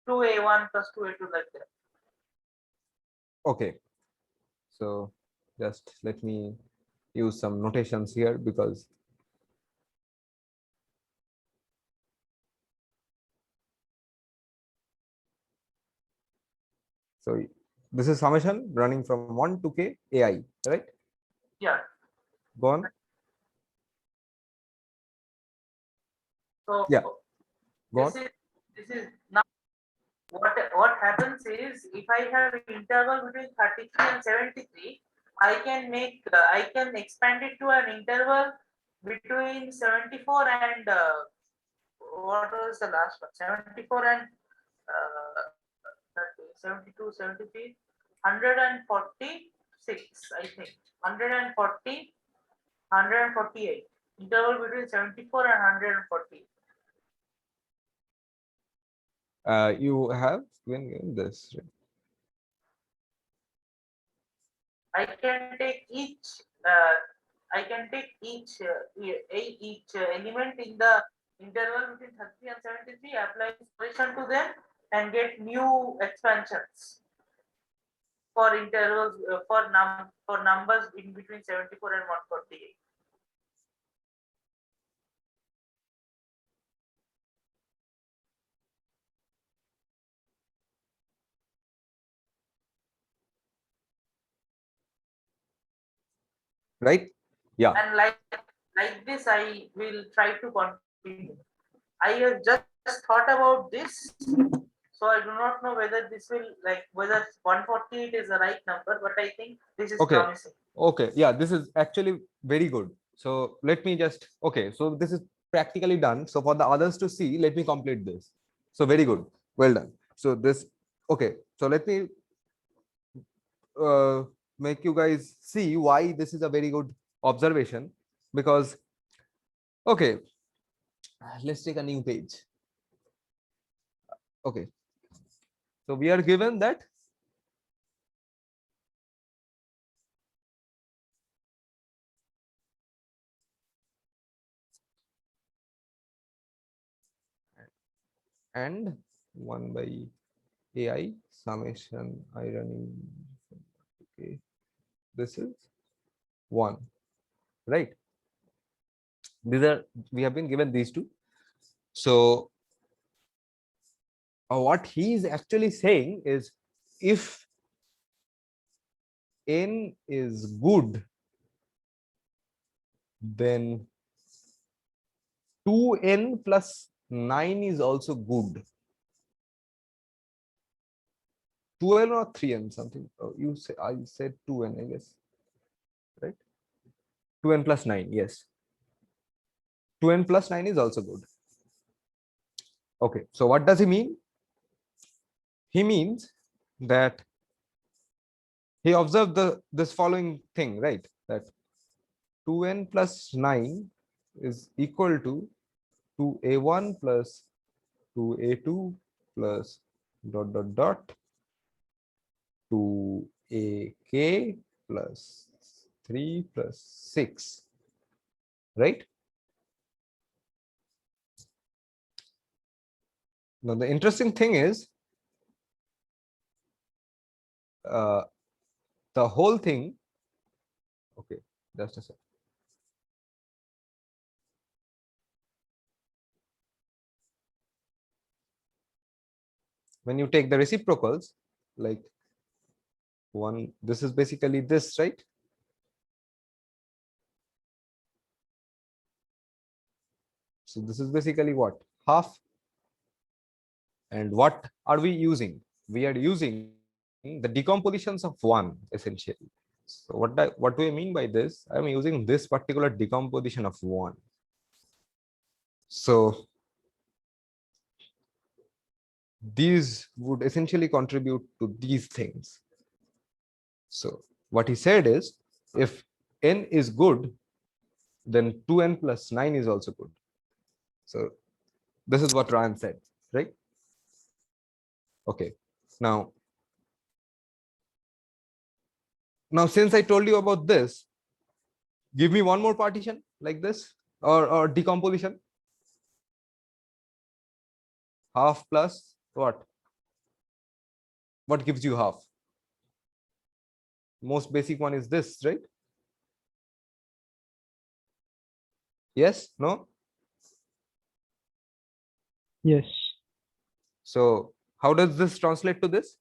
2a1 plus 2a2 like that. Okay. So just let me use some notations here because so this is summation running from 1 to k ai, right? Yeah. Go on. So Yeah. Go on. This is now what happens is if I have interval between 33 and 73, I can expand it to an interval between 74 and what was the last one? 74 and that is 72, 73, 146, I think. 140, 148. Interval between 74 and 140. You have been given this, right? I can take each element in the interval between 30 and 73, apply solution to them, and get new expansions for intervals for numbers in between 74 and 148. Right? Yeah. And like this, I will try to continue. I have just thought about this, so I do not know whether this will whether 148 is the right number, but I think this is Okay. promising. Okay. Yeah, this is actually very good. So let me just, okay, so this is practically done. So for the others to see, let me complete this. So very good. Well done. So this, okay. So let me make you guys see why this is a very good observation, because, okay, let's take a new page. Okay. So we are given that and 1 by AI summation ironing. Okay, this is 1, right? These are, we have been given these two. So what he is actually saying is, if n is good, then 2n plus 9 is also good. 2n or 3n something. Oh, you say, I said 2n, I guess, right? 2n plus 9, yes. 2n plus 9 is also good. Okay, so what does he mean? He means that he observed this following thing, right? That 2n plus 9 is equal to 2a1 plus 2a2 plus dot dot dot 2ak plus 3 plus 6, right? Now the interesting thing is, the whole thing, okay, just a second. When you take the reciprocals, like one, this is basically this, right? So this is basically what? Half. And what are we using? We are using the decompositions of 1, essentially. So what do I mean by this? I'm using this particular decomposition of 1. So these would essentially contribute to these things. So what he said is, if n is good, then 2n plus 9 is also good. So this is what Ryan said, right? Okay. Now since I told you about this, give me one more partition like this, or decomposition. Half plus what? What gives you half? Most basic one is this, right? Yes? No? Yes. So how does this translate to this?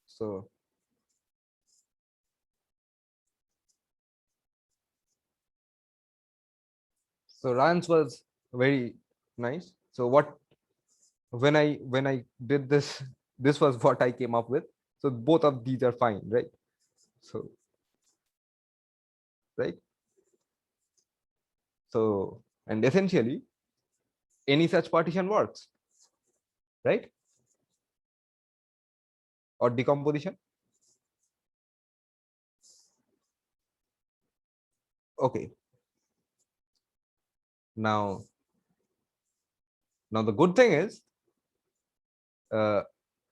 So Ryan's was very nice. So when I did this, this was what I came up with. So both of these are fine, right? So right. So, and essentially any such partition works, right? or decomposition? Okay. Now the good thing is,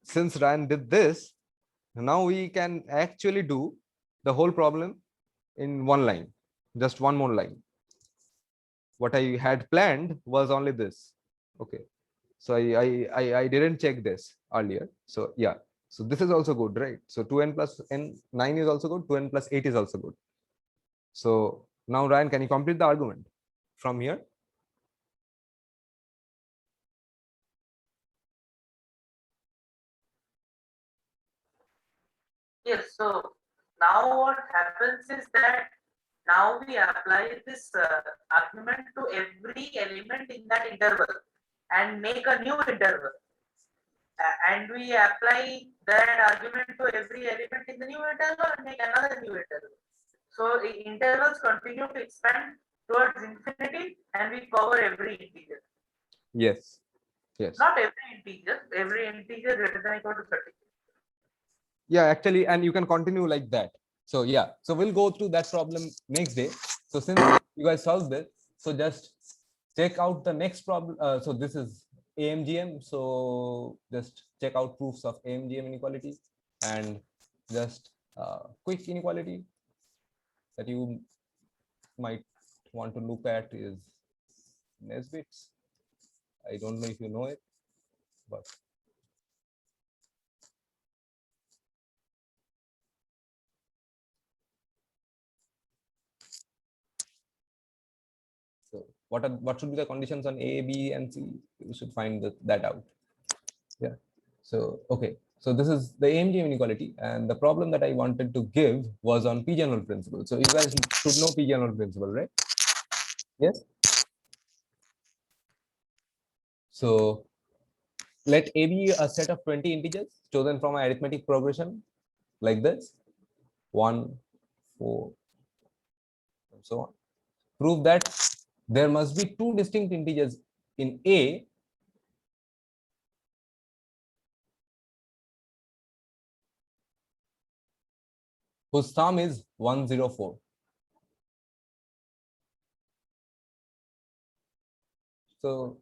since Ryan did this, now we can actually do the whole problem in one line, just one more line. What I had planned was only this. Okay, so I didn't check this earlier. So yeah, so this is also good, right? So 2n plus n 9 is also good, 2n plus 8 is also good. So now Ryan, can you complete the argument from here? Yes, so now what happens is that now we apply this argument to every element in that interval and make a new interval. And we apply that argument to every element in the new interval and make another new interval. So intervals continue to expand towards infinity and we cover every integer. Yes. Yes. Not every integer greater than or equal to 30. Yeah, actually, and you can continue like that. So yeah, so we'll go through that problem next day. So since you guys solved this, so just check out the next problem. So this is Amgm. So just check out proofs of Amgm inequality and just quick inequality that you might want to look at is Nesbit's. I don't know if you know it, but so what should be the conditions on A, B, and C? You should find that out. Yeah. So okay. So this is the Amgm inequality, and the problem that I wanted to give was on P-general principle. So you guys should know P-general principle, right? Yes. So let A be a set of 20 integers chosen from an arithmetic progression like this: 1, 4, and so on. Prove that there must be two distinct integers in A whose sum is 104. So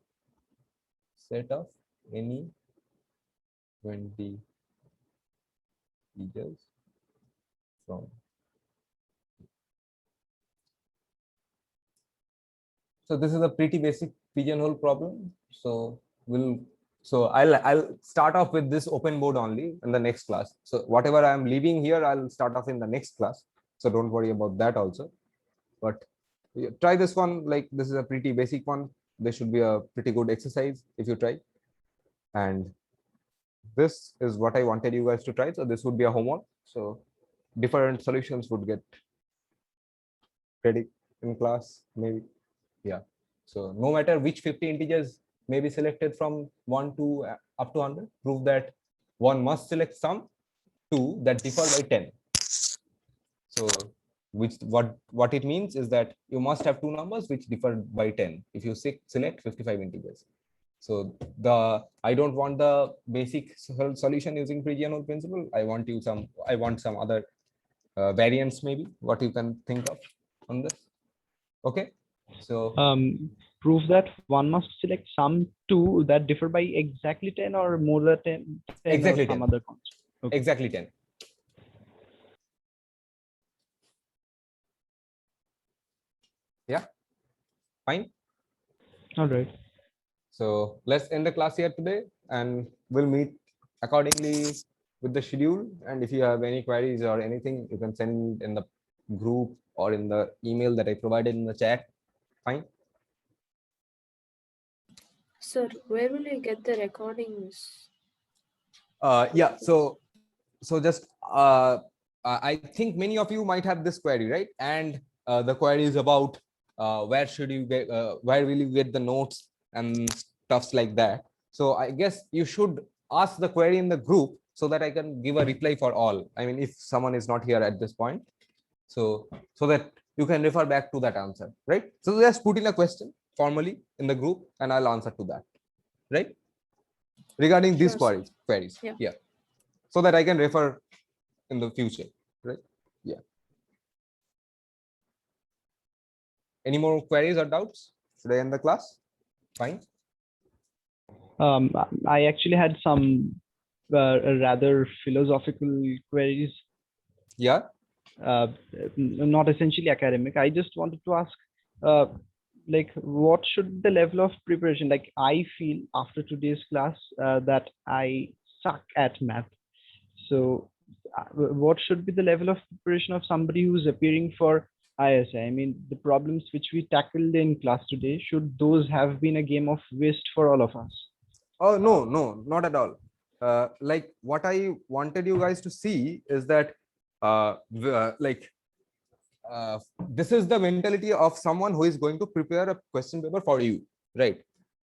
set of any 20 integers from. So this is a pretty basic pigeonhole problem. So I'll start off with this open board only in the next class. So whatever I'm leaving here, I'll start off in the next class. So don't worry about that also. But try this one. Like this is a pretty basic one. This should be a pretty good exercise if you try. And this is what I wanted you guys to try. So this would be a homework. So different solutions would get ready in class maybe. Yeah. So no matter which 50 integers may be selected from 1 to up to 100, prove that one must select some 2 that differ by 10. So what it means is that you must have 2 numbers which differ by 10 if you select 55 integers. So I don't want the basic solution using pre-general principle. I want some other variants maybe what you can think of on this. Okay. So prove that one must select some 2 that differ by exactly 10 or more than 10, exactly or some 10. other constant. Okay. Exactly 10. Yeah, fine. All right. So let's end the class here today, and we'll meet accordingly with the schedule. And if you have any queries or anything, you can send in the group or in the email that I provided in the chat. Fine. Sir, where will I get the recordings? Yeah. So just I think many of you might have this query, right? And the query is about where will you get the notes and stuffs like that. So I guess you should ask the query in the group so that I can give a reply for all. I mean, if someone is not here at this point, so that you can refer back to that answer, right? So just put in a question formally in the group and I'll answer to that, right? Regarding these Sure, queries. yeah. Yeah. so that I can refer in the future, right? Yeah. Any more queries or doubts? Should I end the class? Fine. I actually had some rather philosophical queries, Yeah. not essentially academic. I just wanted to ask, like, what should the level of preparation? Like, I feel after today's class that I suck at math. So, what should be the level of preparation of somebody who's appearing for ISI? I mean, the problems which we tackled in class today, should those have been a game of whist for all of us? Oh, no, no, not at all. Like what I wanted you guys to see is that this is the mentality of someone who is going to prepare a question paper for you, right?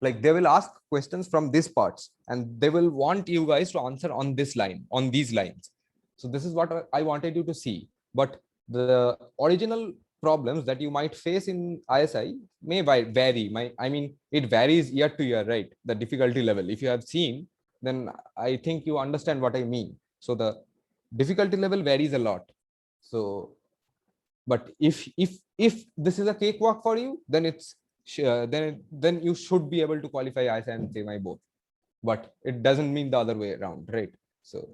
Like they will ask questions from these parts and they will want you guys to answer on this line, on these lines. So this is what I wanted you to see. But the original problems that you might face in ISI may vary. I mean, it varies year to year, right? The difficulty level. If you have seen, then I think you understand what I mean. So the difficulty level varies a lot. So, but if this is a cakewalk for you, then it's then you should be able to qualify ISI and CMI both. But it doesn't mean the other way around, right? So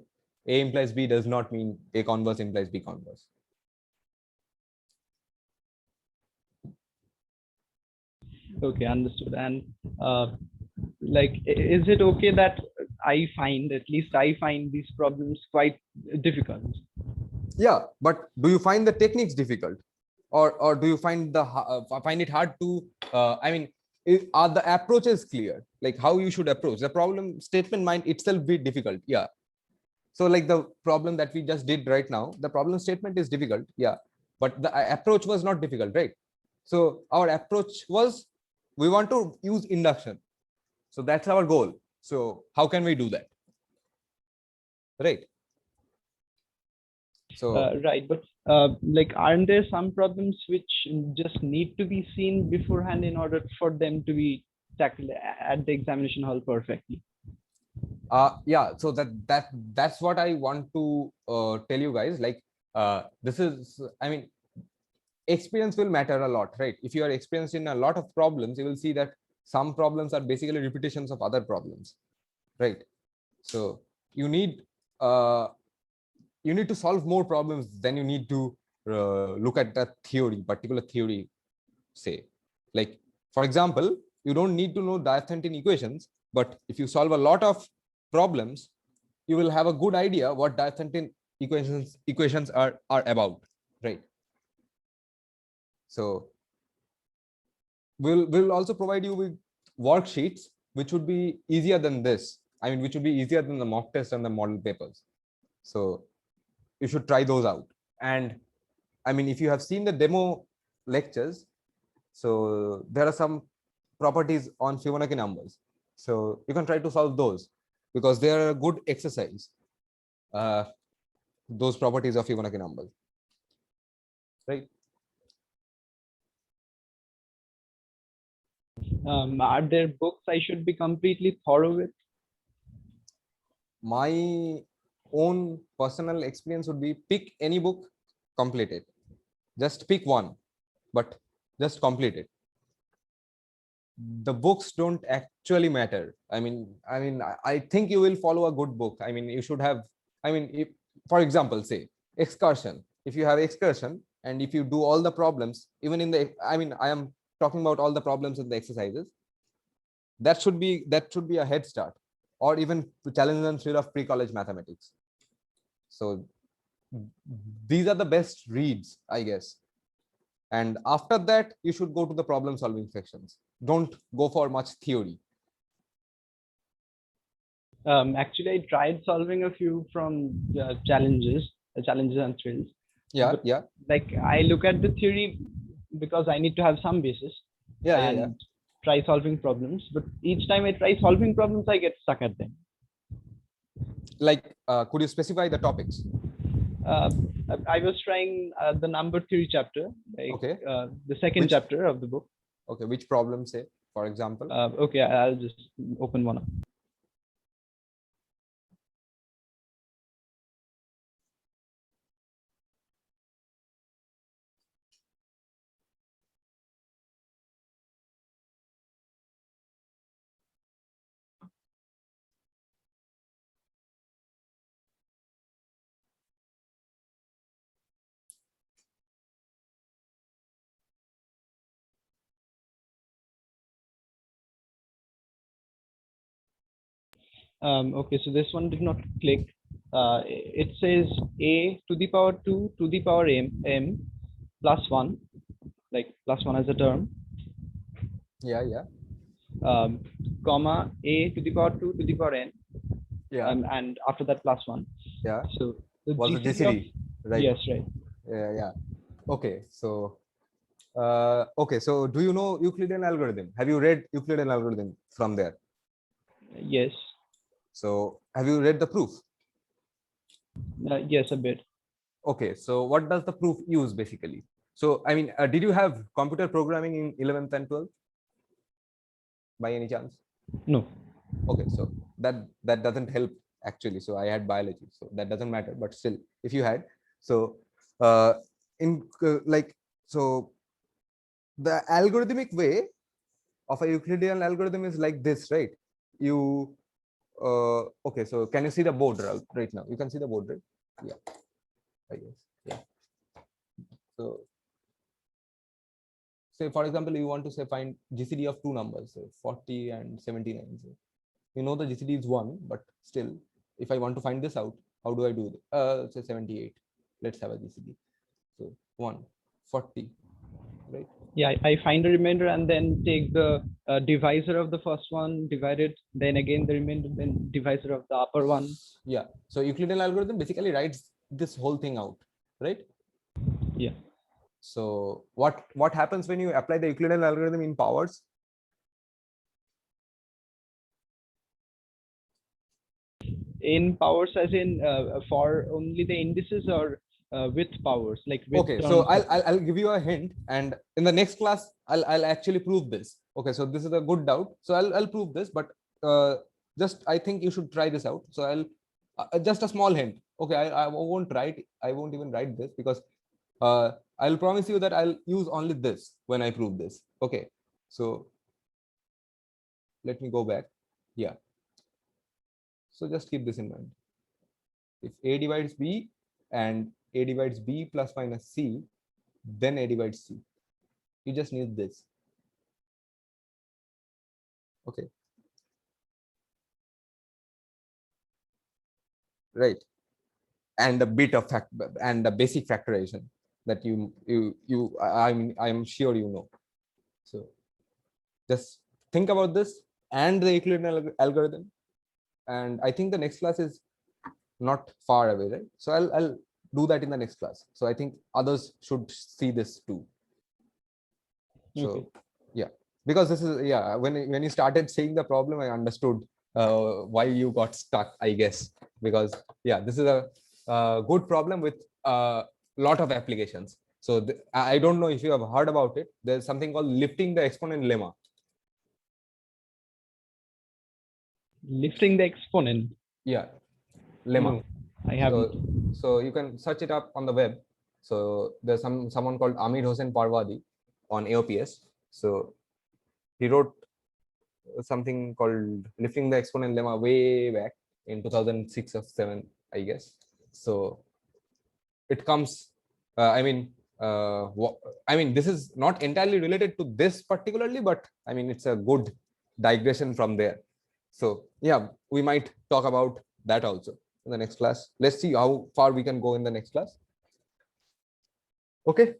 A implies B does not mean A converse implies B converse. Okay, understood. And like, is it okay that at least I find these problems quite difficult? Yeah, but do you find the techniques difficult, or do you find it hard to? I mean, are the approaches clear? Like how you should approach the problem statement might itself be difficult. Yeah. So like the problem that we just did right now, the problem statement is difficult. Yeah, but the approach was not difficult, right? So our approach was, we want to use induction. So that's our goal. So how can we do that? Right. So right, but like, aren't there some problems which just need to be seen beforehand in order for them to be tackled at the examination hall perfectly? yeah, so that's what I want to tell you guys. Like this is, I mean, experience will matter a lot, right? If you are experienced in a lot of problems, you will see that some problems are basically repetitions of other problems, right? So you need to solve more problems than you need to look at that particular theory, say. Like for example, you don't need to know Diophantine equations, but if you solve a lot of problems, you will have a good idea what Diophantine equations are about, right? So we'll also provide you with worksheets which would be easier than this. I mean, which would be easier than the mock test and the model papers. So you should try those out. And I mean, if you have seen the demo lectures, so there are some properties on Fibonacci numbers. So you can try to solve those because they are a good exercise. Those properties of Fibonacci numbers, right? Are there books I should be completely thorough with? My own personal experience would be pick any book, complete it. Just pick one, but just complete it. The books don't actually matter. I think you will follow a good book. I mean, you should have, if, for example, say excursion. If you have excursion and if you do all the problems, even in the, I am talking about all the problems in the exercises, that should be a head start, or even to challenge and thrill of pre-college mathematics. So these are the best reads, I guess. And after that, you should go to the problem solving sections. Don't go for much theory. Actually, I tried solving a few from challenges and thrills. Yeah, but, yeah. Like, I look at the theory because I need to have some basis. Yeah. Try solving problems, but each time I try solving problems, I get stuck at them. Like, could you specify the topics? I was trying the number theory chapter, like, okay. The second chapter of the book. Okay, which problem, say, for example? Okay, I'll just open one up. Okay, so this one did not click. It says a to the power 2 to the power m plus 1, like plus 1 as a term, Yeah, yeah, comma a to the power 2 to the power n, yeah, and after that plus 1. yeah. So the Was the GCD of, GCD, right? yes, right. Yeah, yeah. Okay, so okay, so do you know Euclidean algorithm? Have you read Euclidean algorithm from there? Yes, So have you read the proof? yes, a bit. Okay, so what does the proof use basically? So I mean, did you have computer programming in 11th and 12th by any chance? No. Okay, so that doesn't help actually. So I had biology, so that doesn't matter. But still, if you had, so in like, so the algorithmic way of a Euclidean algorithm is like this, right? You okay, so can you see the board right now? You can see the board, right? Yeah, I guess. Yeah. So say for example, you want to say find GCD of two numbers, say 40 and 79. So you know the GCD is 1, but still, if I want to find this out, how do I do it? Say 78. Let's have a GCD. So 1, 40, right? Yeah, I find a remainder and then take the divisor of the first one, divide it, then again the remainder, then divisor of the upper one. Yeah. So Euclidean algorithm basically writes this whole thing out, right? Yeah. So what happens when you apply the Euclidean algorithm in powers? In powers as in for only the indices, or with powers, like with Okay, so terms I'll give you a hint, and in the next class I'll actually prove this. Okay, so this is a good doubt, so I'll prove this, but just I think you should try this out. So I'll just a small hint. Okay, I won't even write this, because I'll promise you that I'll use only this when I prove this. Okay, so let me go back. Yeah, so just keep this in mind. If A divides B and A divides B plus minus C, then A divides C. You just need this. Okay. Right. And a bit of fact and the basic factorization that I'm sure you know. So just think about this and the Euclidean algorithm. And I think the next class is not far away, right? So I'll do that in the next class. So I think others should see this too. So Okay. yeah, because this is, yeah, when you started saying the problem, I understood why you got stuck, I guess, because yeah, this is a good problem with a lot of applications. So I don't know if you have heard about it. There's something called lifting the exponent lemma. Lifting the exponent. Yeah, lemma. No, I haven't. So you can search it up on the web. So there's someone called Amir Hossein Parwadi on AOPS. So he wrote something called lifting the exponent lemma way back in 2006 or 7, I guess. So it comes, I mean, this is not entirely related to this particularly, but I mean, it's a good digression from there. So yeah, we might talk about that also in the next class. Let's see how far we can go in the next class. Okay.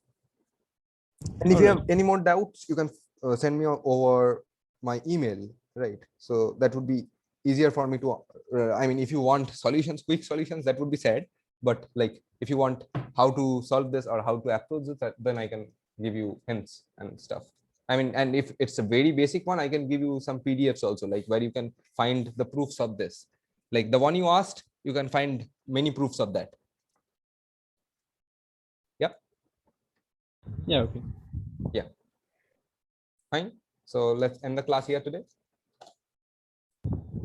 And if you have any more doubts, you can send me over my email, right? So that would be easier for me to, I mean, if you want solutions, quick solutions, that would be sad. But like, if you want how to solve this or how to approach it, then I can give you hints and stuff. I mean, and if it's a very basic one, I can give you some PDFs also, like where you can find the proofs of this. Like the one you asked, you can find many proofs of that. Yep. Yeah, okay. Yeah. Fine. So let's end the class here today.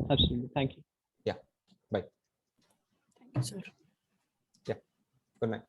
Absolutely. Thank you. Yeah. Bye. Thank you, sir. Yeah. Good night.